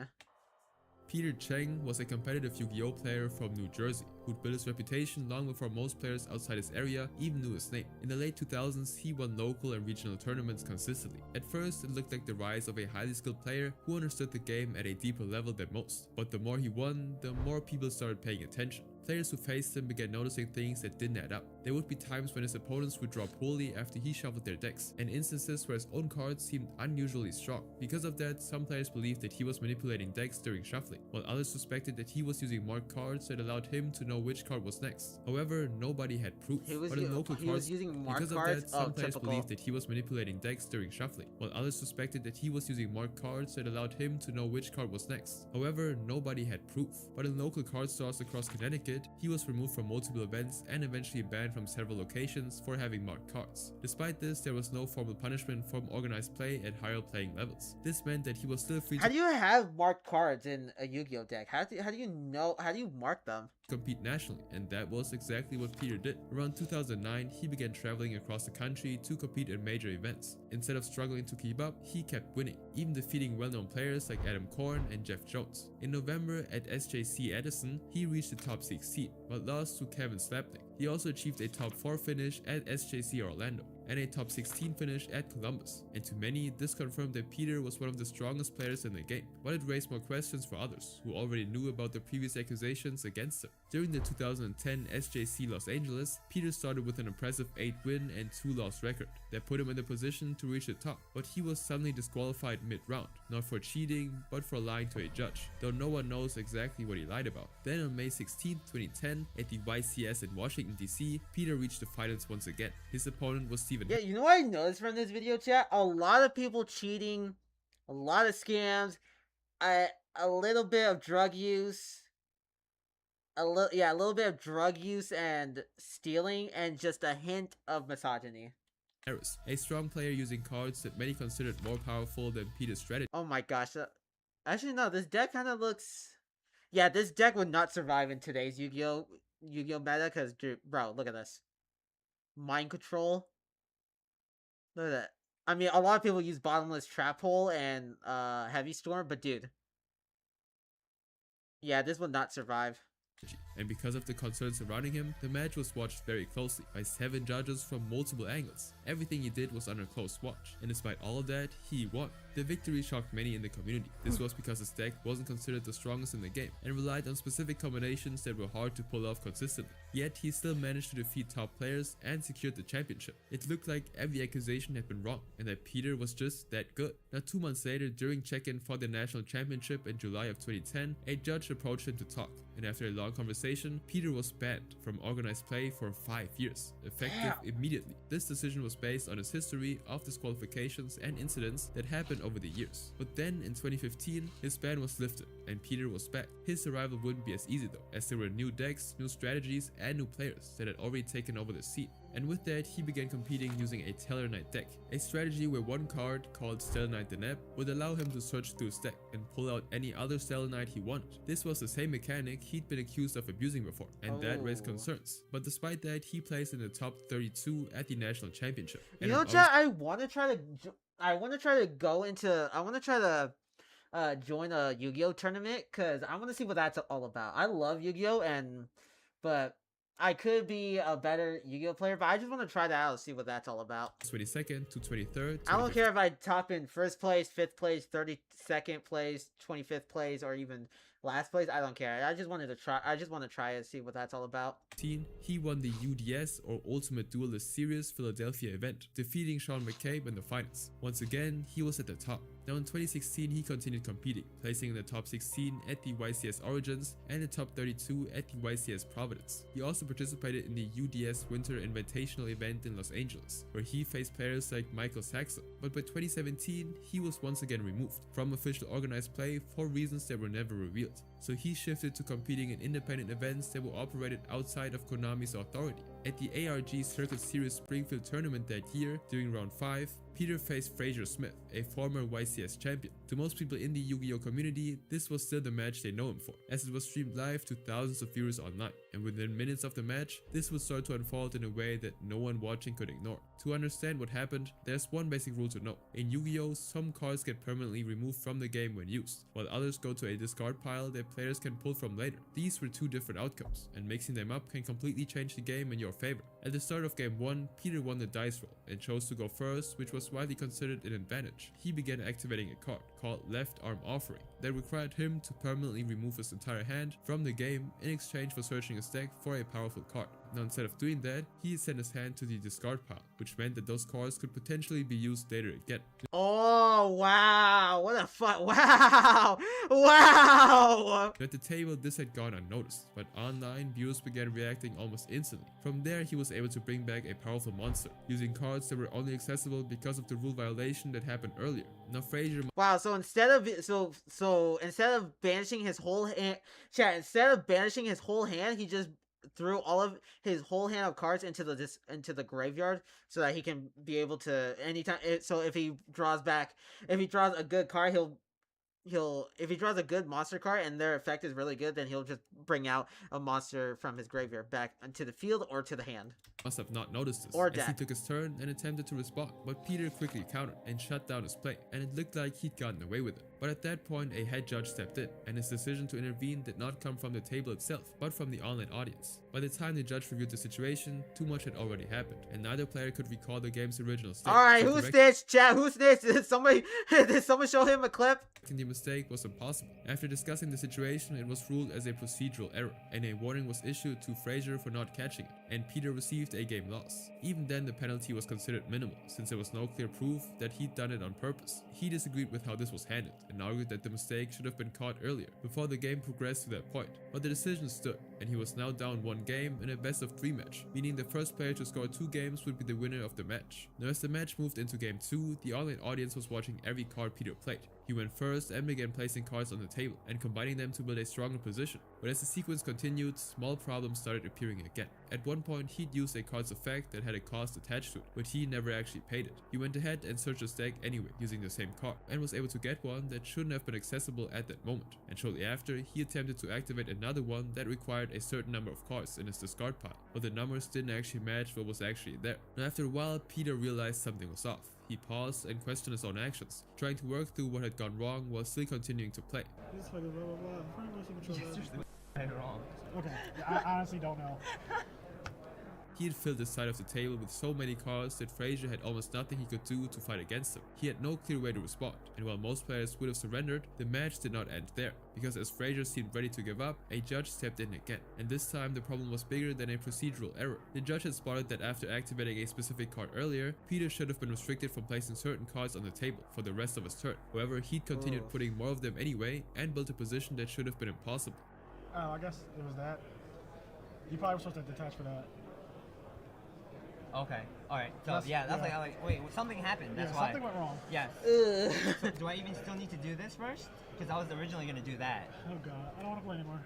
Peter Chang was a competitive Yu-Gi-Oh player from New Jersey, who'd built his reputation long before most players outside his area even knew his name. In the late 2000s, he won local and regional tournaments consistently. At first, it looked like the rise of a highly skilled player who understood the game at a deeper level than most. But the more he won, the more people started paying attention. Players who faced him began noticing things that didn't add up. There would be times when his opponents would draw poorly after he shuffled their decks, and instances where his own cards seemed unusually strong. Because of that, some players believed that he was manipulating decks during shuffling, while others suspected that he was using marked cards that allowed him to know which card was next. However, nobody had proof. But in local cards, because of that, some players believed that he was manipulating decks during shuffling, while others suspected that he was using marked cards that allowed him to know which card was next. However, nobody had proof. But in local card stores across Connecticut, he was removed from multiple events and eventually banned from several locations for having marked cards. Despite this, there was no formal punishment from organized play at higher playing levels. This meant that he was still free to— How do you have marked cards in a Yu-Gi-Oh deck? How do you mark them? Compete nationally, and that was exactly what Peter did. Around 2009, he began traveling across the country to compete in major events. Instead of struggling to keep up, he kept winning, even defeating well-known players like Adam Korn and Jeff Jones. In November at SJC Edison, he reached the top 16, but lost to Kevin Slapnick. He also achieved a top 4 finish at SJC Orlando and a top 16 finish at Columbus. And to many, this confirmed that Peter was one of the strongest players in the game, but it raised more questions for others who already knew about the previous accusations against him. During the 2010 SJC Los Angeles, Peter started with an impressive 8-win and 2-loss record that put him in the position to reach the top, but he was suddenly disqualified mid-round, not for cheating, but for lying to a judge, though no one knows exactly what he lied about. Then on May 16, 2010, at the YCS in Washington DC, Peter reached the finals once again. His opponent was Steven. Yeah, you know what I noticed from this video, chat? A lot of people cheating, a lot of scams, a little bit of drug use, a little bit of drug use and stealing, and just a hint of misogyny. Eris, a strong player using cards that many considered more powerful than Peter's strategy. Oh my gosh. Actually, no, this deck kind of looks... Yeah, this deck would not survive in today's Yu-Gi-Oh meta, because, bro, look at this. Mind Control. Look at that. I mean, a lot of people use Bottomless Trap Hole and Heavy Storm, but dude. Yeah, this would not survive. And because of the concerns surrounding him, the match was watched very closely by 7 judges from multiple angles. Everything he did was under close watch, and despite all of that, he won. The victory shocked many in the community. This was because his deck wasn't considered the strongest in the game, and relied on specific combinations that were hard to pull off consistently. Yet, he still managed to defeat top players and secured the championship. It looked like every accusation had been wrong, and that Peter was just that good. Now 2 months later, during check-in for the national championship in July of 2010, a judge approached him to talk, and after a long conversation, Peter was banned from organized play for 5 years, effective immediately. This decision was based on his history of disqualifications and incidents that happened over the years. But then in 2015, his ban was lifted and Peter was back. His arrival wouldn't be as easy though, as there were new decks, new strategies, and new players that had already taken over the scene. And with that, he began competing using a Stellar Knight deck, a strategy where one card called Stellar Knight Deneb would allow him to search through his deck and pull out any other Stellar Knight he wanted. This was the same mechanic he'd been accused of abusing before, and that raised concerns. But despite that, he placed in the top 32 at the national championship. You know, chat, I want to try to go into, I want to try to join a Yu-Gi-Oh tournament, because I want to see what that's all about. I love Yu-Gi-Oh, but I could be a better Yu-Gi-Oh player, but I just want to try that out and see what that's all about. 22nd to 23rd. I don't care if I top in 1st place, 5th place, 32nd place, 25th place, or even last place. I don't care. I just want to try it and see what that's all about. He won the UDS, or Ultimate Duelist Series Philadelphia event, defeating Sean McCabe in the finals. Once again, he was at the top. Now in 2016, he continued competing, placing in the top 16 at the YCS Origins and the top 32 at the YCS Providence. He also participated in the UDS Winter Invitational event in Los Angeles, where he faced players like Michael Saxon. But by 2017, he was once again removed from official organized play for reasons that were never revealed. So he shifted to competing in independent events that were operated outside of Konami's authority. At the ARG Circuit Series Springfield tournament that year, during round 5, Peter faced Fraser Smith, a former YCS champion. To most people in the Yu-Gi-Oh community, this was still the match they know him for, as it was streamed live to thousands of viewers online, and within minutes of the match, this would start to unfold in a way that no one watching could ignore. To understand what happened, there's one basic rule to know. In Yu-Gi-Oh, some cards get permanently removed from the game when used, while others go to a discard pile that players can pull from later. These were 2 different outcomes, and mixing them up can completely change the game in your favor. At the start of game 1, Peter won the dice roll and chose to go first, which was widely considered an advantage. He began activating a card called Left Arm Offering that required him to permanently remove his entire hand from the game in exchange for searching his deck for a powerful card. Now instead of doing that, he sent his hand to the discard pile, which meant that those cards could potentially be used later again. Oh wow, what the fuck, wow, wow! At the table, this had gone unnoticed, but online, viewers began reacting almost instantly. From there, he was able to bring back a powerful monster, using cards that were only accessible because of the rule violation that happened earlier. Now Fraser... Wow, so instead of instead of banishing his whole hand, instead of banishing his whole hand, he just threw all of his whole hand of cards into the graveyard, so that he can be able to anytime. So if he draws a good card, if he draws a good monster card and their effect is really good, then he'll just bring out a monster from his graveyard back into the field or to the hand. Must have not noticed this, or as death. he took his turn and attempted to respond, but Peter quickly countered and shut down his play, and it looked like he'd gotten away with it. But at that point, a head judge stepped in, and his decision to intervene did not come from the table itself, but from the online audience. By the time the judge reviewed the situation, too much had already happened, and neither player could recall the game's original state. Alright, who snitched, chat? Who snitched? Did someone show him a clip? The mistake was impossible. After discussing the situation, it was ruled as a procedural error, and a warning was issued to Fraser for not catching it, and Peter received a game loss. Even then, the penalty was considered minimal, since there was no clear proof that he'd done it on purpose. He disagreed with how this was handled, and argued that the mistake should have been caught earlier, before the game progressed to that point. But the decision stood, and he was now down 1 game in a best-of-3 match, meaning the first player to score 2 games would be the winner of the match. Now as the match moved into game 2, the online audience was watching every card Peter played. He went first and began placing cards on the table and combining them to build a stronger position. But as the sequence continued, small problems started appearing again. At one point, he'd used a card's effect that had a cost attached to it, but he never actually paid it. He went ahead and searched his deck anyway using the same card, and was able to get one that shouldn't have been accessible at that moment. And shortly after, he attempted to activate another one that required a certain number of cards in his discard pile, but the numbers didn't actually match what was actually there. Now after a while, Peter realized something was off. He paused and questioned his own actions, trying to work through what had gone wrong while still continuing to play. Wrong. Okay, I honestly don't know. He had filled his side of the table with so many cards that Frazier had almost nothing he could do to fight against him. He had no clear way to respond, and while most players would have surrendered, the match did not end there, because as Frazier seemed ready to give up, a judge stepped in again, and this time the problem was bigger than a procedural error. The judge had spotted that after activating a specific card earlier, Peter should have been restricted from placing certain cards on the table for the rest of his turn. However, he'd continued putting more of them anyway, and built a position that should have been impossible. Oh, I guess it was that. You probably were supposed to detach for that. Okay. Alright. So, yeah, that's like, wait, something happened. That's why. Something went wrong. Yes. So, do I even still need to do this first? Because I was originally going to do that. Oh, God. I don't want to play anymore.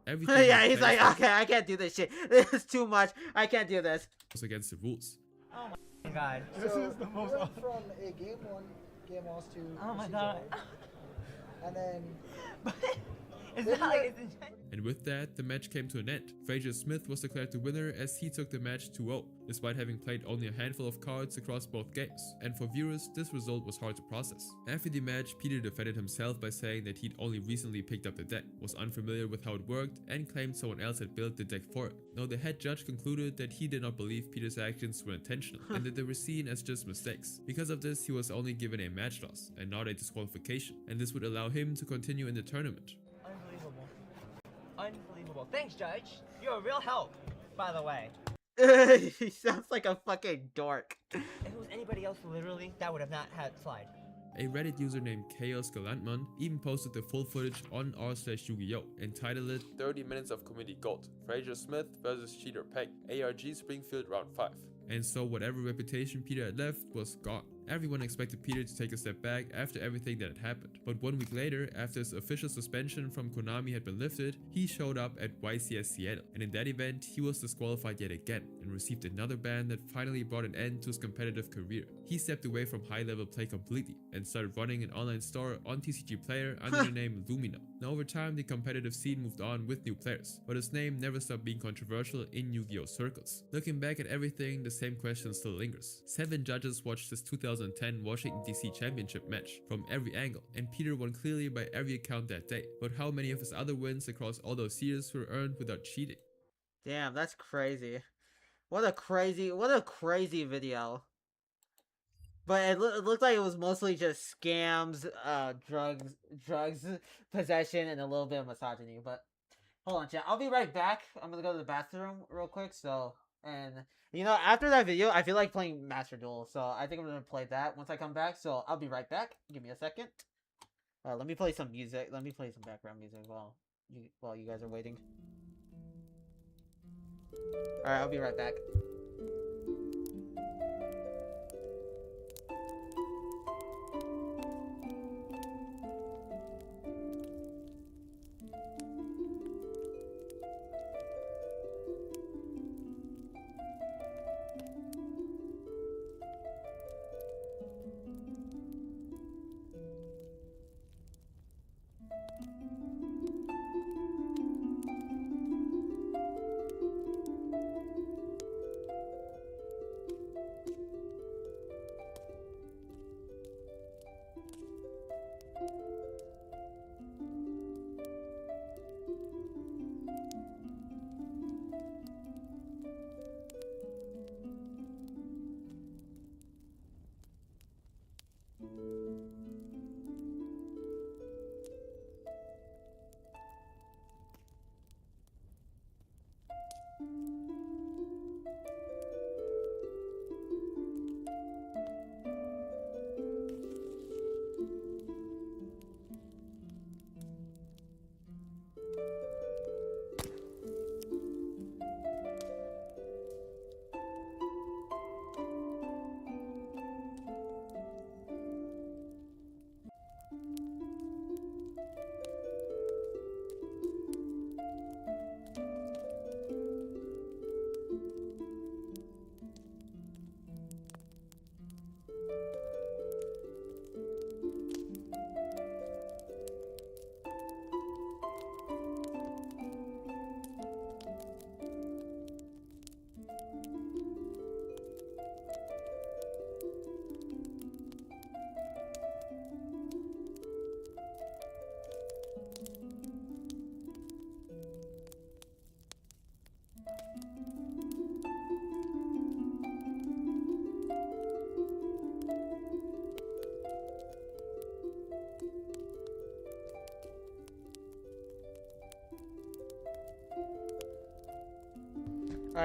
Everything yeah, he's like, okay, I can't do this shit. This is too much. I can't do this. was against the rules. Oh, my God. This is the most... We went from a game loss to... Oh, my God. And then... It's not like it's... And with that, the match came to an end. Frazier Smith was declared the winner as he took the match 2-0, despite having played only a handful of cards across both games. And for viewers, this result was hard to process. After the match, Peter defended himself by saying that he'd only recently picked up the deck, was unfamiliar with how it worked, and claimed someone else had built the deck for him. Now, the head judge concluded that he did not believe Peter's actions were intentional, and that they were seen as just mistakes. Because of this, he was only given a match loss, and not a disqualification, and this would allow him to continue in the tournament. Unbelievable. Thanks, Judge. You're a real help, by the way. He sounds like a fucking dork. If it was anybody else, literally, that would have not had slide. A Reddit user named Chaos Galantman even posted the full footage on r/Yu-Gi-Oh! Entitled it 30 minutes of community gold. Frazier Smith versus Cheater Peg. ARG Springfield round 5. And so whatever reputation Peter had left was gone. Everyone expected Peter to take a step back after everything that had happened. But 1 week later, after his official suspension from Konami had been lifted, he showed up at YCS Seattle. And in that event, he was disqualified yet again and received another ban that finally brought an end to his competitive career. He stepped away from high-level play completely and started running an online store on TCG Player under the name Lumina. Now over time, the competitive scene moved on with new players, but his name never stopped being controversial in Yu-Gi-Oh! Circles. Looking back at everything, the same question still lingers. 7 judges watched his 2010 Washington DC Championship match from every angle, and Peter won clearly by every account that day. But how many of his other wins across all those years were earned without cheating? Damn, that's crazy. What a crazy video. But it looked like it was mostly just scams, drugs, possession, and a little bit of misogyny. But hold on, chat. I'll be right back. I'm gonna go to the bathroom real quick. So, and you know, after that video, I feel like playing Master Duel. So I think I'm gonna play that once I come back. So I'll be right back. Give me a second. Let me play some music. Let me play some background music while you guys are waiting. All right, I'll be right back.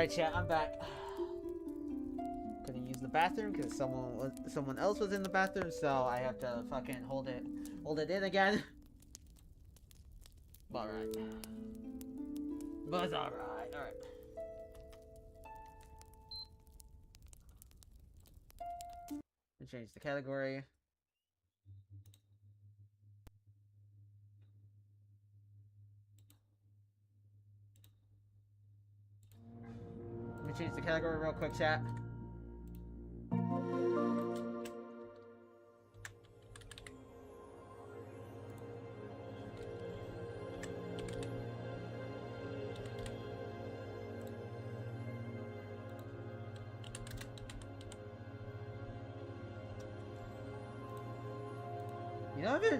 Alright, chat, I'm back. Couldn't use the bathroom because someone else was in the bathroom, so I have to fucking hold it in again. Alright. But it's alright, alright. Change the category. Let me change the category real quick, chat.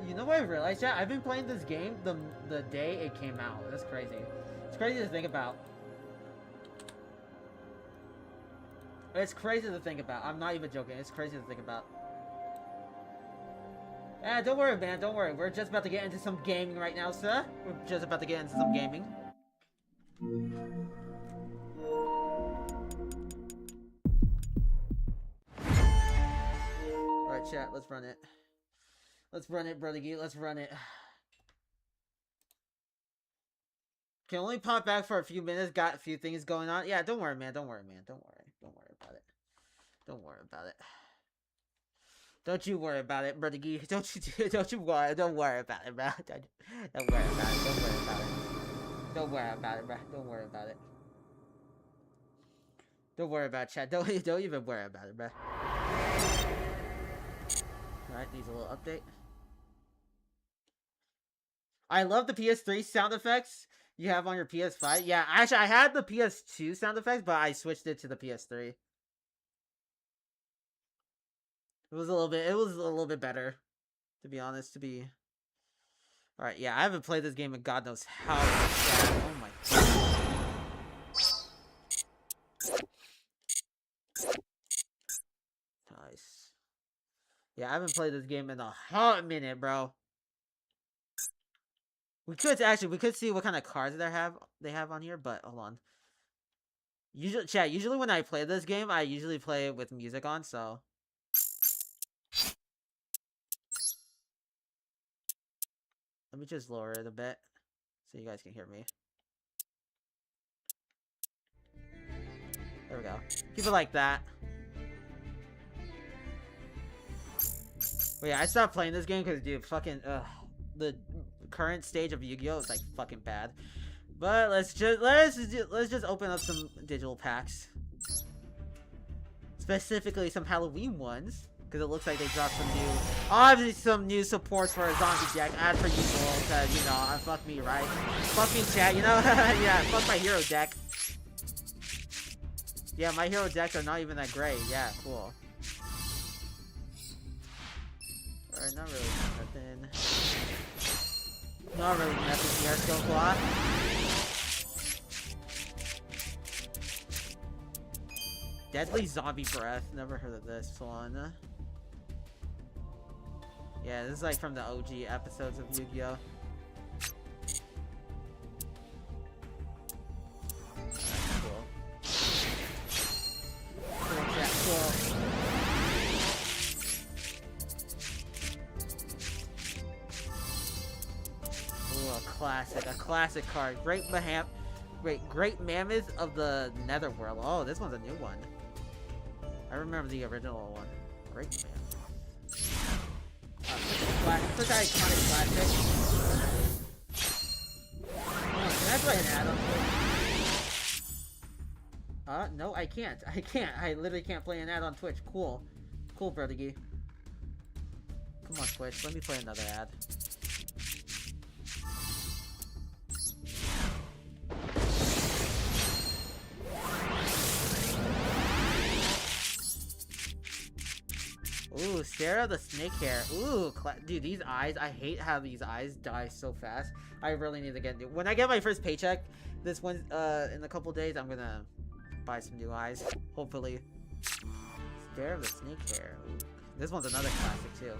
You know what I realized, chat? I've been playing this game the day it came out. That's crazy. It's crazy to think about. It's crazy to think about. I'm not even joking. It's crazy to think about. Don't worry, man. Don't worry. We're just about to get into some gaming right now, sir. We're just about to get into some gaming. Alright, chat. Let's run it. Let's run it, brother. Let's run it. Can only pop back for a few minutes. Got a few things going on. Yeah, don't worry, man. Don't worry, man. Don't worry. Don't worry about it. Don't worry about it. Don't you worry about it, brother. Don't you worry. Don't worry about it, bro. Don't worry about it. Don't worry about it. Don't worry about it, bro. Don't worry about it. Don't worry about it, chat. Don't even worry about it, bro. Alright, needs a little update. I love the PS3 sound effects you have on your PS5. Yeah, actually, I had the PS2 sound effects, but I switched it to the PS3. It was a little bit better, to be honest. All right, yeah, I haven't played this game in God knows how long. Oh my god. Nice. Yeah, I haven't played this game in a hot minute, bro. We could see what kind of cards they have on here, but hold on. Usually when I play this game, I usually play it with music on, so. Let me just lower it a bit so you guys can hear me. There we go. Keep it like that. But yeah, I stopped playing this game because, dude, fucking, the current stage of Yu-Gi-Oh! Is like fucking bad. But let's just open up some digital packs. Specifically some Halloween ones. Because it looks like they dropped obviously some new supports for a zombie deck, as per usual, because, you know, fuck me, right? Fuck me, chat, you know? Yeah, fuck my hero deck. Yeah, my hero decks are not even that great. Yeah, cool. Alright, not really nothing. Not really nothing here, Skillclaw. Deadly Zombie Breath. Never heard of this one. Yeah, this is like from the OG episodes of Yu-Gi-Oh! Cool. Cool, chat, cool. Ooh, a classic card. Great Mammoth of the Netherworld. Oh, this one's a new one. I remember the original one. Great Mammoth. Such an iconic classic. Oh, can I play an add-on? No, I can't. I literally can't play an ad on Twitch. Cool. Cool, Brothergy. Come on, Twitch. Let me play another ad. Ooh, Sarah the Snake Hair. Ooh, dude, these eyes. I hate how these eyes die so fast. I really need to get new. When I get my first paycheck, this one, in a couple days, I'm gonna buy some new eyes. Hopefully. Sarah the Snake Hair. Ooh. This one's another classic, too.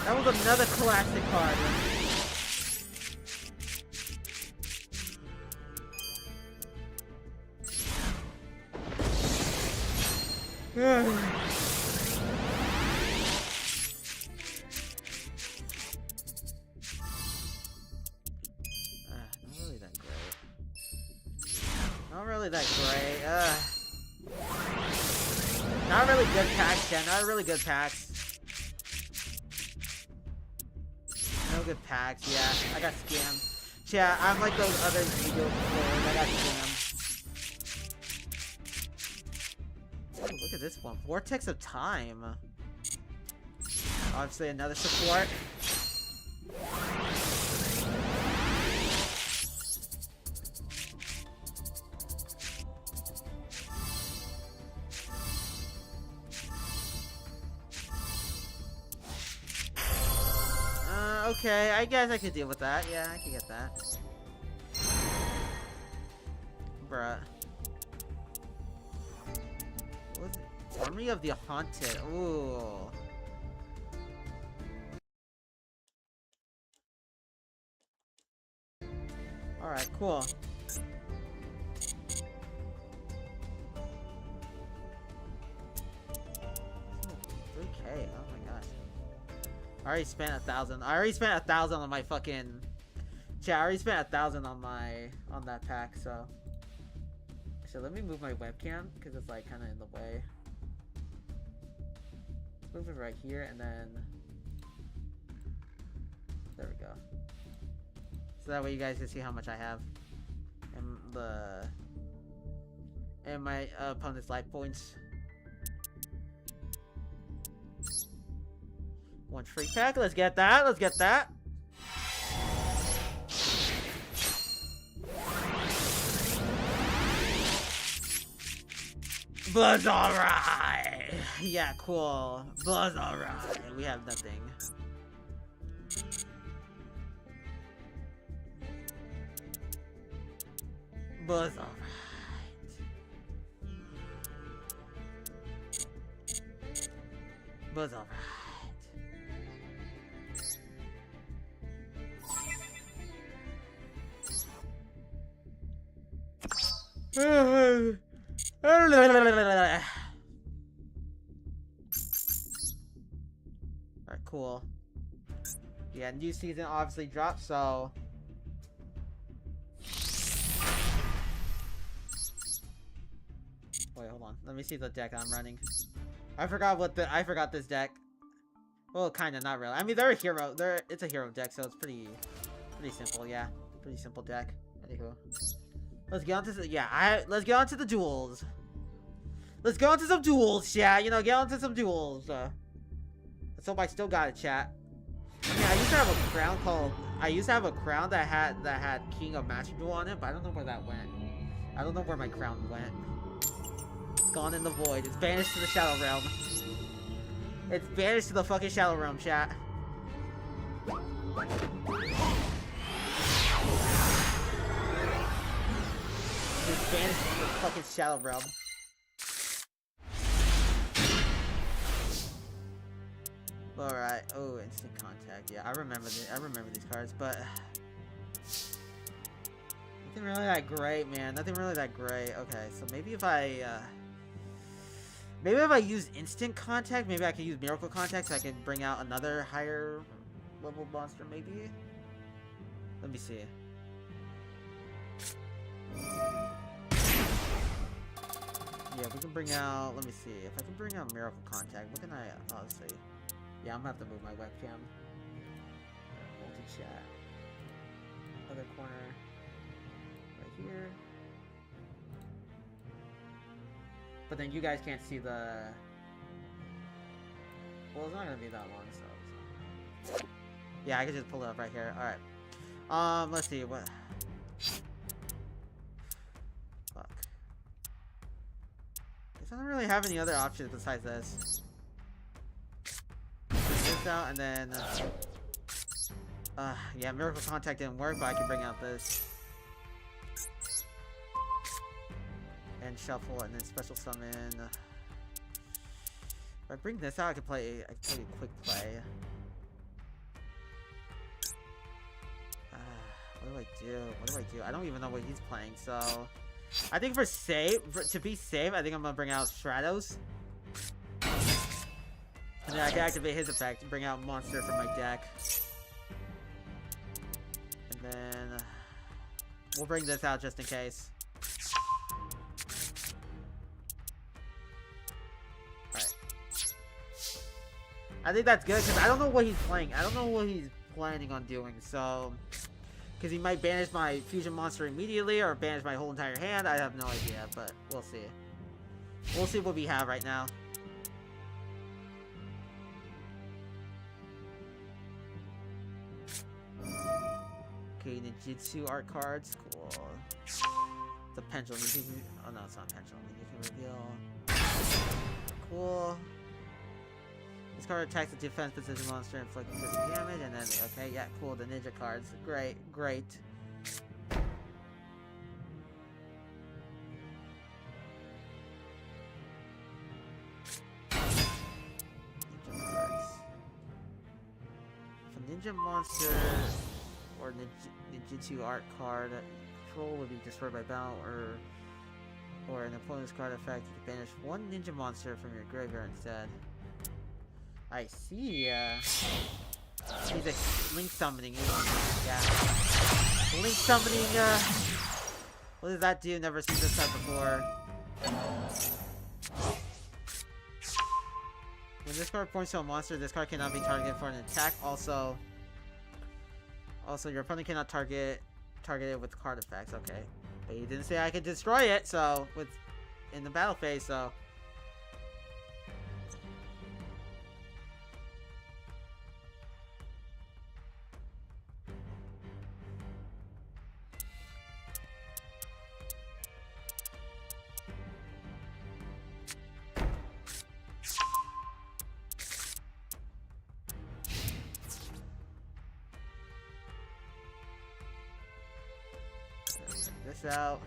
That was another classic card. Not really that great. Not really good packs, yeah. Not really good packs. No good packs, yeah. I got scammed. Yeah, I'm like those other video players. I got scammed. Oh, look at this one. Vortex of Time. Obviously another support. Okay, I guess I could deal with that. Yeah, I can get that. Bruh. What was it? Army of the Haunted. Ooh. Alright, cool. $3K, oh my gosh. I already spent 1,000. I already spent 1,000 on my fucking... Yeah, I already spent 1,000 on that pack, so... So let me move my webcam, because it's like kind of in the way. Move it right here, and then... There we go. So that way you guys can see how much I have. And my opponent's life points. One free pack, let's get that, let's get that. Blood's alright! Yeah, cool. Blood's alright. We have nothing. Blood's alright. Blood's alright. Alright, cool. Yeah, new season obviously dropped, so... Wait, hold on. Let me see the deck I'm running. I forgot this deck. Well, kinda, not really. I mean, they're a hero. It's a hero deck, so it's pretty simple, yeah. Pretty simple deck. Anywho. Let's get on to let's get on to the duels. Let's go into some duels, chat. You know, get on to some duels. Let's hope I still got it, chat. I mean, I used to have a crown that had King of Master Duel on it, but I don't know where that went. I don't know where my crown went. It's gone in the void. It's banished to the Shadow Realm. It's banished to the fucking Shadow Realm, chat. It's banished to the fucking Shadow Realm. Alright. Oh, instant contact. Yeah, I remember these cards, but nothing really that great, man. Nothing really that great. Okay, so maybe if I use instant contact, maybe I can use miracle contact so I can bring out another higher level monster, maybe? Let me see. Yeah, we can bring out, let me see. If I can bring out miracle contact, what can I, let's see. Yeah, I'm gonna have to move my webcam. Multi-chat. Other corner. Right here. But then you guys can't see the... Well, it's not gonna be that long, so... Yeah, I can just pull it up right here. Alright. Let's see, what... Fuck. Guess I don't really have any other options besides this. This out, and then... yeah, Miracle Contact didn't work, but I can bring out this. And shuffle, and then special summon. If I bring this out, I can play a quick play. What do I do? What do I do? I don't even know what he's playing, so... I think to be safe, I think I'm gonna bring out Stratos. And then I can activate his effect and bring out monster from my deck. And then we'll bring this out just in case. Alright. I think that's good because I don't know what he's playing. I don't know what he's planning on doing, so... Because he might banish my fusion monster immediately or banish my whole entire hand. I have no idea, but we'll see. We'll see what we have right now. Okay, Ninjutsu art cards. Cool. The pendulum. Oh no, it's not pendulum. You can reveal. Cool. This card attacks the defense position monster, inflicting physical damage, and then okay, yeah, cool. The ninja cards. Great, great. Ninja cards. If a ninja monster or ninjutsu art card control would be destroyed by battle, or an opponent's card effect, you can banish one ninja monster from your graveyard instead. I see. He's a link summoning. Yeah. Link summoning. What does that do? Never seen this type before. When this card points to a monster, this card cannot be targeted for an attack. Also, your opponent cannot target it with card effects. Okay, but he didn't say I could destroy it. So in the battle phase, so. Out.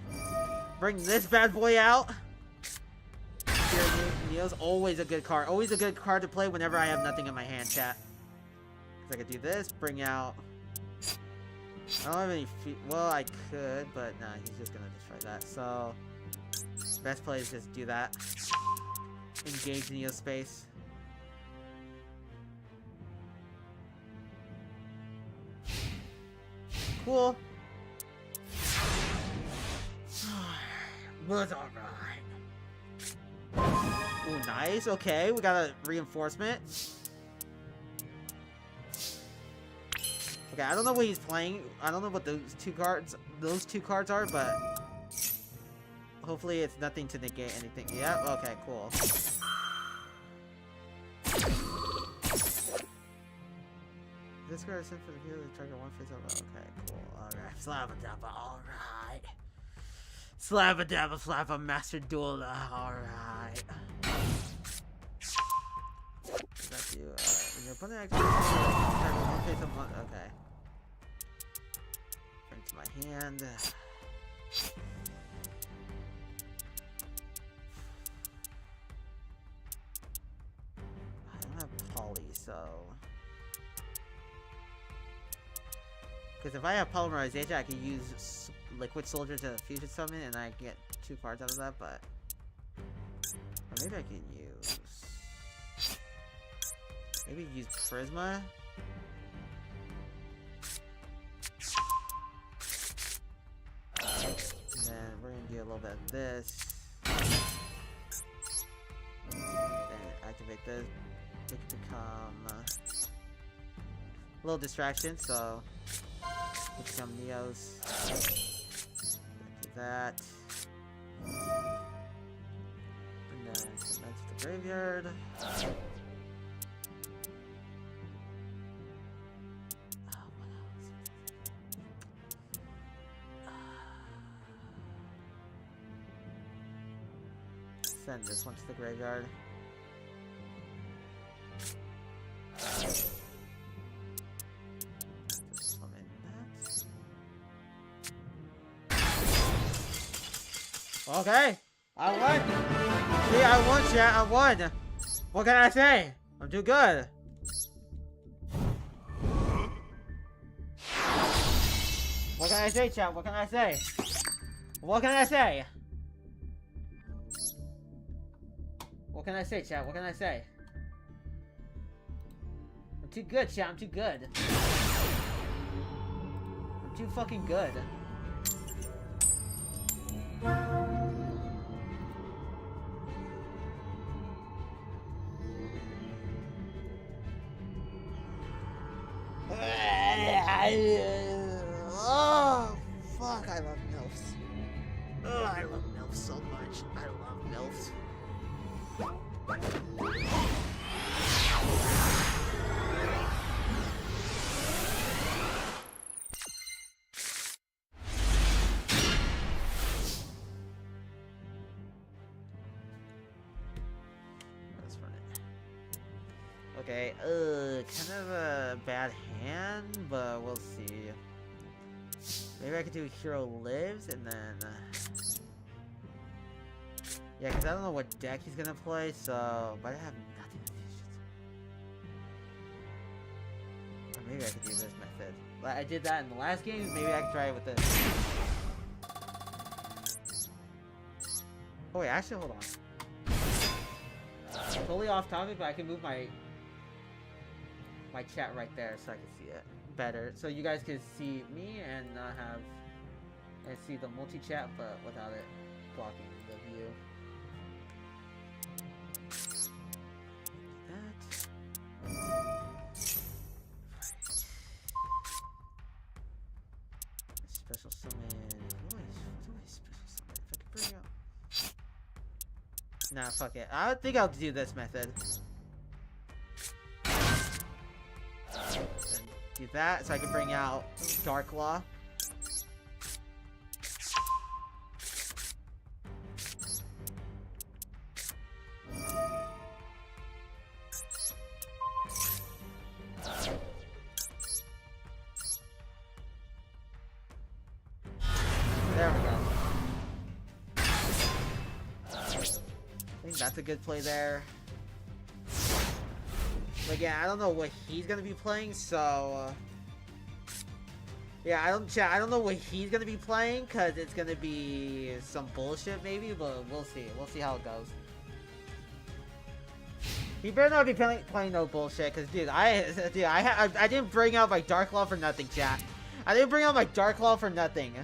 Bring this bad boy out. Neo's always a good card. Always a good card to play whenever I have nothing in my hand, chat. Because I could do this, bring out... I don't have any... Well, I could, but nah, he's just gonna destroy that. So, best play is just do that. Engage Neo's space. Cool. Was alright. Ooh, nice. Okay, we got a reinforcement. Okay, I don't know what he's playing. I don't know what those two cards are, but hopefully it's nothing to negate anything. Yep. Okay. Cool. This card is sent for the view to target one face over. Okay. Cool. All right. Slabadabba. All right. Slabba-dabba, flabba, master duel. Alright. What does that do? When your opponent activates one face of one. Okay. Bring to my hand. I don't have poly, so. Because if I have polymerization, I can use Liquid Soldier to fusion summon, and I get 2 cards out of that, but... Or maybe I can use... Maybe use Prisma? And then we're gonna do a little bit of this. Then activate this. It can become... a little distraction, so... It become Neo's. Do that. And then send that to the graveyard. Send this one to the graveyard. Okay, I won. See, I won, chat. I won. What can I say? I'm too good. What can I say, chat? What can I say? What can I say? What can I say, chat? What can I say? I'm too good, chat. I'm too good. I'm too fucking good. Oh, fuck, I love MILFs. Oh, I love MILFs so much. I love MILFs. That's funny. Okay, kind of a bad hand, but we'll see. Maybe I could do Hero Lives, and then... yeah, because I don't know what deck he's gonna play, so... but I have nothing to do. Or maybe I could do this method. Like, I did that in the last game, maybe I can try it with this. Oh wait, actually, hold on. Totally off topic, but I can move my chat right there so I can see it better. So you guys can see me and not have... and see the multi-chat, but without it blocking the view. That. Special summon. What do I special summon? If I could bring out... nah, fuck it. I think I'll do this method. And do that so I can bring out Dark Law. There we go. I think that's a good play there. But again, I don't know what he's gonna be playing, so yeah, I don't know what he's gonna be playing, cause it's gonna be some bullshit maybe, but we'll see. We'll see how it goes. He better not be playing no bullshit, cause dude, I didn't bring out my Dark Law for nothing, chat. I didn't bring out my Dark Law for nothing.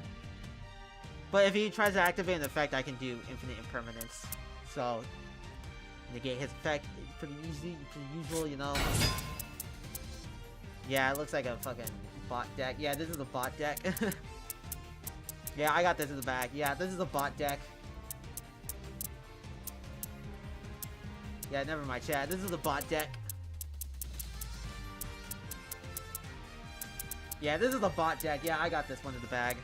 But if he tries to activate an effect, I can do infinite impermanence. So negate his effect. It's pretty easy, pretty usual, you know. Yeah, it looks like a fucking bot deck. Yeah, this is a bot deck. Yeah, I got this in the bag. Yeah, this is a bot deck. Yeah, never mind, chat. This is a bot deck. Yeah, this is a bot deck. Yeah, I got this one in the bag.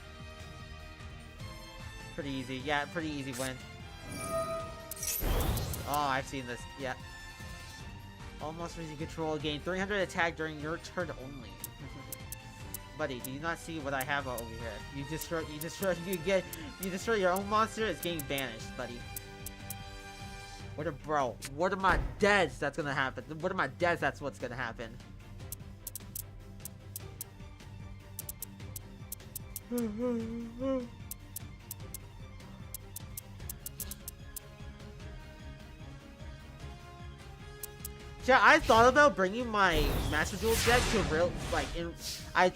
Pretty easy. Yeah, pretty easy win. Oh, I've seen this. Yeah. Almost easy control. Gain 300 attack during your turn only. Buddy, do you not see what I have over here? You destroy your own monster. It's getting banished, buddy. What are my deads? That's gonna happen. What are my deads? That's what's gonna happen. Yeah, I thought about bringing my Master Duel deck to real, like, I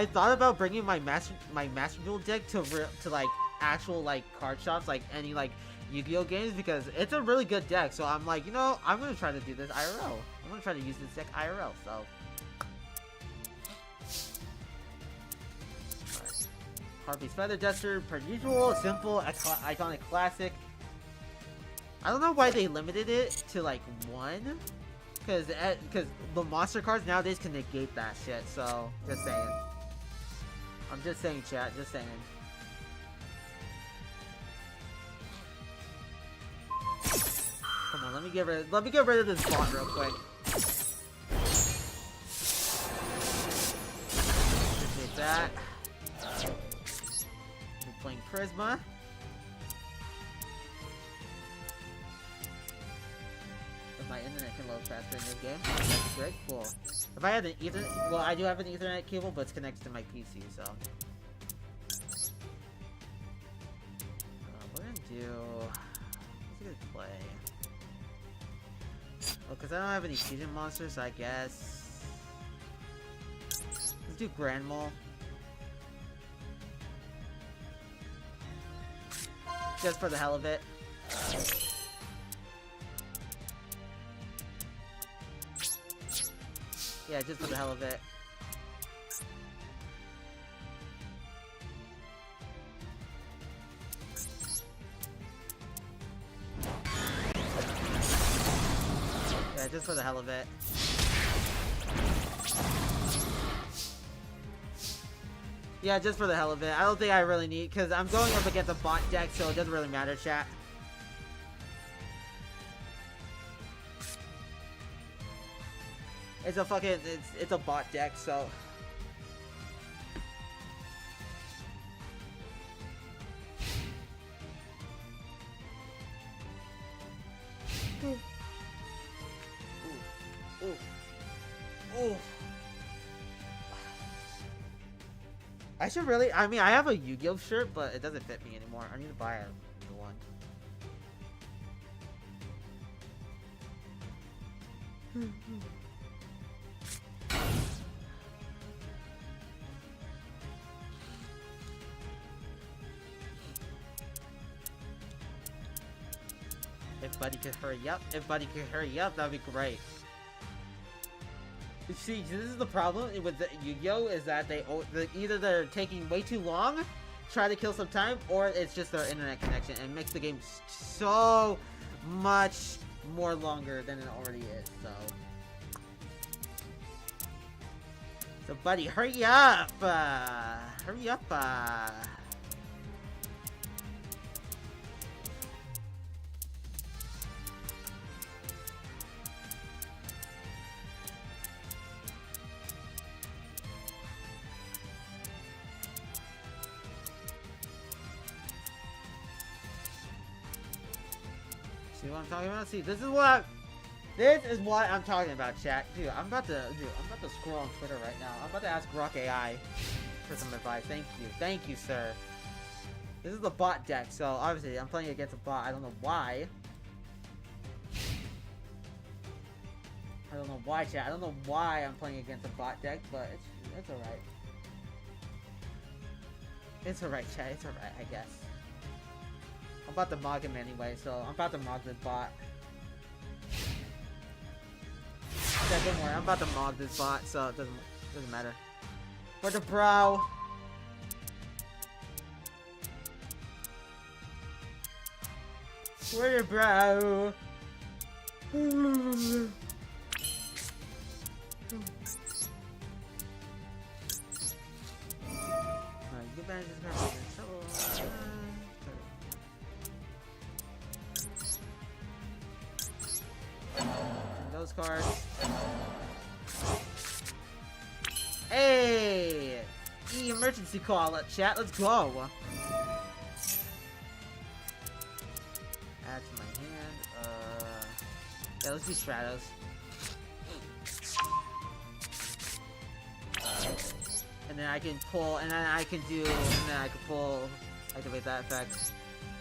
thought about bringing my Master Duel deck to like actual like card shops, like any like Yu-Gi-Oh games, because it's a really good deck. So I'm like, you know, I'm gonna try to do this IRL. I'm gonna try to use this deck IRL. So. Harvey's Feather Duster, per usual, simple, iconic classic. I don't know why they limited it to like one. Because the monster cards nowadays can negate that shit, so just saying. I'm just saying, chat, just saying. Come on, let me get rid of this bot real quick. Appreciate that. We're playing Prisma. My internet can load faster in this game. That's great, cool. If I had an Ethernet, well, I do have an Ethernet cable, but it's connected to my PC, so. We're gonna do. What's a good play? Well, because I don't have any fusion monsters, so I guess. do Grand Mall. Just for the hell of it. Yeah, just for the hell of it. Yeah, just for the hell of it. Yeah, just for the hell of it. I don't think I really need, because I'm going up against a bot deck, so it doesn't really matter, chat. It's a fucking, it's a bot deck, so. Ooh. Ooh. Ooh. I should really, I mean, I have a Yu-Gi-Oh shirt, but it doesn't fit me anymore. I need to buy a new one. If Buddy could hurry up, that'd be great. See, this is the problem with the Yu-Gi-Oh! Is that either they're taking way too long, try to kill some time, or it's just their internet connection, and makes the game so much more longer than it already is, so. So, Buddy, hurry up! Hurry up! See what I'm talking about? See, this is what I'm talking about, chat. Dude, I'm about to scroll on Twitter right now. I'm about to ask GrokAI for some advice. Thank you, sir. This is the bot deck, so obviously I'm playing against a bot. I don't know why. Chat. I don't know why I'm playing against a bot deck, but it's alright. It's alright, chat. It's alright, I guess. I'm about to mog him anyway, so I'm about to mog this bot. Yeah, don't worry, I'm about to mog this bot, so it doesn't matter. For the bro. Where your bro? Alright, get back to this guy. Those cards. Hey! Emergency call up, chat. Let's go. Add to my hand. Yeah, let's do Stratos. And then I can pull, and then I can pull, activate that effect.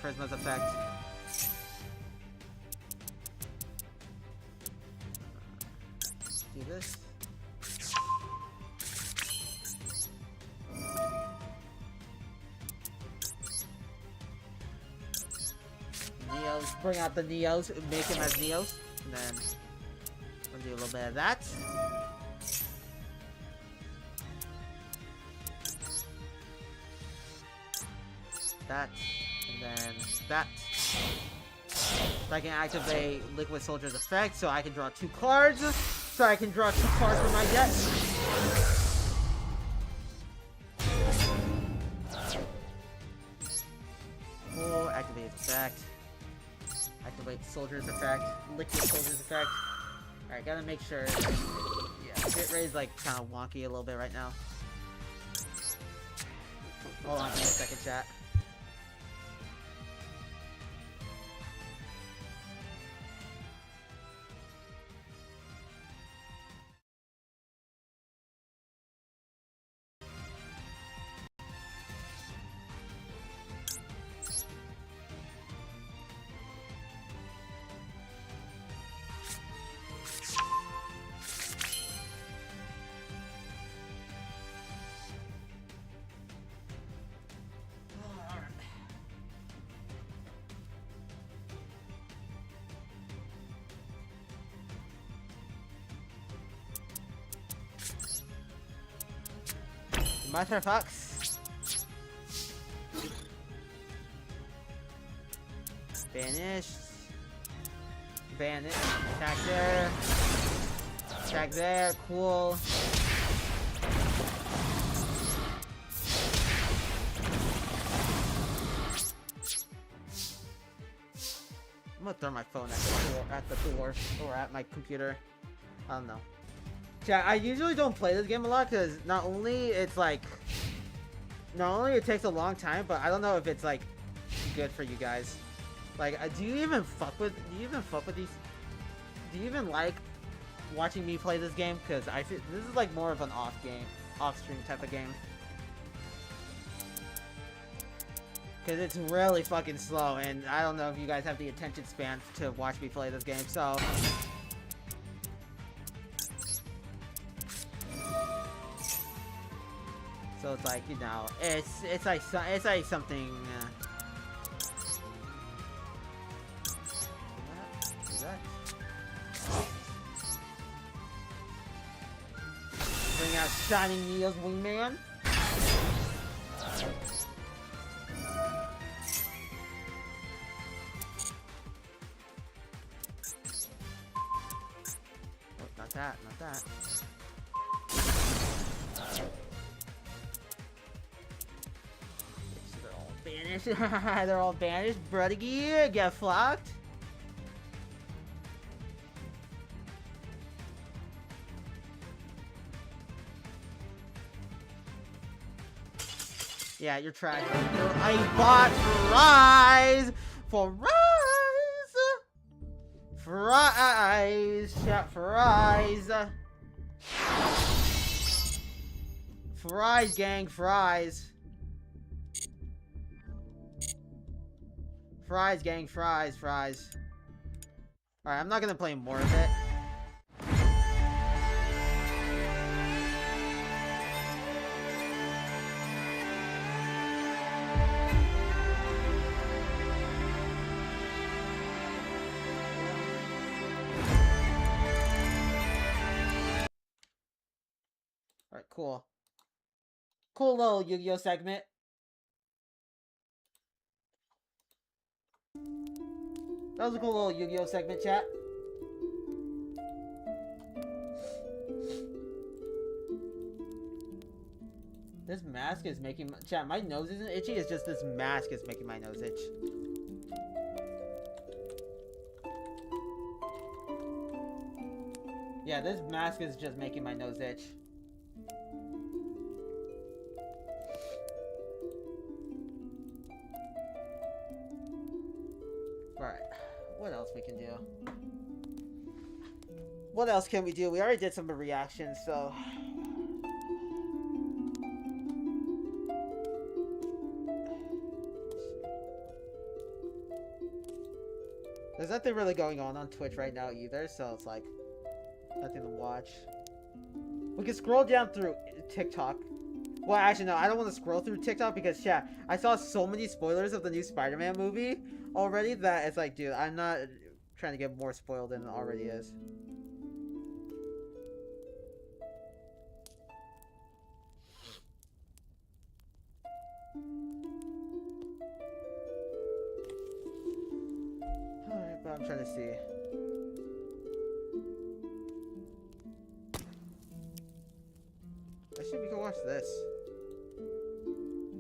Prisma's effect. Do this. Neos, bring out the Neos, make him as Neos, and then we'll do a little bit of that. That, and then that. So I can activate Liquid Soldier's effect, so I can draw 2 cards. So I can draw 2 cards from my deck. Cool, activate his effect. Activate Soldier's effect. Liquid Soldier's effect. Alright, gotta make sure. Yeah, hit rate is like kind of wonky a little bit right now. Hold on for a second, chat. Motherfucks. Banish. Banish. Attack there. Attack there. Cool. I'm gonna throw my phone at the door or at my computer. I don't know. Yeah, I usually don't play this game a lot because not only it takes a long time, but I don't know if it's like good for you guys. Like, do you even fuck with these? Do you even like watching me play this game? Because I feel this is like more of an off-stream type of game. Because it's really fucking slow, and I don't know if you guys have the attention span to watch me play this game, so... So it's like, you know, it's like something... Bring out Shining Neo's wingman. Oh, not that, not that. They're all banished. They're all banished. Brother gear, get fucked. Yeah, you're trash. I bought fries! Fries! Chat, fries! Fries, gang, fries! Fries, gang, fries. Alright, I'm not gonna play more of it. Alright, cool. Cool little Yu-Gi-Oh segment. That was a cool little Yu-Gi-Oh segment, chat. This mask is making my... Chat, my nose isn't itchy, it's just this mask is making my nose itch. Yeah, this mask is just making my nose itch. Alright, what else we can do? What else can we do? We already did some reactions, so... There's nothing really going on Twitch right now either, so it's like... nothing to watch. We can scroll down through TikTok. Well, actually, no, I don't want to scroll through TikTok because, yeah, I saw so many spoilers of the new Spider-Man movie already that it's like, dude, I'm not trying to get more spoiled than it already is. Alright, but I'm trying to see. Actually, we can watch this.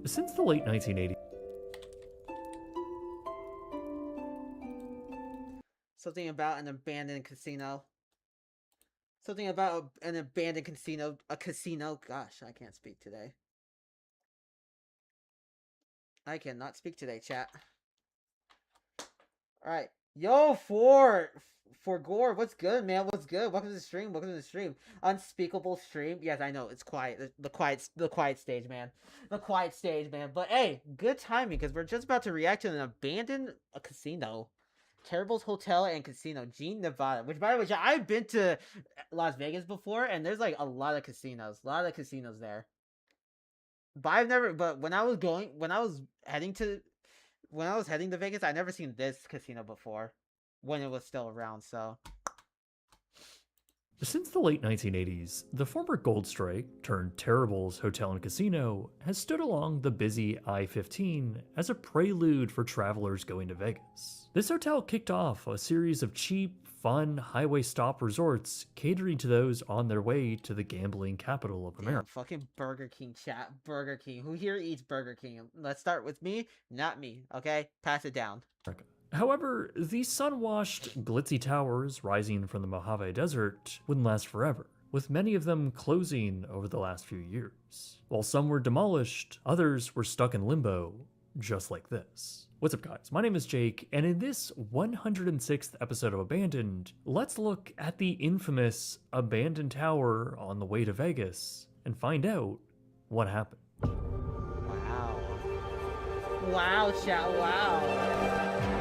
Since the late 1980s. Something about an abandoned casino. Something about an abandoned casino. A casino. Gosh, I can't speak today. I cannot speak today, chat. Alright. Yo, for Gore, what's good, man? What's good? Welcome to the stream. Welcome to the stream. Unspeakable stream. Yes, I know it's quiet. The quiet stage, man. The quiet stage, man. But hey, good timing because we're just about to react to an abandoned casino. Terrible's Hotel and Casino, Gene, Nevada. Which, by the way, I've been to Las Vegas before, and there's like a lot of casinos. A lot of casinos there. But I've never. But when I was heading to Vegas, I never seen this casino before when it was still around. So Since the late 1980s, the former Gold Strike, turned Terrible's Hotel and Casino, has stood along the busy I-15 as a prelude for travelers going to Vegas. This hotel kicked off a series of cheap, fun, highway stop resorts catering to those on their way to the gambling capital of America. Fucking Burger King, chat. Burger King. Who here eats Burger King? Let's start with me, not me, okay? Pass it down. However, these sun-washed, glitzy towers rising from the Mojave Desert wouldn't last forever, with many of them closing over the last few years. While some were demolished, others were stuck in limbo, just like this. What's up, guys? My name is Jake, and in this 106th episode of Abandoned, let's look at the infamous abandoned tower on the way to Vegas and find out what happened. Wow. Wow, chat, wow.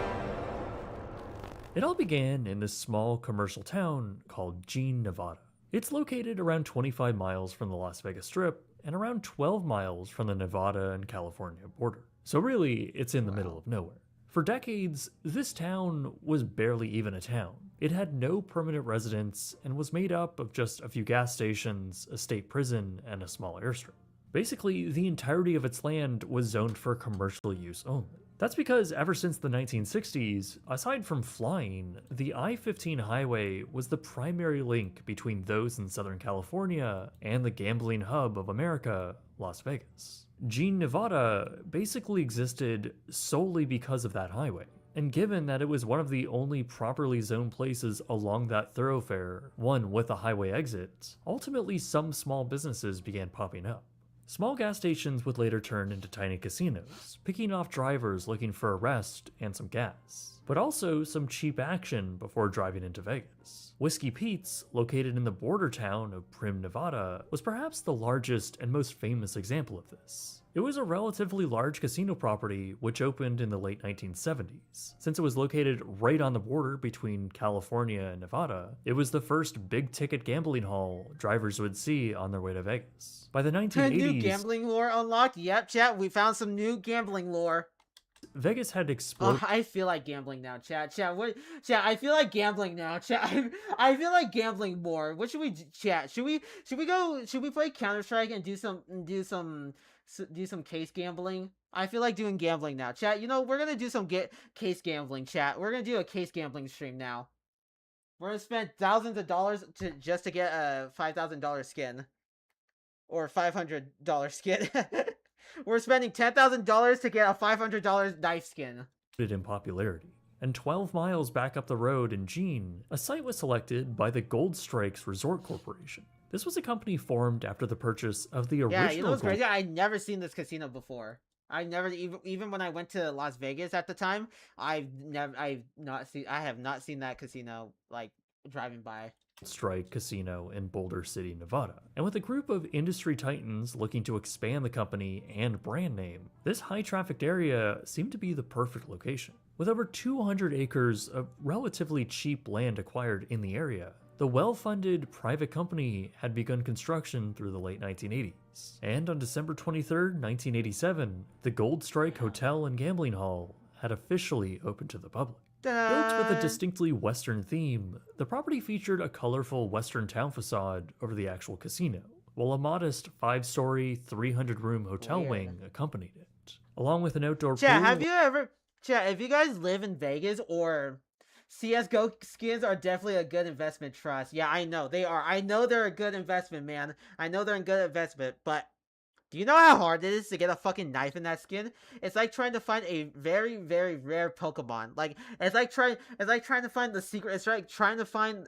It all began in this small commercial town called Jean, Nevada. It's located around 25 miles from the Las Vegas Strip and around 12 miles from the Nevada and California border. So really, it's in the middle of nowhere. For decades, this town was barely even a town. It had no permanent residents and was made up of just a few gas stations, a state prison, and a small airstrip. Basically, the entirety of its land was zoned for commercial use only. That's because ever since the 1960s, aside from flying, the I-15 highway was the primary link between those in Southern California and the gambling hub of America, Las Vegas. Jean, Nevada basically existed solely because of that highway. And given that it was one of the only properly zoned places along that thoroughfare, one with a highway exit, ultimately some small businesses began popping up. Small gas stations would later turn into tiny casinos, picking off drivers looking for a rest and some gas, but also some cheap action before driving into Vegas. Whiskey Pete's, located in the border town of Primm, Nevada, was perhaps the largest and most famous example of this. It was a relatively large casino property which opened in the late 1970s. Since it was located right on the border between California and Nevada, it was the first big-ticket gambling hall drivers would see on their way to Vegas. By the 1980s... New gambling lore unlocked? Yep, chat, we found some new gambling lore. Vegas had exploded. Oh, I feel like gambling now, chat. What? Chat, I feel like gambling now, chat. I feel like gambling more. What should we chat? Should we play Counter-Strike and do some case gambling? I feel like doing gambling now, chat. You know, we're gonna do some case gambling, chat. We're gonna do a case gambling stream now. We're gonna spend thousands of dollars just to get a $5,000 skin, or $500 skin. We're spending $10,000 to get a $500 knife skin. In popularity. And 12 miles back up the road in Jean, a site was selected by the Gold Strikes Resort Corporation. This was a company formed after the purchase of the original... Yeah, you know what's crazy? I'd never seen this casino before. I never, even when I went to Las Vegas at the time, I have not seen that casino, like, driving by. Strike Casino in Boulder City, Nevada. And with a group of industry titans looking to expand the company and brand name, this high-trafficked area seemed to be the perfect location. With over 200 acres of relatively cheap land acquired in the area, the well-funded private company had begun construction through the late 1980s. And on December 23, 1987, the Gold Strike Hotel and Gambling Hall had officially opened to the public. Built with a distinctly Western theme, the property featured a colorful Western town facade over the actual casino, while a modest 5-story, 300-room hotel wing accompanied it, along with an outdoor pool. If you guys live in Vegas, or CSGO skins are definitely a good investment, trust. Yeah, I know, they are. I know they're a good investment, man. I know they're a good investment, but... do you know how hard it is to get a fucking knife in that skin? It's like trying to find a very, very rare Pokemon. Like, it's like trying to find the secret. It's like trying to find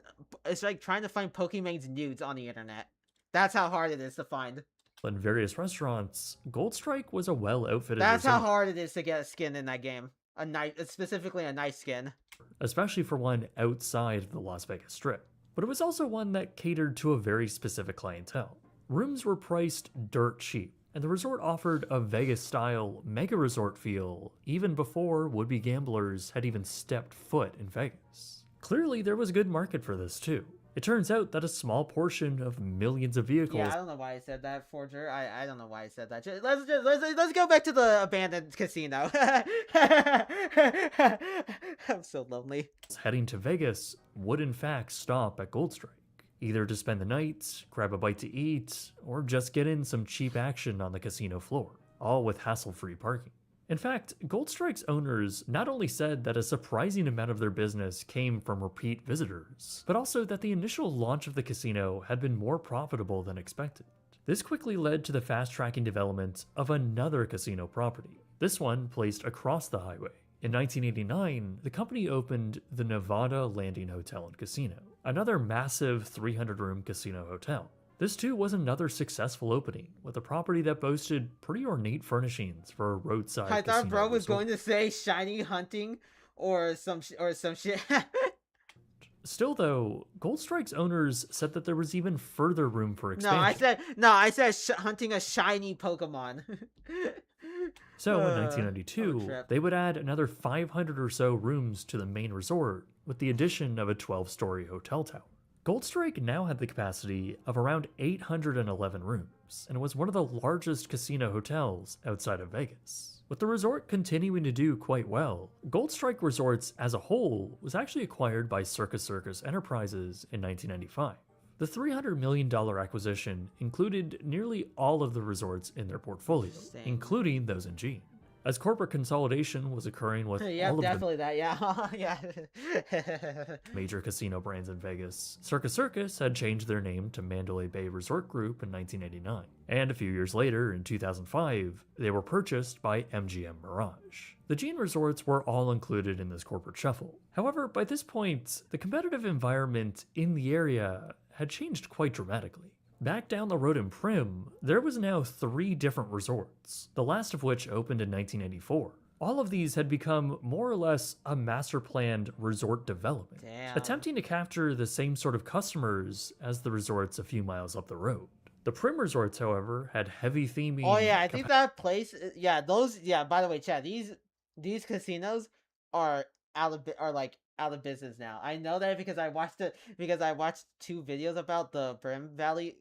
Pokemon's nudes on the internet. That's how hard it is to find. In various restaurants, Gold Strike was a well-outfitted That's resort, how hard it is to get a skin in that game. A knife, specifically a nice skin. especially for one outside of the Las Vegas Strip. But it was also one that catered to a very specific clientele. Rooms were priced dirt cheap, and the resort offered a Vegas-style mega-resort feel even before would-be gamblers had even stepped foot in Vegas. Clearly, there was a good market for this too. It turns out that a small portion of millions of vehicles... Yeah, I don't know why I said that, Forger. I don't know why I said that. Let's go back to the abandoned casino. I'm so lonely. Heading to Vegas would in fact stop at Gold Strike. either to spend the night, grab a bite to eat, or just get in some cheap action on the casino floor, all with hassle-free parking. In fact, Gold Strike's owners not only said that a surprising amount of their business came from repeat visitors, but also that the initial launch of the casino had been more profitable than expected. This quickly led to the fast-tracking development of another casino property, this one placed across the highway. In 1989, the company opened the Nevada Landing Hotel and Casino, another massive 300-room casino hotel. This too was another successful opening, with a property that boasted pretty ornate furnishings for a roadside I casino thought bro was resort. going to say shiny hunting or some shit. Still though, Gold Strike's owners said that there was even further room for No, expansion. I said hunting a shiny Pokemon. So in Oh, 1992, trip. they would add another 500 or so rooms to the main resort with the addition of a 12-story hotel tower. Gold Strike now had the capacity of around 811 rooms and was one of the largest casino hotels outside of Vegas. With the resort continuing to do quite well, Gold Strike Resorts as a whole was actually acquired by Circus Enterprises in 1995. The $300 million acquisition included nearly all of the resorts in their portfolio, including those in Gene. As corporate consolidation was occurring with Yeah, all of definitely that. Yeah, yeah. the major casino brands in Vegas, Circus had changed their name to Mandalay Bay Resort Group in 1989. And a few years later, in 2005, they were purchased by MGM Mirage. The Gene resorts were all included in this corporate shuffle. However, by this point, the competitive environment in the area had changed quite dramatically. Back down the road in Prim, there was now 3 different resorts, the last of which opened in 1984. All of these had become more or less a master-planned resort development, attempting to capture the same sort of customers as the resorts a few miles up the road. The Prim resorts, however, had heavy theming. Oh yeah, I think that place. Yeah, those. Yeah. By the way, Chad, these casinos are out of business now. I know that because I watched 2 videos about the Brim Valley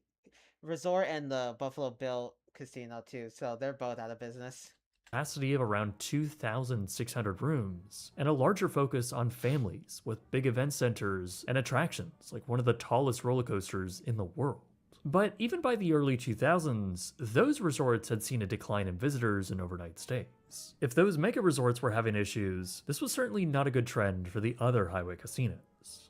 Resort and the Buffalo Bill Casino too. So they're both out of business. Capacity of around 2,600 rooms, and a larger focus on families with big event centers and attractions like one of the tallest roller coasters in the world. But even by the early 2000s, those resorts had seen a decline in visitors and overnight stays. If those mega resorts were having issues, this was certainly not a good trend for the other highway casinos.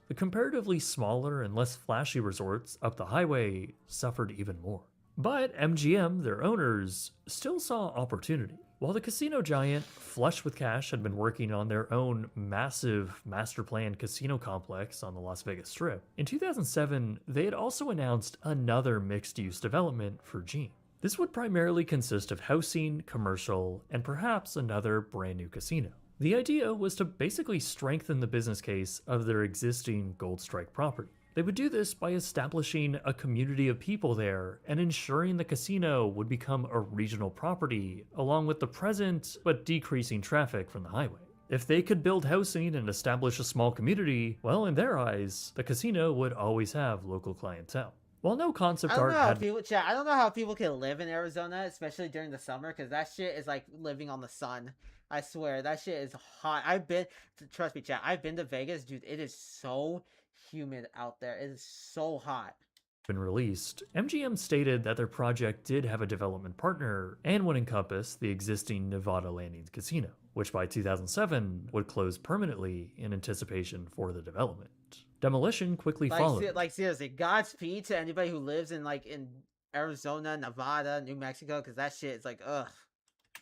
The comparatively smaller and less flashy resorts up the highway suffered even more. But MGM, their owners, still saw opportunity. While the casino giant, flush with cash, had been working on their own massive master-planned casino complex on the Las Vegas Strip, in 2007, they had also announced another mixed-use development for Gene. This would primarily consist of housing, commercial, and perhaps another brand new casino. The idea was to basically strengthen the business case of their existing Gold Strike property. They would do this by establishing a community of people there and ensuring the casino would become a regional property, along with the present but decreasing traffic from the highway. If they could build housing and establish a small community, well, in their eyes, the casino would always have local clientele. While no concept art had... I don't know how people can live in Arizona, especially during the summer, because that shit is like living on the sun. I swear, that shit is hot. Trust me, chat, I've been to Vegas, dude. It is so humid out there. It is so hot. Been released, MGM stated that their project did have a development partner and would encompass the existing Nevada Landings Casino, which by 2007 would close permanently in anticipation for the development. Demolition quickly followed. Seriously, Godspeed to anybody who lives in Arizona, Nevada, New Mexico, because that shit is ugh.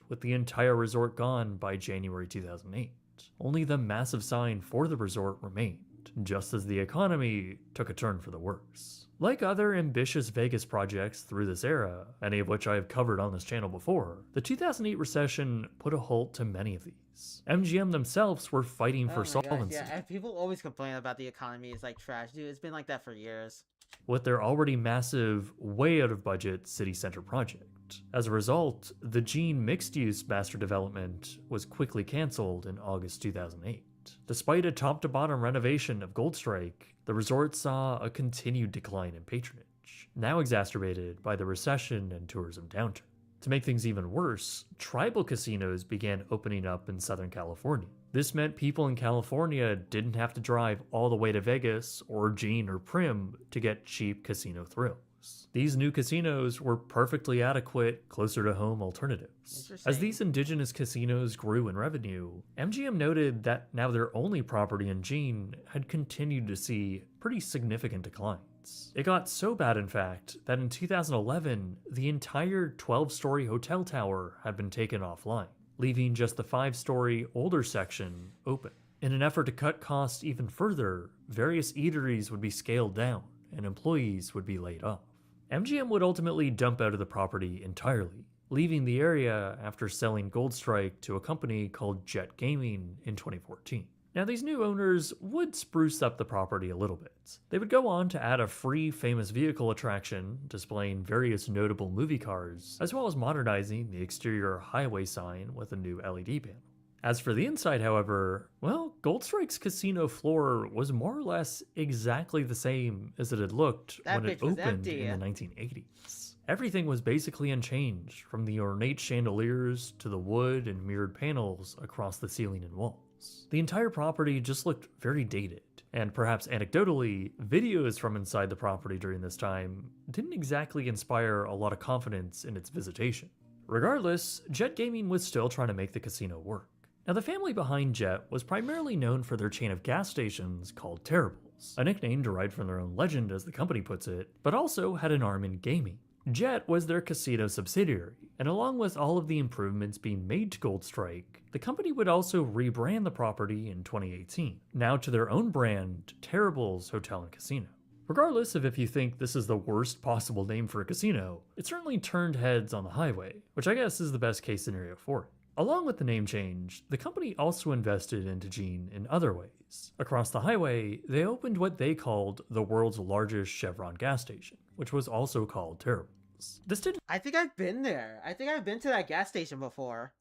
With the entire resort gone by January 2008, only the massive sign for the resort remained, just as the economy took a turn for the worse. Like other ambitious Vegas projects through this era, many of which I have covered on this channel before, the 2008 recession put a halt to many of these. MGM themselves were fighting for solvency. Yeah, and people always complain about the economy is trash, dude. It's been like that for years. With their already massive, way out of budget city center project. As a result, the Gene mixed-use master development was quickly canceled in August 2008. Despite a top-to-bottom renovation of Gold Strike, the resort saw a continued decline in patronage, now exacerbated by the recession and tourism downturn. To make things even worse, tribal casinos began opening up in Southern California, This meant people in California didn't have to drive all the way to Vegas or Gene or Prim to get cheap casino thrills. These new casinos were perfectly adequate, closer to home alternatives. As these indigenous casinos grew in revenue, MGM noted that now their only property in Gene had continued to see pretty significant declines. It got so bad, in fact, that in 2011, the entire 12-story hotel tower had been taken offline, leaving just the 5-story older section open. In an effort to cut costs even further, various eateries would be scaled down and employees would be laid off. MGM would ultimately dump out of the property entirely, leaving the area after selling Goldstrike to a company called Jet Gaming in 2014. Now, these new owners would spruce up the property a little bit. They would go on to add a free famous vehicle attraction displaying various notable movie cars, as well as modernizing the exterior highway sign with a new LED panel. As for the inside, however, well, Goldstrike's casino floor was more or less exactly the same as it had looked when it opened in the 1980s. Everything was basically unchanged, from the ornate chandeliers to the wood and mirrored panels across the ceiling and walls. The entire property just looked very dated, and perhaps anecdotally, videos from inside the property during this time didn't exactly inspire a lot of confidence in its visitation. Regardless, Jet Gaming was still trying to make the casino work. Now, the family behind Jet was primarily known for their chain of gas stations called Terribles, a nickname derived from their own legend as the company puts it, but also had an arm in gaming. Jet was their casino subsidiary, and along with all of the improvements being made to Goldstrike, the company would also rebrand the property in 2018, now to their own brand, Terrible's Hotel and Casino. Regardless of if you think this is the worst possible name for a casino, it certainly turned heads on the highway, which I guess is the best case scenario for it. Along with the name change, the company also invested into Gene in other ways. Across the highway, they opened what they called the world's largest Chevron gas station, which was also called Terrible's. This didn't— I think I've been there. I think I've been to that gas station before.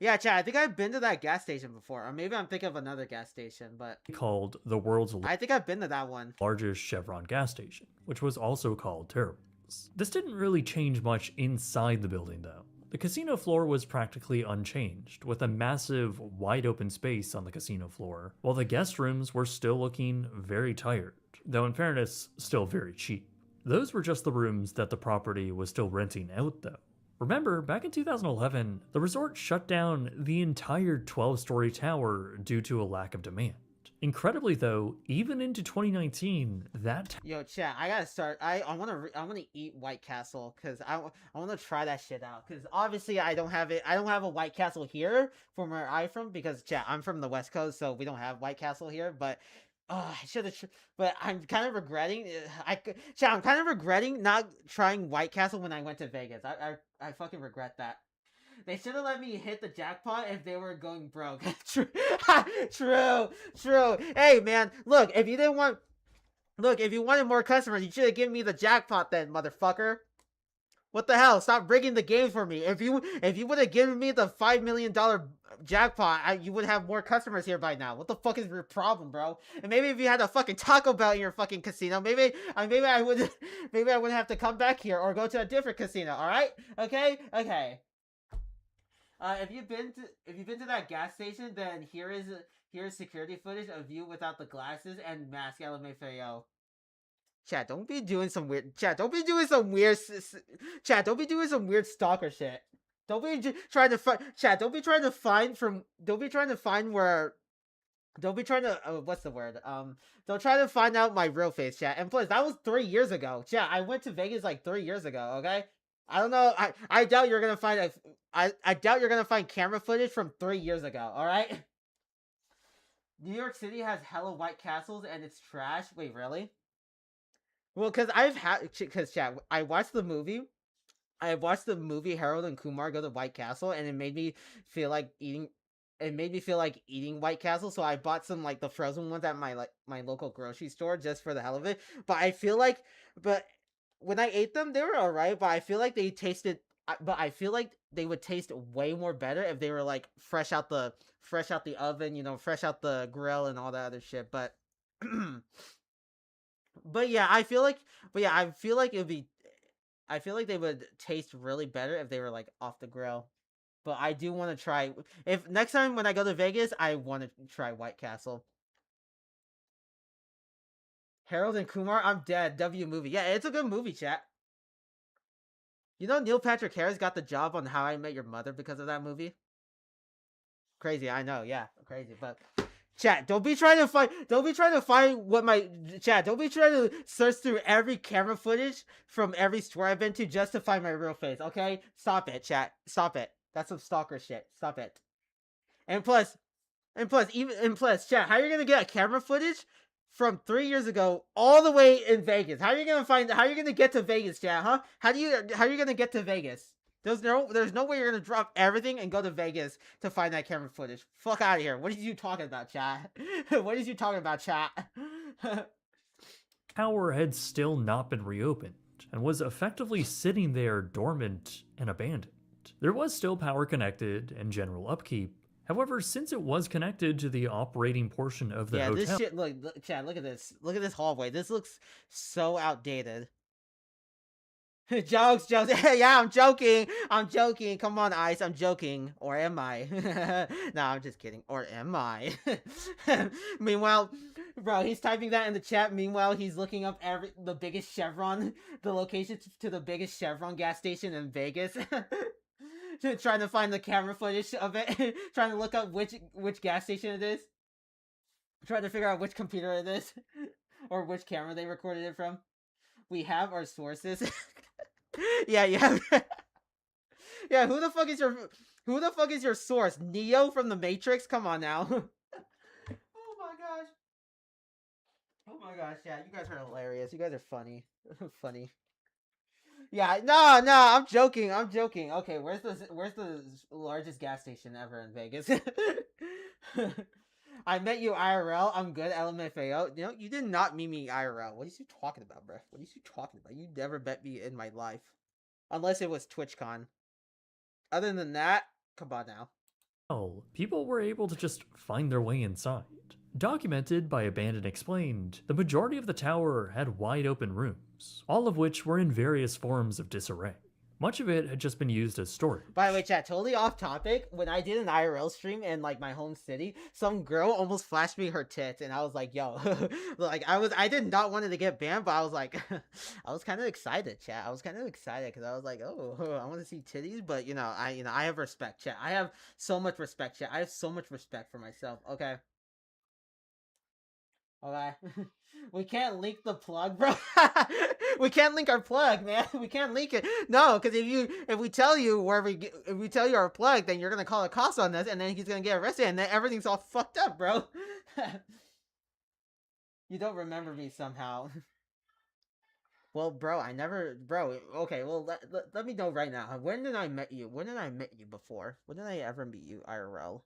Yeah, Chad, I think I've been to that gas station before. Or maybe I'm thinking of another gas station, but called the world's I think I've been to that one. Largest Chevron gas station, which was also called Terrible's. This didn't really change much inside the building, though. The casino floor was practically unchanged, with a massive, wide-open space on the casino floor, while the guest rooms were still looking very tired, though in fairness, still very cheap. Those were just the rooms that the property was still renting out, though. Remember, back in 2011, the resort shut down the entire 12-story tower due to a lack of demand. Incredibly, though, even into 2019, that— Yo, chat, I gotta start. I wanna eat White Castle because I wanna try that shit out. Because obviously I don't have it. I don't have a White Castle here from where I'm from because chat, I'm from the West Coast, so we don't have White Castle here. But I should have. But I'm kind of regretting. Chat, I'm kind of regretting not trying White Castle when I went to Vegas. I fucking regret that. They should have let me hit the jackpot if they were going broke. True. True. Hey, man, look, if you wanted more customers, you should have given me the jackpot then, motherfucker. What the hell? Stop rigging the game for me. If you would have given me the $5 million jackpot, you would have more customers here by now. What the fuck is your problem, bro? And maybe if you had a fucking Taco Bell in your fucking casino, maybe I wouldn't have to come back here or go to a different casino. All right? Okay. If you've been to that gas station, then here is security footage of you without the glasses and mask. LMFAO. Chat, don't be doing some weird stalker shit. Don't be trying to find don't try to find out my real face, chat. And plus, that was 3 years ago. Chat, I went to Vegas like 3 years ago, okay? I don't know. I doubt you're gonna find I doubt you're gonna find camera footage from 3 years ago. All right. New York City has hella White Castles and it's trash. Wait, really? Well, cause chat. I watched the movie Harold and Kumar Go to White Castle, and it made me feel like eating. It made me feel like eating White Castle, so I bought some like the frozen ones at my local grocery store just for the hell of it. But when I ate them, they were alright, but I feel like they would taste way more better if they were like fresh out the oven, fresh out the grill and all that other shit. But I feel like they would taste really better if they were like off the grill. But I do want to try. If next time when I go to Vegas, I want to try White Castle. Harold and Kumar, I'm dead. W movie. Yeah, it's a good movie, chat. You know Neil Patrick Harris got the job on How I Met Your Mother because of that movie? Crazy, I know, yeah. Crazy, but chat, don't be trying to find what my chat, don't be trying to search through every camera footage from every store I've been to just to find my real face, okay? Stop it, chat. Stop it. That's some stalker shit. Stop it. And plus, chat, how are you gonna get a camera footage from 3 years ago all the way in Vegas? How are you gonna get to Vegas, chat, huh? How are you gonna get to Vegas? There's no way you're gonna drop everything and go to Vegas to find that camera footage. Fuck out of here. What are you talking about, chat? What are you talking about, chat? Tower had still not been reopened and was effectively sitting there dormant and abandoned. There was still power connected and general upkeep. However, since it was connected to the operating portion of the hotel... Yeah, this shit, look, Chad, look at this. Look at this hallway. This looks so outdated. Jokes. Yeah, I'm joking. Come on, Ice, I'm joking. Or am I? No, I'm just kidding. Or am I? Meanwhile, bro, he's typing that in the chat. Meanwhile, he's looking up the biggest Chevron, the location to the biggest Chevron gas station in Vegas. Trying to find the camera footage of it. Trying to look up which gas station it is. Trying to figure out which computer it is. Or which camera they recorded it from. We have our sources. Yeah, you have. Yeah, who the fuck is your source? Neo from the Matrix? Come on now. Oh my gosh, yeah, you guys are hilarious. You guys are funny. Funny. Yeah, no, I'm joking. Okay, where's the largest gas station ever in Vegas? I met you IRL. I'm good. LMFAO. You know, you did not meet me IRL. What are you talking about, bruh? What are you talking about? You never met me in my life. Unless it was TwitchCon. Other than that, come on now. People were able to just find their way inside. Documented by Abandoned Explained, the majority of the tower had wide open rooms, all of which were in various forms of disarray. Much of it had just been used as storage. By the way, chat, totally off topic. When I did an IRL stream in like my home city, some girl almost flashed me her tits, and I was like, "Yo," like I did not want it to get banned, but I was like, I was kind of excited, chat. I was kind of excited because I was like, "Oh, I want to see titties," but I have respect, chat. I have so much respect, chat. I have so much respect for myself. Okay. Okay. We can't link the plug, bro. We can't link our plug, man. We can't link it. No, because if we tell you our plug, then you're gonna call the cops on us, and then he's gonna get arrested, and then everything's all fucked up, bro. You don't remember me somehow. Well, bro, okay, well, let me know right now. When did I met you? When did I meet you before? When did I ever meet you, IRL?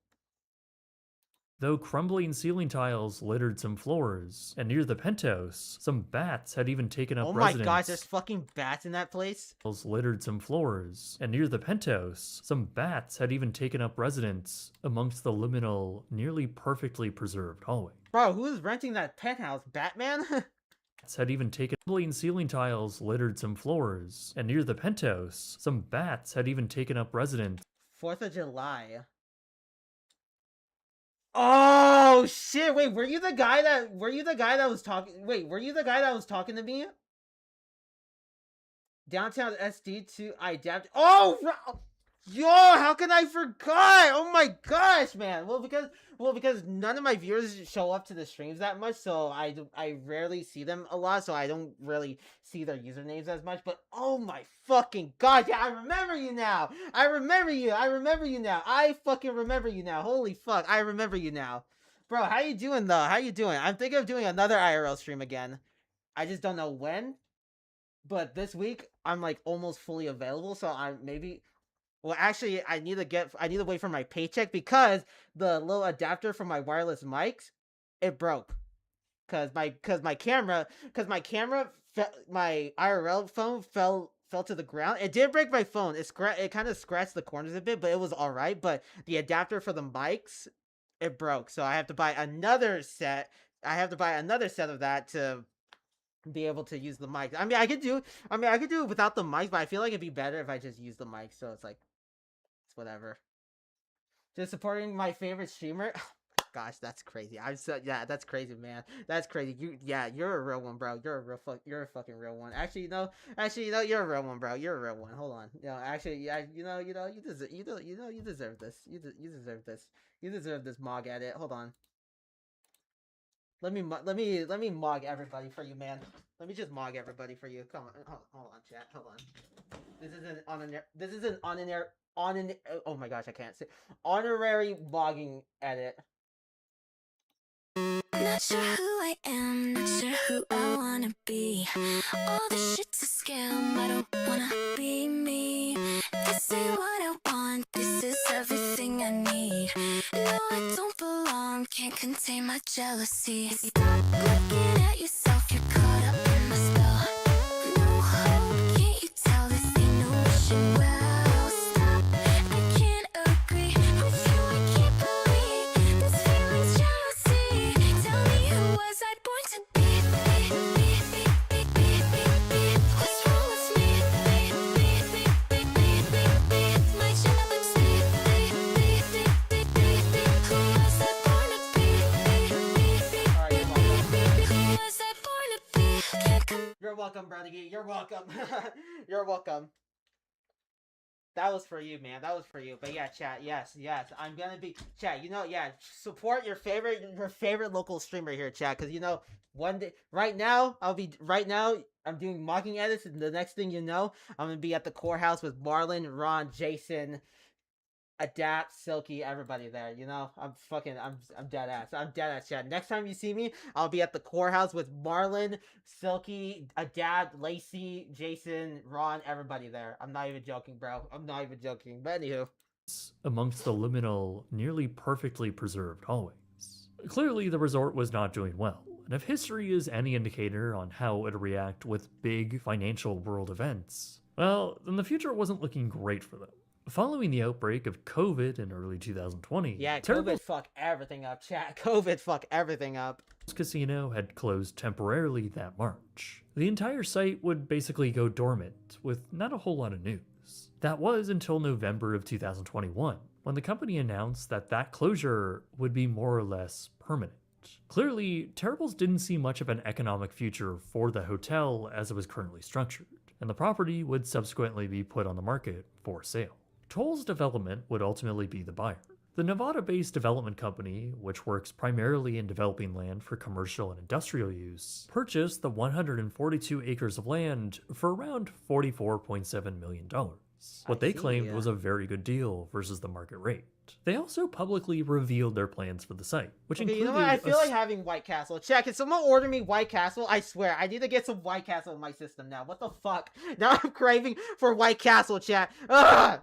Though crumbling ceiling tiles littered some floors, and near the penthouse, some bats had even taken up residence. Oh my gosh, there's fucking bats in that place? Littered some floors, and near the penthouse, some bats had even taken up residence amongst the liminal, nearly perfectly preserved hallway. Bro, who's renting that penthouse? Batman? Had even taken crumbling ceiling tiles littered some floors, and near the penthouse, some bats had even taken up residence. 4th of July. Oh shit! Wait, were you the guy that was talking? Wait, were you the guy that was talking to me? Downtown SD to I adapt. Oh, yo! How can I forget? Oh my gosh, man! Well, because none of my viewers show up to the streams that much, so I rarely see them a lot, so I don't really see their usernames as much. But oh my fucking god, yeah, I remember you now. I remember you now. I fucking remember you now. Holy fuck, I remember you now, bro. How you doing though? How you doing? I'm thinking of doing another IRL stream again. I just don't know when. But this week I'm like almost fully available, so I'm maybe. Well, actually, I need to wait for my paycheck because the little adapter for my wireless mics, it broke. My IRL phone fell to the ground. It did break my phone. It kind of scratched the corners a bit, but it was all right. But the adapter for the mics, it broke. So I have to buy another set. Of that to be able to use the mic. I mean, I could do it without the mics, but I feel like it'd be better if I just use the mic. So it's like, it's whatever. Just supporting my favorite streamer. Gosh, that's crazy. Yeah, that's crazy, man. That's crazy. You're a real one, bro. You're a fucking real one. Actually, you're a real one, bro. You're a real one. Hold on. You deserve this. You deserve this. You deserve this mog at it. Hold on. Let me mog everybody for you, man. Let me just mog everybody for you. Come on, hold on, chat. Hold on. This is an oh my gosh, I can't say honorary mogging edit. Not sure who I am, not sure who I wanna be. All this shit's a scam, I don't wanna be me. This ain't what I want, this is everything I need. No, I don't belong, can't contain my jealousy. Stop looking at yourself, you're caught up in my spell. No hope, can't you tell this ain't no wishing well? Stop, I can't agree with you, I can't believe this feeling's jealousy. Tell me who was I born to be? What's wrong with me? My jealousy. Who was I born to be? Who was I born to be? Can't come. You're welcome, brother. You're welcome. You're welcome. That was for you, man. That was for you. But yeah, chat. Yes. I'm gonna be chat. Support your favorite local streamer here, chat. Because one day, right now, I'm doing mocking edits, and the next thing you know, I'm gonna be at the core house with Marlon, Ron, Jason, Adapt, Silky, everybody there. I'm dead ass. I'm dead ass, chat. Next time you see me, I'll be at the core house with Marlon, Silky, Adapt, Lacey, Jason, Ron, everybody there. I'm not even joking, bro. I'm not even joking. But anywho, amongst the liminal, nearly perfectly preserved hallways. Clearly, the resort was not doing well, and if history is any indicator on how it'd react with big financial world events, well, then the future wasn't looking great for them. Following the outbreak of COVID in early 2020, yeah, COVID fucked everything up, chat. COVID fucked everything up. Casino had closed temporarily that March. The entire site would basically go dormant, with not a whole lot of news. That was until November of 2021, when the company announced that closure would be more or less permanent. Clearly, Terribles didn't see much of an economic future for the hotel as it was currently structured, and the property would subsequently be put on the market for sale. Toll's Development would ultimately be the buyer. The Nevada-based development company, which works primarily in developing land for commercial and industrial use, purchased the 142 acres of land for around $44.7 million. What they claimed was a very good deal versus the market rate. They also publicly revealed their plans for the site, which included... You know what? I feel like having White Castle. Chat, can someone order me White Castle? I swear, I need to get some White Castle in my system now. What the fuck? Now I'm craving for White Castle, chat. Ugh!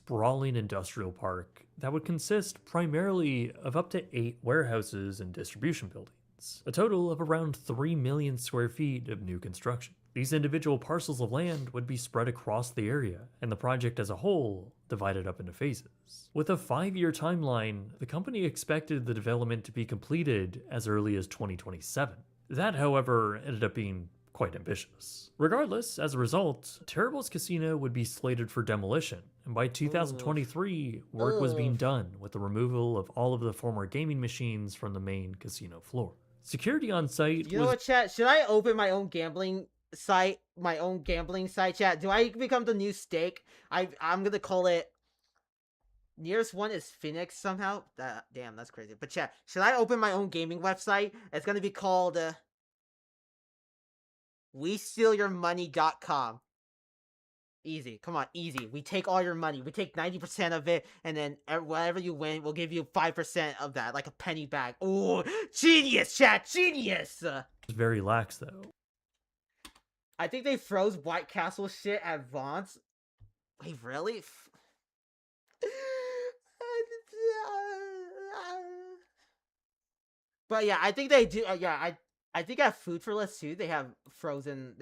Sprawling industrial park that would consist primarily of up to 8 warehouses and distribution buildings, a total of around 3 million square feet of new construction. These individual parcels of land would be spread across the area, and the project as a whole divided up into phases. With a 5-year timeline, the company expected the development to be completed as early as 2027. That, however, ended up being quite ambitious. Regardless, as a result, Terribles Casino would be slated for demolition, and by 2023, work was being done with the removal of all of the former gaming machines from the main casino floor. Security on site You know what, chat? Should I open my own gambling site, chat? Do I become the new Steak? I'm gonna call it... Nearest one is Phoenix somehow? Damn, that's crazy. But chat, should I open my own gaming website? It's gonna be called... WeStealYourMoney.com. Easy. Come on, easy. We take all your money. We take 90% of it, and then whatever you win, we'll give you 5% of that, like a penny back. Ooh, genius, chat, genius! Very lax, though. I think they froze White Castle shit at Vaughn's. Wait, really? But yeah, I think they do. I think at Food for Less too, they have frozen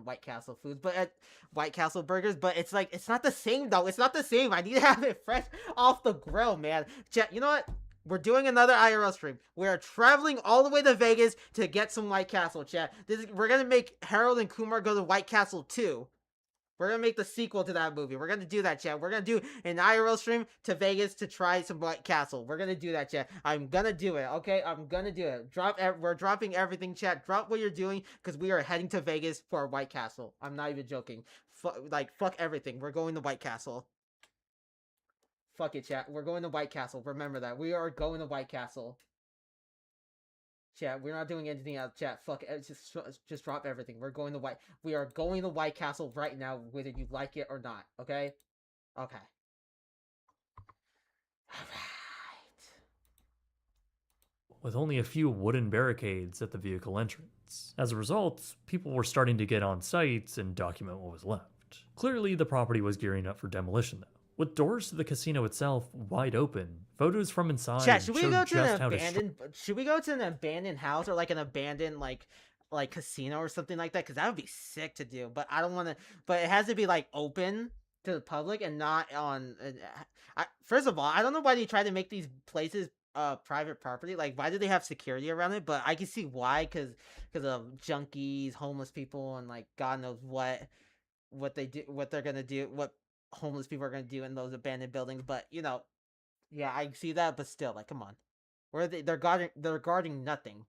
White Castle foods, but at White Castle burgers, but it's like, it's not the same though. It's not the same. I need to have it fresh off the grill, man. Chat, you know what? We're doing another IRL stream. We're traveling all the way to Vegas to get some White Castle, chat. We're gonna make Harold and Kumar go to White Castle too. We're gonna make the sequel to that movie. We're gonna do that, chat. We're gonna do an IRL stream to Vegas to try some White Castle. We're gonna do that, chat. I'm gonna do it, okay? I'm gonna do it. We're dropping everything, chat. Drop what you're doing, because we are heading to Vegas for White Castle. I'm not even joking. Fuck everything. We're going to White Castle. Fuck it, chat. We're going to White Castle. Remember that. We are going to White Castle. Chat, we're not doing anything else. Chat, fuck it. Just drop everything. We are going to White Castle right now, whether you like it or not. Okay? Okay. With only a few wooden barricades at the vehicle entrance. As a result, people were starting to get on site and document what was left. Clearly, the property was gearing up for demolition, though. With doors to the casino itself wide open, photos from inside Chat, should we showed go to just an how abandoned? Should we go to an abandoned house or like an abandoned like casino or something like that? Because that would be sick to do. But I don't want to. But it has to be like open to the public and not on. First of all, I don't know why they try to make these places private property. Like, why do they have security around it? But I can see why, because of junkies, homeless people, and like God knows what they do, what they're gonna do, what homeless people are gonna do in those abandoned buildings. But you know, yeah, I see that. But still, like, come on, where are they? They're guarding nothing.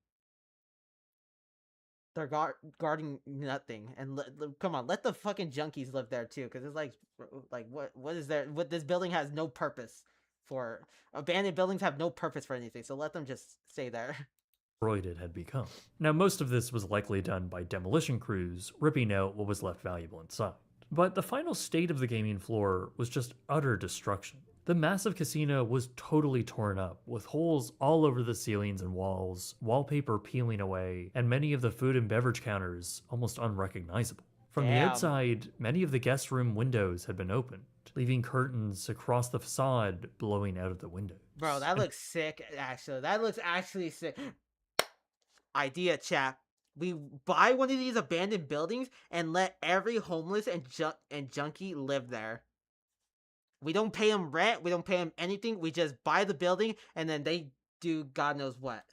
They're guarding nothing, and come on, let the fucking junkies live there too, because it's like what is there? What, this building has no purpose for. Abandoned buildings have no purpose for anything, so let them just stay there. it had become. Now, most of this was likely done by demolition crews, ripping out what was left valuable inside. But the final state of the gaming floor was just utter destruction. The massive casino was totally torn up, with holes all over the ceilings and walls, wallpaper peeling away, and many of the food and beverage counters almost unrecognizable. From the outside, many of the guest room windows had been opened, leaving curtains across the facade blowing out of the windows. Bro, that looks sick, actually. That looks actually sick. Idea, chat. We buy one of these abandoned buildings and let every homeless and junkie live there. We don't pay them rent. We don't pay them anything. We just buy the building and then they do God knows what.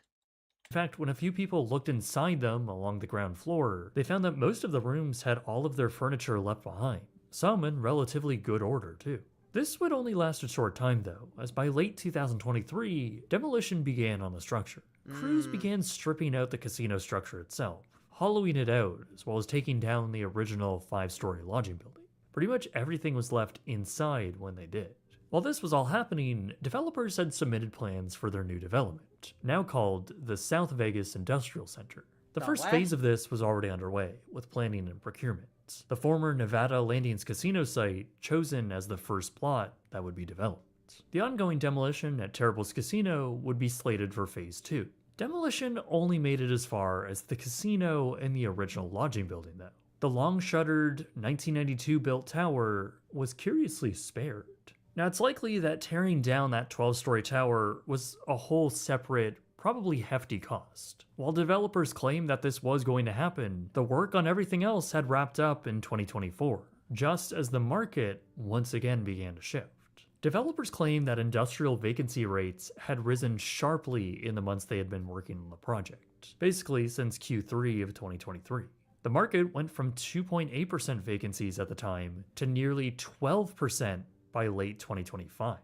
In fact, when a few people looked inside them along the ground floor, they found that most of the rooms had all of their furniture left behind, some in relatively good order too. This would only last a short time though, as by late 2023, demolition began on the structure. Crews began stripping out the casino structure itself, hollowing it out, as well as taking down the original 5-story lodging building. Pretty much everything was left inside when they did. While this was all happening, developers had submitted plans for their new development, now called the South Vegas Industrial Center. The first phase of this was already underway, with planning and procurement. The former Nevada Landings Casino site chosen as the first plot that would be developed. The ongoing demolition at Terrible's Casino would be slated for Phase 2. Demolition only made it as far as the casino and the original lodging building though. The long-shuttered 1992 built tower was curiously spared. Now it's likely that tearing down that 12-story tower was a whole separate, probably hefty cost. While developers claim that this was going to happen, the work on everything else had wrapped up in 2024, just as the market once again began to shift. Developers claim that industrial vacancy rates had risen sharply in the months they had been working on the project, basically since Q3 of 2023. The market went from 2.8% vacancies at the time to nearly 12% by late 2025.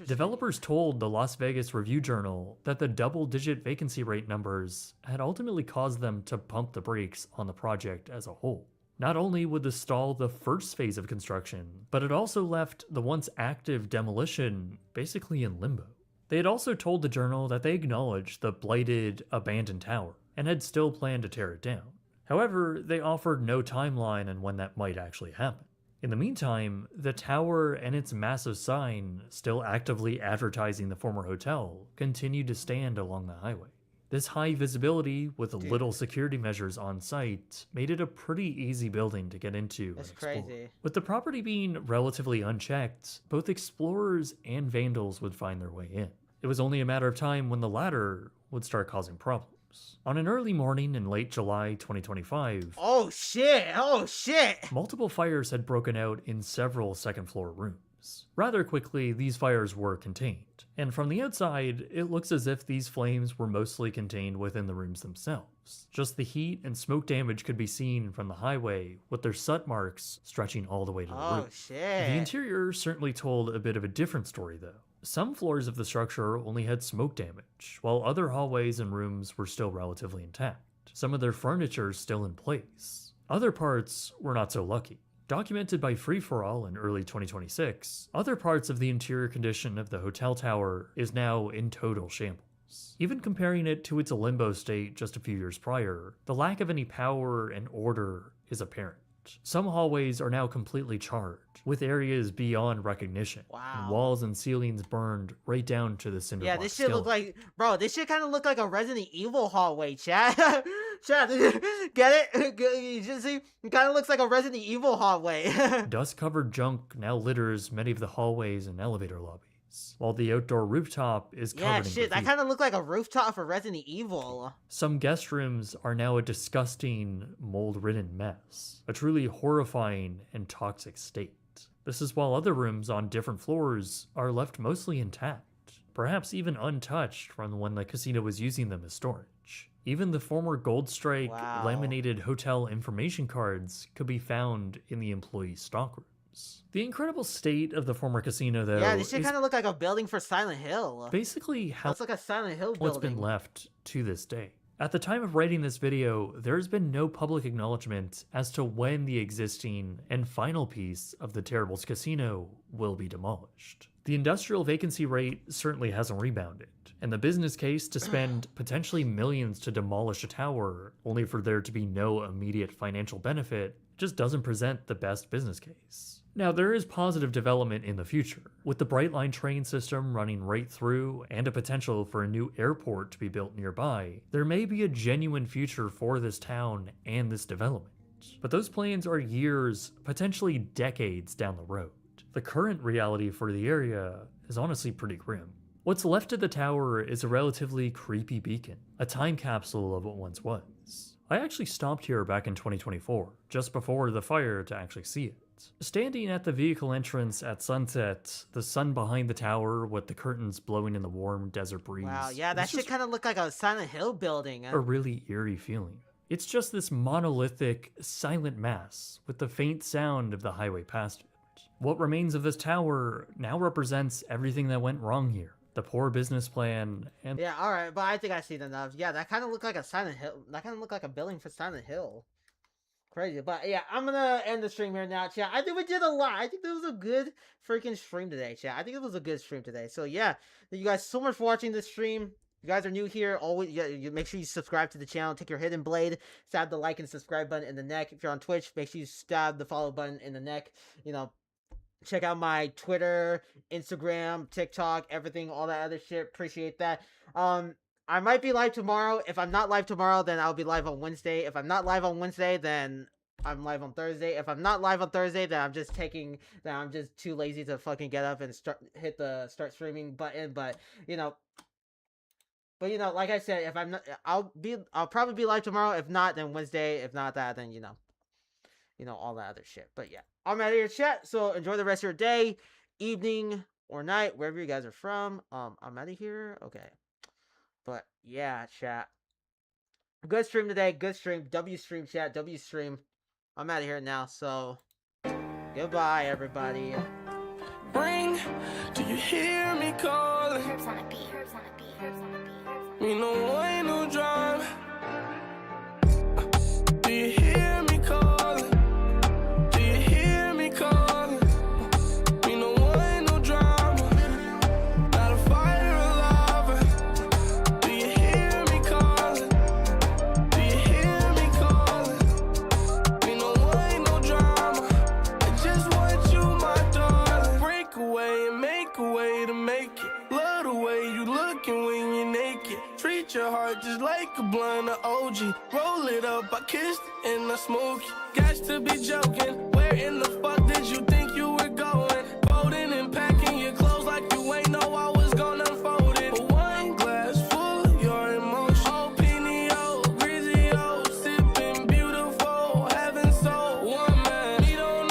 Developers told the Las Vegas Review-Journal that the double-digit vacancy rate numbers had ultimately caused them to pump the brakes on the project as a whole. Not only would this stall the first phase of construction, but it also left the once active demolition basically in limbo. They had also told the journal that they acknowledged the blighted, abandoned tower and had still planned to tear it down. However, they offered no timeline on when that might actually happen. In the meantime, the tower and its massive sign, still actively advertising the former hotel, continued to stand along the highway. This high visibility, with little security measures on site, made it a pretty easy building to get into. That's crazy. With the property being relatively unchecked, both explorers and vandals would find their way in. It was only a matter of time when the latter would start causing problems. On an early morning in late July 2025... Oh shit! Multiple fires had broken out in several second-floor rooms. Rather quickly, these fires were contained, and from the outside, it looks as if these flames were mostly contained within the rooms themselves. Just the heat and smoke damage could be seen from the highway, with their soot marks stretching all the way to the Oh, roof. shit. The interior certainly told a bit of a different story, though. Some floors of the structure only had smoke damage, while other hallways and rooms were still relatively intact. Some of their furniture still in place. Other parts were not so lucky. Documented by Free4All in early 2026, other parts of the interior condition of the hotel tower is now in total shambles. Even comparing it to its limbo state just a few years prior, the lack of any power and order is apparent. Some hallways are now completely charred, with areas beyond recognition. Wow. Walls and ceilings burned right down to the cinder Yeah, block this shit look skeleton. like, bro, this shit kind of look like a Resident Evil hallway, chat. Chat, get it? You just see, it kind of looks like a Resident Evil hallway. Dust-covered junk now litters many of the hallways and elevator lobbies, while the outdoor rooftop is covered Yeah, in shit, that graffiti. kind of look like a rooftop for Resident Evil. Some guest rooms are now a disgusting, mold-ridden mess, a truly horrifying and toxic state. This is while other rooms on different floors are left mostly intact, perhaps even untouched from when the casino was using them as storage. Even the former Gold Strike laminated hotel information cards could be found in the employee stockrooms. The incredible state of the former casino, though, Yeah, this shit is kind of look like a building for Silent Hill. basically how It's like a Silent Hill what's building. been left to this day. At the time of writing this video, there's been no public acknowledgement as to when the existing and final piece of the Terribles casino will be demolished. The industrial vacancy rate certainly hasn't rebounded, and the business case to spend potentially millions to demolish a tower only for there to be no immediate financial benefit just doesn't present the best business case. Now, there is positive development in the future, with the Brightline train system running right through and a potential for a new airport to be built nearby. There may be a genuine future for this town and this development, but those plans are years, potentially decades down the road. The current reality for the area is honestly pretty grim. What's left of the tower is a relatively creepy beacon, a time capsule of what once was. I actually stopped here back in 2024, just before the fire, to actually see it. Standing at the vehicle entrance at sunset, the sun behind the tower with the curtains blowing in the warm desert breeze. Wow, yeah, that it's shit just kind of look like a Silent Hill building. a really eerie feeling. It's just this monolithic, silent mass with the faint sound of the highway past it. What remains of this tower now represents everything that went wrong here. The poor business plan and Yeah, alright, but I think I've seen enough. Yeah, that kind of looked like a Silent Hill. That kind of looked like a building for Silent Hill. Crazy, but yeah, I'm gonna end the stream here now, chat. I think we did a lot. I think this was a good freaking stream today, chat. I think it was a good stream today. So yeah, thank you guys so much for watching this stream. If you guys are new here, always you make sure you subscribe to the channel. Take your hidden blade, stab the like and subscribe button in the neck. If you're on Twitch, make sure you stab the follow button in the neck. You know, check out my Twitter, Instagram, TikTok, everything, all that other shit. Appreciate that. I might be live tomorrow. If I'm not live tomorrow, then I'll be live on Wednesday. If I'm not live on Wednesday, then I'm live on Thursday. If I'm not live on Thursday, then I'm just too lazy to fucking get up and hit the start streaming button. But you know, like I said, if I'm not, I'll probably be live tomorrow. If not, then Wednesday. If not that, then you know all that other shit. But yeah, I'm out of here, chat. So enjoy the rest of your day, evening, or night, wherever you guys are from. I'm out of here. Okay. But yeah, chat. Good stream today. Good stream. W stream, chat. W stream. I'm out of here now. So goodbye, everybody. Ring, do you hear me calling? Me no way, no drive. Do you hear me calling? Do you hear me calling? Me no way, no drama. Not a fire alive. Do you hear me calling? Do you hear me calling? Me no way, no drama. I just want you, my darling. Break away and make a way to make it. Love the way you looking when you're naked. Treat your heart just like a blunt of OG. Roll it up, I kissed it and I smoke it. Got to be joking. Where in the fuck did you think you were going?